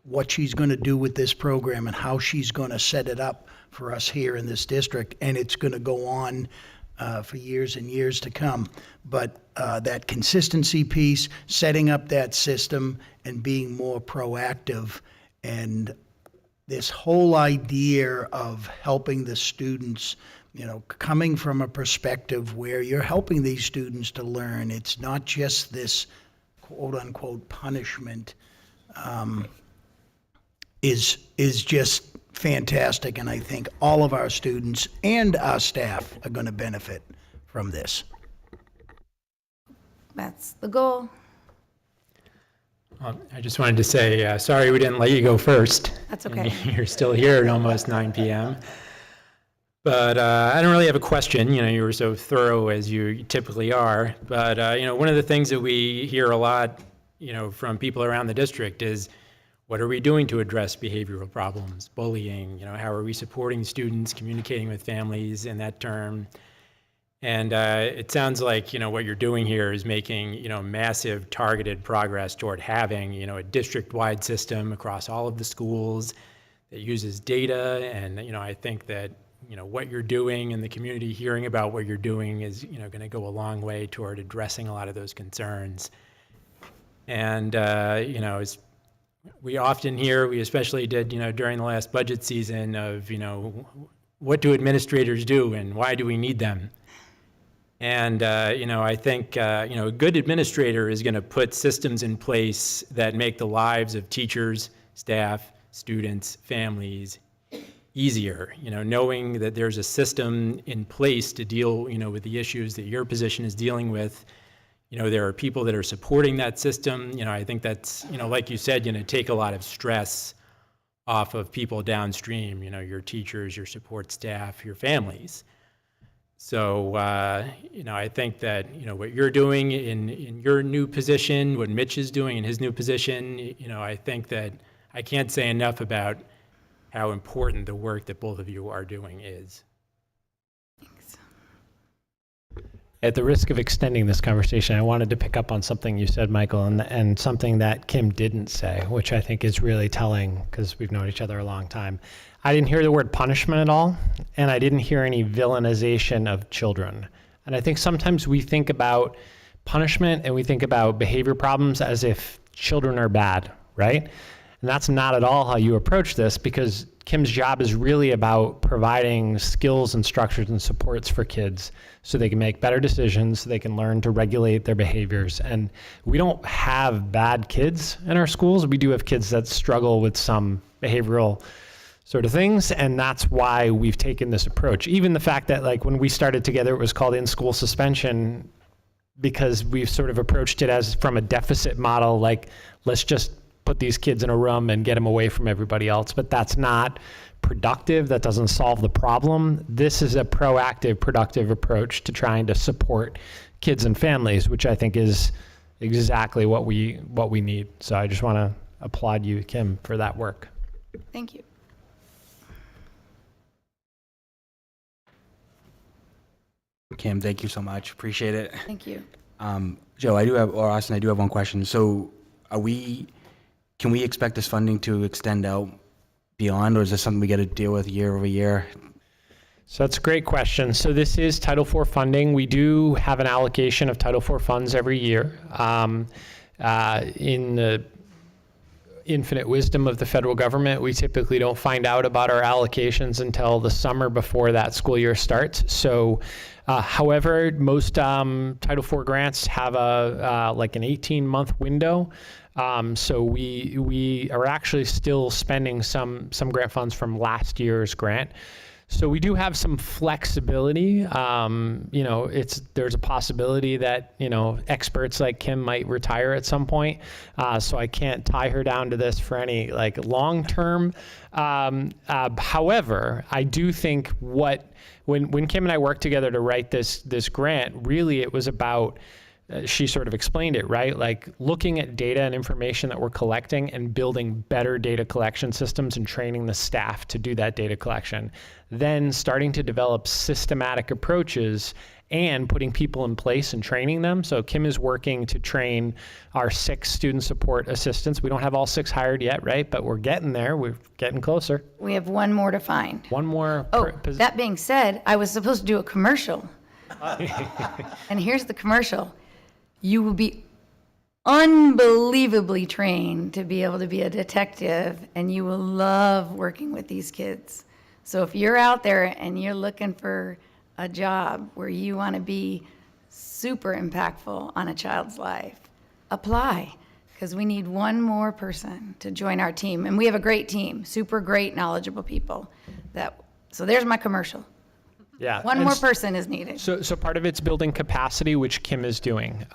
Speaker 6: what she's going to do with this program and how she's going to set it up for us here in this district. And it's going to go on for years and years to come. But that consistency piece, setting up that system and being more proactive, and this whole idea of helping the students, coming from a perspective where you're helping these students to learn. It's not just this quote unquote punishment, is just fantastic. And I think all of our students and our staff are going to benefit from this.
Speaker 13: That's the goal.
Speaker 4: I just wanted to say, sorry we didn't let you go first.
Speaker 13: That's okay.
Speaker 4: You're still here at almost 9 p.m. But I don't really have a question. You were so thorough as you typically are. But, one of the things that we hear a lot, from people around the district is, what are we doing to address behavioral problems, bullying? How are we supporting students, communicating with families in that term? And it sounds like, what you're doing here is making, massive targeted progress toward having, a district-wide system across all of the schools that uses data. And, I think that, what you're doing and the community hearing about what you're doing is, going to go a long way toward addressing a lot of those concerns. And, as we often hear, we especially did, during the last budget season of, what do administrators do and why do we need them? And, I think, a good administrator is going to put systems in place that make the lives of teachers, staff, students, families easier, knowing that there's a system in place to deal, with the issues that your position is dealing with. There are people that are supporting that system. I think that's, like you said, take a lot of stress off of people downstream, your teachers, your support staff, your families. So, I think that, what you're doing in your new position, what Mitch is doing in his new position, I think that I can't say enough about how important the work that both of you are doing is.
Speaker 13: Thanks.
Speaker 12: At the risk of extending this conversation, I wanted to pick up on something you said, Michael, and something that Kim didn't say, which I think is really telling because we've known each other a long time. I didn't hear the word punishment at all, and I didn't hear any villainization of children. And I think sometimes we think about punishment and we think about behavior problems as if children are bad, right? And that's not at all how you approach this, because Kim's job is really about providing skills and structures and supports for kids so they can make better decisions, so they can learn to regulate their behaviors. And we don't have bad kids in our schools. We do have kids that struggle with some behavioral sort of things, and that's why we've taken this approach. Even the fact that, like, when we started together, it was called in-school suspension, because we've sort of approached it as from a deficit model, like, let's just put these kids in a room and get them away from everybody else. But that's not productive. That doesn't solve the problem. This is a proactive, productive approach to trying to support kids and families, which I think is exactly what we need. So I just want to applaud you, Kim, for that work.
Speaker 13: Thank you.
Speaker 1: Kim, thank you so much. Appreciate it.
Speaker 13: Thank you.
Speaker 1: Joe, Austin, I do have one question. So can we expect this funding to extend out beyond, or is this something we got to deal with year over year?
Speaker 12: So that's a great question. So this is Title IV funding. We do have an allocation of Title IV funds every year. In infinite wisdom of the federal government, we typically don't find out about our allocations until the summer before that school year starts. So, however, most Title IV grants have like an 18-month window. So we are actually still spending some grant funds from last year's grant. So we do have some flexibility. There's a possibility that, experts like Kim might retire at some point. So I can't tie her down to this for any like long term. However, I do think when Kim and I worked together to write this grant, really it was about, she sort of explained it, right? Like looking at data and information that we're collecting and building better data collection systems and training the staff to do that data collection. Then starting to develop systematic approaches and putting people in place and training them. So Kim is working to train our 6 student support assistants. We don't have all 6 hired yet, right? But we're getting there. We're getting closer.
Speaker 13: We have one more to find.
Speaker 12: One more.
Speaker 13: Oh, that being said, I was supposed to do a commercial. And here's the commercial. You will be unbelievably trained to be able to be a detective, and you will love working with these kids. So if you're out there and you're looking for a job where you want to be super impactful on a child's life, apply, because we need one more person to join our team. And we have a great team, super great, knowledgeable people. So there's my commercial.
Speaker 12: Yeah.
Speaker 13: One more person is needed.
Speaker 12: So part of it's building capacity, which Kim is doing.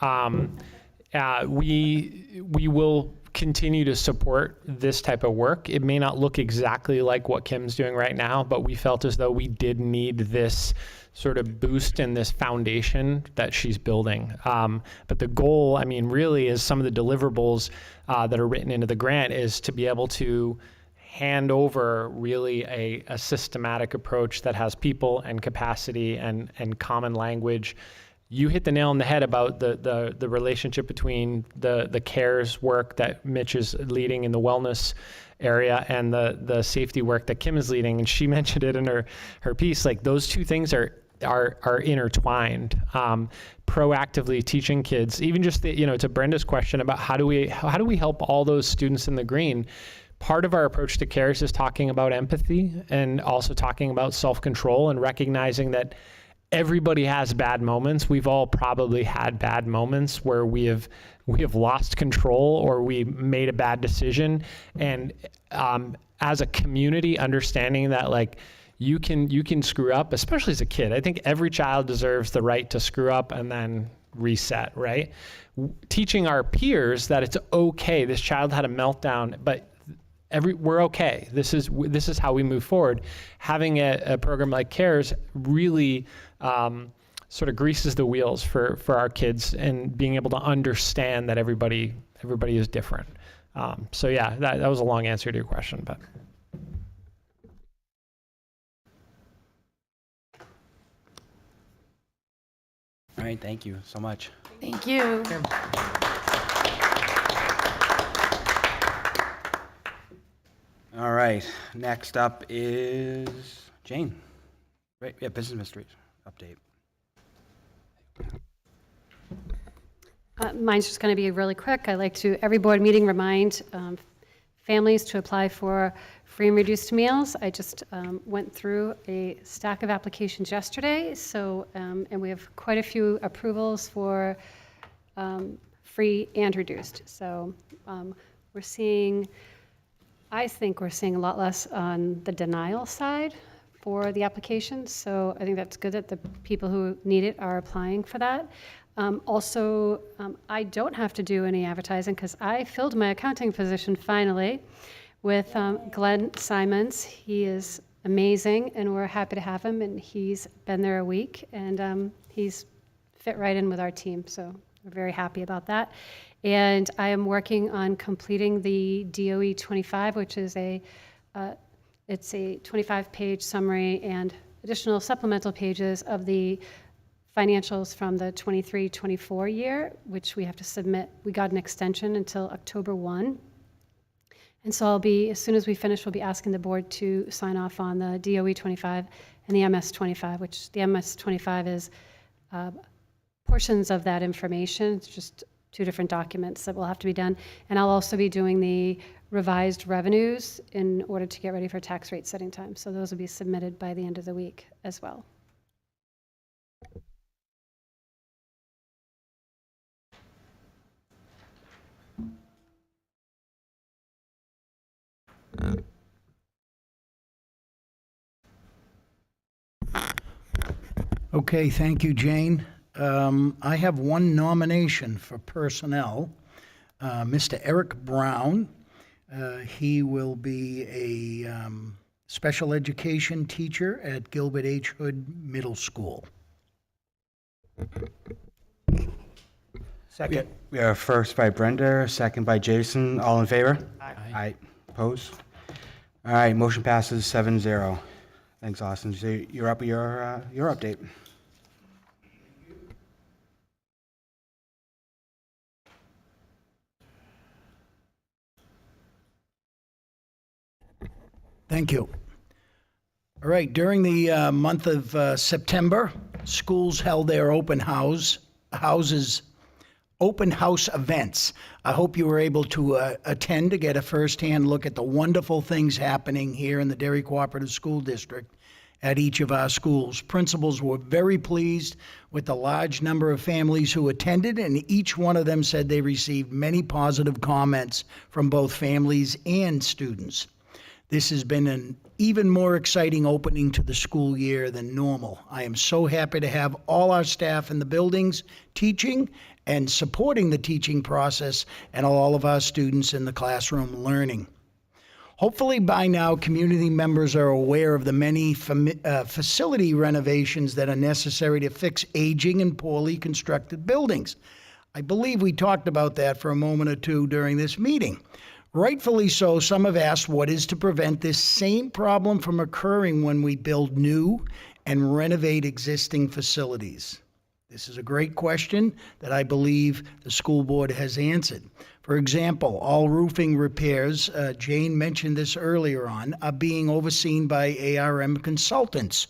Speaker 12: We will continue to support this type of work. It may not look exactly like what Kim's doing right now, but we felt as though we did need this sort of boost and this foundation that she's building. But the goal, really is some of the deliverables that are written into the grant is to be able to hand over really a systematic approach that has people and capacity and common language. You hit the nail on the head about the relationship between the CARES work that Mitch is leading in the wellness area and the safety work that Kim is leading. And she mentioned it in her piece, like those two things are intertwined. Proactively teaching kids, even just to Brenda's question about how do we help all those students in the green. Part of our approach to CARES is talking about empathy and also talking about self-control and recognizing that everybody has bad moments. We've all probably had bad moments where we have lost control or we made a bad decision. And as a community, understanding that like you can screw up, especially as a kid. I think every child deserves the right to screw up and then reset, right? Teaching our peers that it's okay. This child had a meltdown, but we're okay. This is how we move forward. Having a program like CARES really sort of greases the wheels for our kids and being able to understand that everybody is different. So yeah, that was a long answer to your question, but.
Speaker 1: All right, thank you so much.
Speaker 13: Thank you.
Speaker 1: All right, next up is Jane. Right, yeah, business mysteries update.
Speaker 3: Mine's just going to be really quick. I like to, every board meeting, remind families to apply for free and reduced meals. I just went through a stack of applications yesterday, so, and we have quite a few approvals for free and reduced. So we're seeing, I think we're seeing a lot less on the denial side for the applications. So I think that's good that the people who need it are applying for that. Also, I don't have to do any advertising because I filled my accounting position finally with Glenn Simons. He is amazing and we're happy to have him, and he's been there a week and he's fit right in with our team. So we're very happy about that. And I am working on completing the DOE 25, which is it's a 25-page summary and additional supplemental pages of the financials from the 23-24 year, which we have to submit. We got an extension until October 1. And so as soon as we finish, we'll be asking the board to sign off on the DOE 25 and the MS 25, which the MS 25 is portions of that information. It's just 2 different documents that will have to be done. And I'll also be doing the revised revenues in order to get ready for tax rate setting time. So those will be submitted by the end of the week as well.
Speaker 6: Okay, thank you, Jane. I have one nomination for personnel. Mr. Eric Brown. He will be a special education teacher at Gilbert H. Hood Middle School.
Speaker 5: Second.
Speaker 1: We have first by Brenda, second by Jason. All in favor?
Speaker 5: Aye.
Speaker 1: Aye. Opposed? All right, motion passes 7-0. Thanks, Austin. So you're up with your update.
Speaker 6: Thank you. All right, during the month of September, schools held their open house events. I hope you were able to attend to get a firsthand look at the wonderful things happening here in the Derry Cooperative School District at each of our schools. Principals were very pleased with the large number of families who attended, and each one of them said they received many positive comments from both families and students. This has been an even more exciting opening to the school year than normal. I am so happy to have all our staff in the buildings teaching and supporting the teaching process, and all of our students in the classroom learning. Hopefully by now, community members are aware of the many facility renovations that are necessary to fix aging and poorly constructed buildings. I believe we talked about that for a moment or two during this meeting. Rightfully so, some have asked what is to prevent this same problem from occurring when we build new and renovate existing facilities. This is a great question that I believe the school board has answered. For example, all roofing repairs, Jane mentioned this earlier on, are being overseen by ARM consultants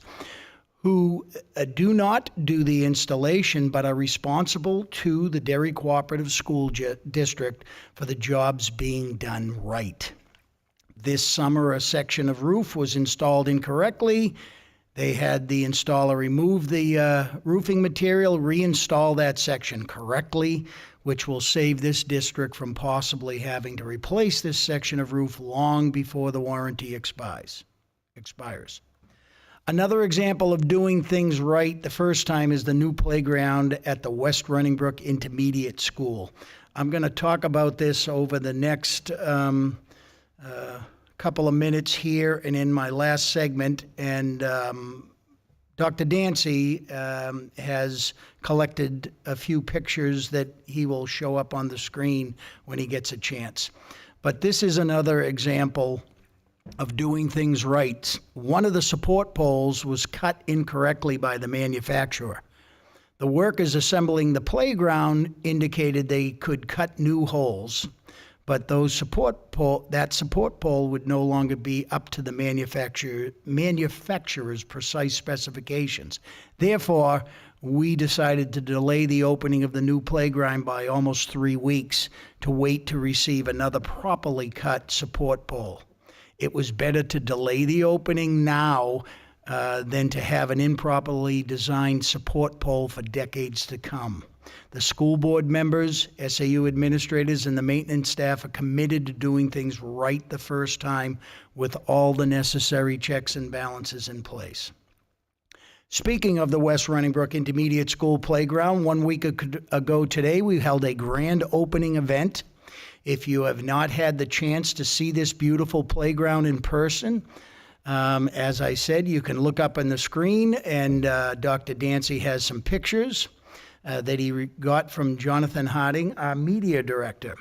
Speaker 6: who do not do the installation but are responsible to the Derry Cooperative School District for the jobs being done right. This summer, a section of roof was installed incorrectly. They had the installer remove the roofing material, reinstall that section correctly, which will save this district from possibly having to replace this section of roof long before the warranty expires. Another example of doing things right the first time is the new playground at the West Running Brook Intermediate School. I'm going to talk about this over the next couple of minutes here and in my last segment, and Dr. Dancy has collected a few pictures that he will show up on the screen when he gets a chance. But this is another example of doing things right. One of the support poles was cut incorrectly by the manufacturer. The workers assembling the playground indicated they could cut new holes, but that support pole would no longer be up to the manufacturer's precise specifications. Therefore, we decided to delay the opening of the new playground by almost 3 weeks to wait to receive another properly cut support pole. It was better to delay the opening now than to have an improperly designed support pole for decades to come. The school board members, SAU administrators, and the maintenance staff are committed to doing things right the first time with all the necessary checks and balances in place. Speaking of the West Running Brook Intermediate School Playground, 1 week ago today, we held a grand opening event. If you have not had the chance to see this beautiful playground in person, as I said, you can look up on the screen, and Dr. Dancy has some pictures that he got from Jonathan Harding, our media director.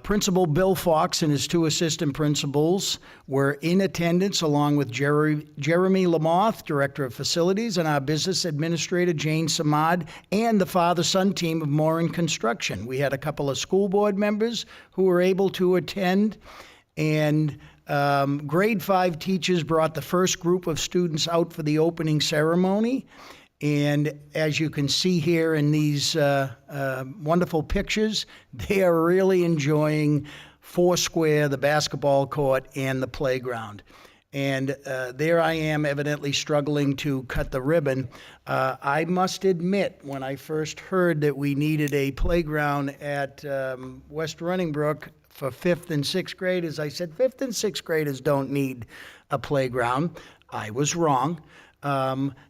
Speaker 6: Principal Bill Fox and his 2 assistant principals were in attendance, along with Jeremy Lamoth, Director of Facilities, and our business administrator, Jane Samad, and the father-son team of Morin Construction. We had a couple of school board members who were able to attend, and grade 5 teachers brought the first group of students out for the opening ceremony. And as you can see here in these wonderful pictures, they are really enjoying foursquare, the basketball court, and the playground. And there I am, evidently struggling to cut the ribbon. I must admit, when I first heard that we needed a playground at West Running Brook for 5th and 6th graders, I said, 5th and 6th graders don't need a playground. I was wrong.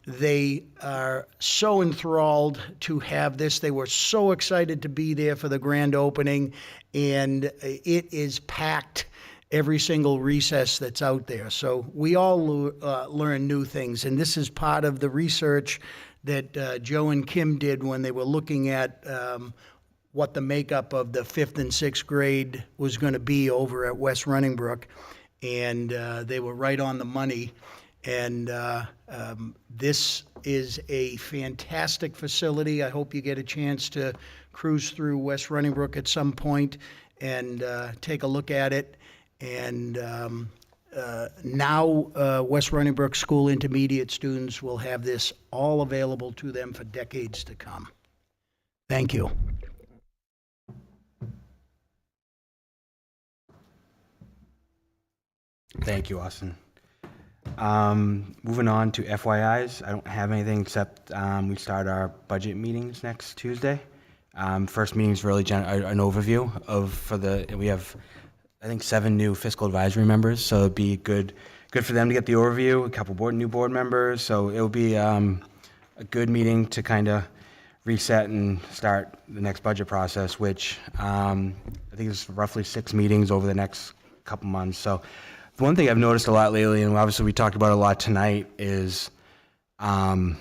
Speaker 6: They are so enthralled to have this. They were so excited to be there for the grand opening, and it is packed every single recess that's out there. So we all learn new things, and this is part of the research that Joe and Kim did when they were looking at what the makeup of the 5th and 6th grade was going to be over at West Running Brook, and they were right on the money. And this is a fantastic facility. I hope you get a chance to cruise through West Running Brook at some point and take a look at it. And now West Running Brook School intermediate students will have this all available to them for decades to come. Thank you.
Speaker 1: Thank you, Austin. Moving on to FYIs, I don't have anything except we start our budget meetings next Tuesday. First meeting is really an overview we have, I think, 7 new fiscal advisory members, so it'd be good for them to get the overview. A couple new board members, so it'll be a good meeting to kind of reset and start the next budget process, which I think is roughly 6 meetings over the next couple months. So the one thing I've noticed a lot lately, and obviously we talked about it a lot tonight, is the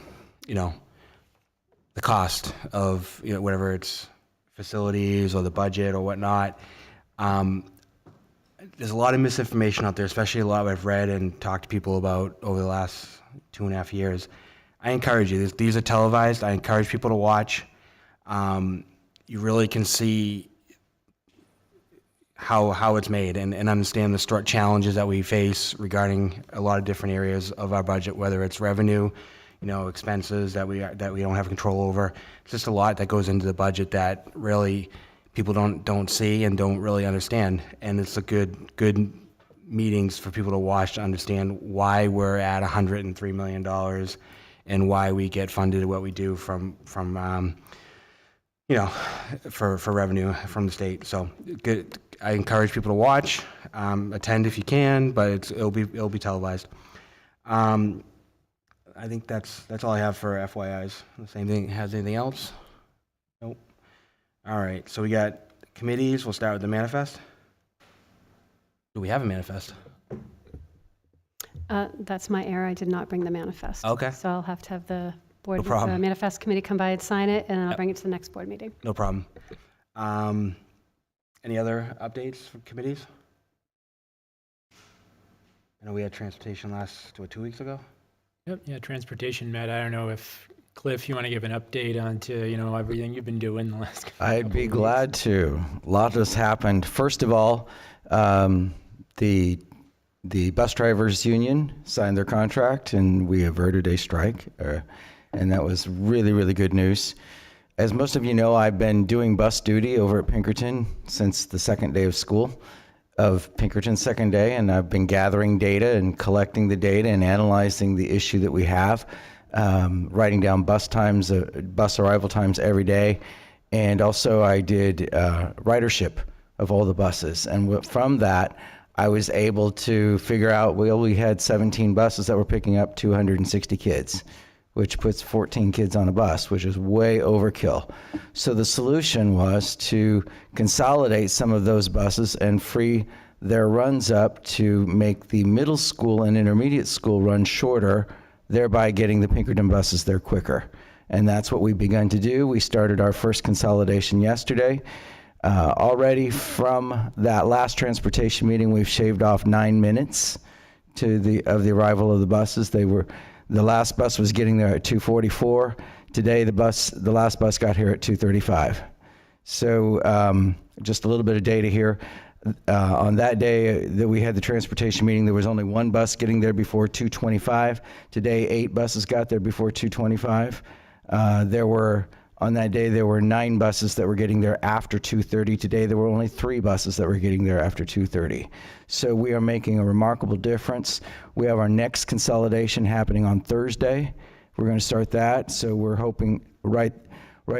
Speaker 1: cost of whatever it's facilities or the budget or whatnot. There's a lot of misinformation out there, especially a lot I've read and talked to people about over the last 2.5 years. I encourage you, these are televised. I encourage people to watch. You really can see how it's made and understand the challenges that we face regarding a lot of different areas of our budget, whether it's revenue, expenses that we don't have control over. It's just a lot that goes into the budget that really people don't see and don't really understand. And it's a good meetings for people to watch to understand why we're at $103 million and why we get funded what we do from for revenue from the state. So good. I encourage people to watch, attend if you can, but it'll be televised. I think that's all I have for FYIs. The same thing. Has anything else? Nope. All right. So we got committees. We'll start with the manifest. Do we have a manifest?
Speaker 3: That's my error. I did not bring the manifest.
Speaker 1: Okay.
Speaker 3: So I'll have to have the board,
Speaker 1: No problem.
Speaker 3: the manifest committee come by and sign it, and then I'll bring it to the next board meeting.
Speaker 1: No problem. Any other updates from committees? I know we had transportation 2 weeks ago?
Speaker 4: Yep, yeah, transportation met. I don't know if, Cliff, you want to give an update onto, everything you've been doing the last couple
Speaker 7: I'd be
Speaker 4: weeks?
Speaker 7: glad to. A lot has happened. First of all, the bus drivers union signed their contract and we averted a strike, and that was really, really good news. As most of you know, I've been doing bus duty over at Pinkerton since the second day of school of Pinkerton's second day, and I've been gathering data and collecting the data and analyzing the issue that we have, writing down bus times, bus arrival times every day, and also I did ridership of all the buses. And from that, I was able to figure out, we had 17 buses that were picking up 260 kids, which puts 14 kids on a bus, which is way overkill. So the solution was to consolidate some of those buses and free their runs up to make the middle school and intermediate school run shorter, thereby getting the Pinkerton buses there quicker. And that's what we've begun to do. We started our first consolidation yesterday. Already from that last transportation meeting, we've shaved off 9 minutes of the arrival of the buses. The last bus was getting there at 2:44. Today, the last bus got here at 2:35. So just a little bit of data here. On that day that we had the transportation meeting, there was only 1 bus getting there before 2:25. Today, 8 buses got there before 2:25. There were On that day, there were 9 buses that were getting there after 2:30. Today, there were only 3 buses that were getting there after 2:30. So we are making a remarkable difference. We have our next consolidation happening on Thursday. We're going to start that. So we're hoping right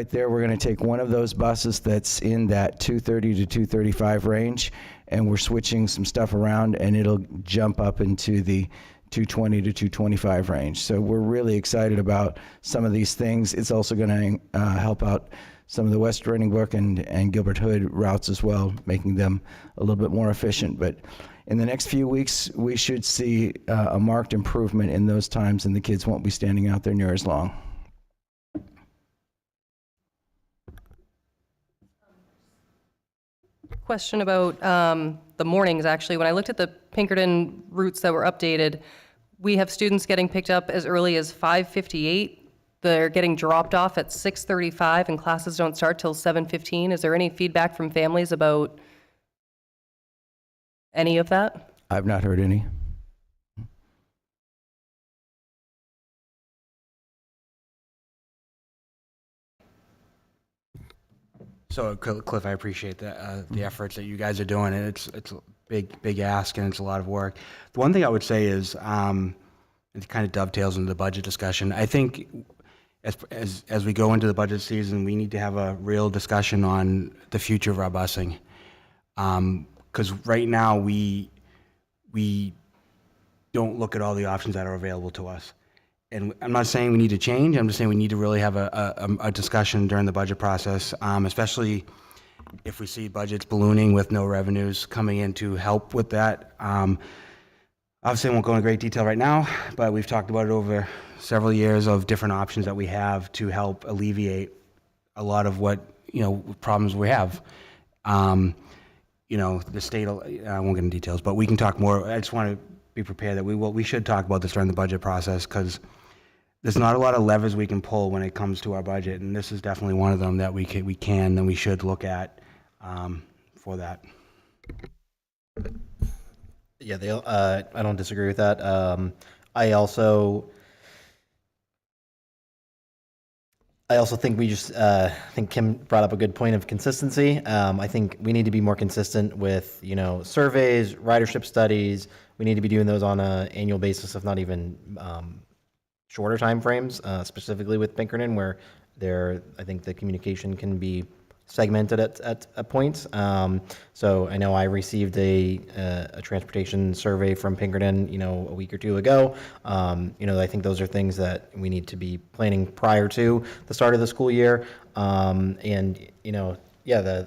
Speaker 7: there, we're going to take one of those buses that's in that 2:30 to 2:35 range, and we're switching some stuff around, and it'll jump up into the 2:20 to 2:25 range. So we're really excited about some of these things. It's also going to help out some of the West Book and Gilbert Hood routes as well, making them a little bit more efficient. But in the next few weeks, we should see a marked improvement in those times, and the kids won't be standing out there near as long.
Speaker 8: Question about the mornings, actually. When I looked at the Pinkerton routes that were updated, we have students getting picked up as early as 5:58. They're getting dropped off at 6:35, and classes don't start till 7:15. Is there any feedback from families about any of that?
Speaker 7: I've not heard any.
Speaker 1: So Cliff, I appreciate the efforts that you guys are doing, and it's a big ask, and it's a lot of work. The one thing I would say is, it kind of dovetails into the budget discussion. I think as we go into the budget season, we need to have a real discussion on the future of our busing, because right now we don't look at all the options that are available to us. And I'm not saying we need to change. I'm just saying we need to really have a discussion during the budget process, especially if we see budgets ballooning with no revenues coming in to help with that. Obviously, I won't go into great detail right now, but we've talked about it over several years of different options that we have to help alleviate a lot of what, problems we have. The state, I won't get into details, but we can talk more. I just want to be prepared that we should talk about this during the budget process, because there's not a lot of levers we can pull when it comes to our budget, and this is definitely one of them that we can and we should look at for that.
Speaker 11: Yeah, I don't disagree with that. I also think I think Kim brought up a good point of consistency. I think we need to be more consistent with, surveys, ridership studies. We need to be doing those on an annual basis, if not even shorter time frames, specifically with Pinkerton, where I think the communication can be segmented at points. So I know I received a transportation survey from Pinkerton, a week or two ago. I think those are things that we need to be planning prior to the start of the school year. The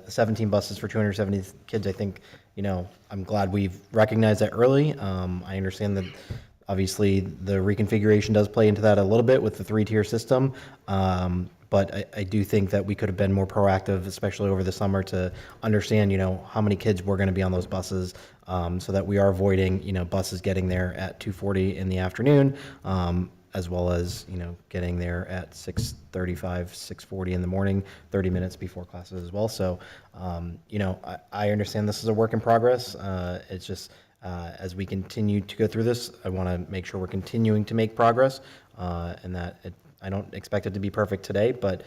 Speaker 11: 17 buses for 270 kids, I think, I'm glad we've recognized that early. I understand that obviously the reconfiguration does play into that a little bit with the 3-tier system. But I do think that we could have been more proactive, especially over the summer, to understand, how many kids were going to be on those buses, so that we are avoiding, buses getting there at 2:40 in the afternoon, as well as, getting there at 6:35, 6:40 in the morning, 30 minutes before classes as well. So, I understand this is a work in progress. It's just, as we continue to go through this, I want to make sure we're continuing to make progress, and that I don't expect it to be perfect today, but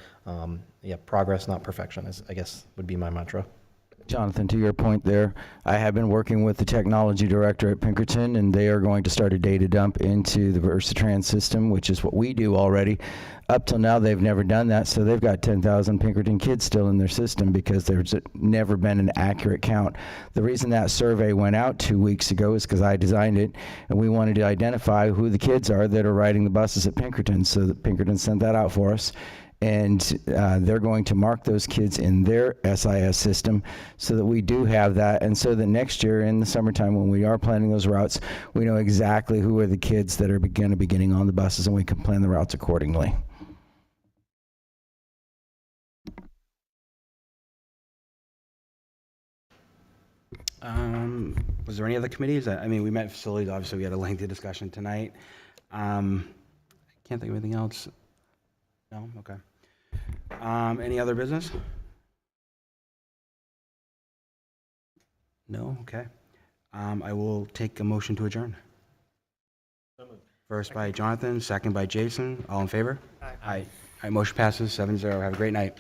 Speaker 11: progress, not perfection, I guess would be my mantra.
Speaker 7: Jonathan, to your point there, I have been working with the technology director at Pinkerton, and they are going to start a data dump into the Versatrans system, which is what we do already. Up till now, they've never done that, so they've got 10,000 Pinkerton kids still in their system because there's never been an accurate count. The reason that survey went out 2 weeks ago is because I designed it, and we wanted to identify who the kids are that are riding the buses at Pinkerton, so that Pinkerton sent that out for us. And they're going to mark those kids in their SIS system so that we do have that, and so that next year in the summertime when we are planning those routes, we know exactly who are the kids that are going to be getting on the buses, and we can plan the routes accordingly.
Speaker 1: Was there any other committees? We met facilities. Obviously, we had a lengthy discussion tonight. Can't think of anything else. No? Okay. Any other business? No? Okay. I will take a motion to adjourn. First by Jonathan, second by Jason. All in favor?
Speaker 5: Aye.
Speaker 1: Aye. right, motion passes 7-0. Have a great night.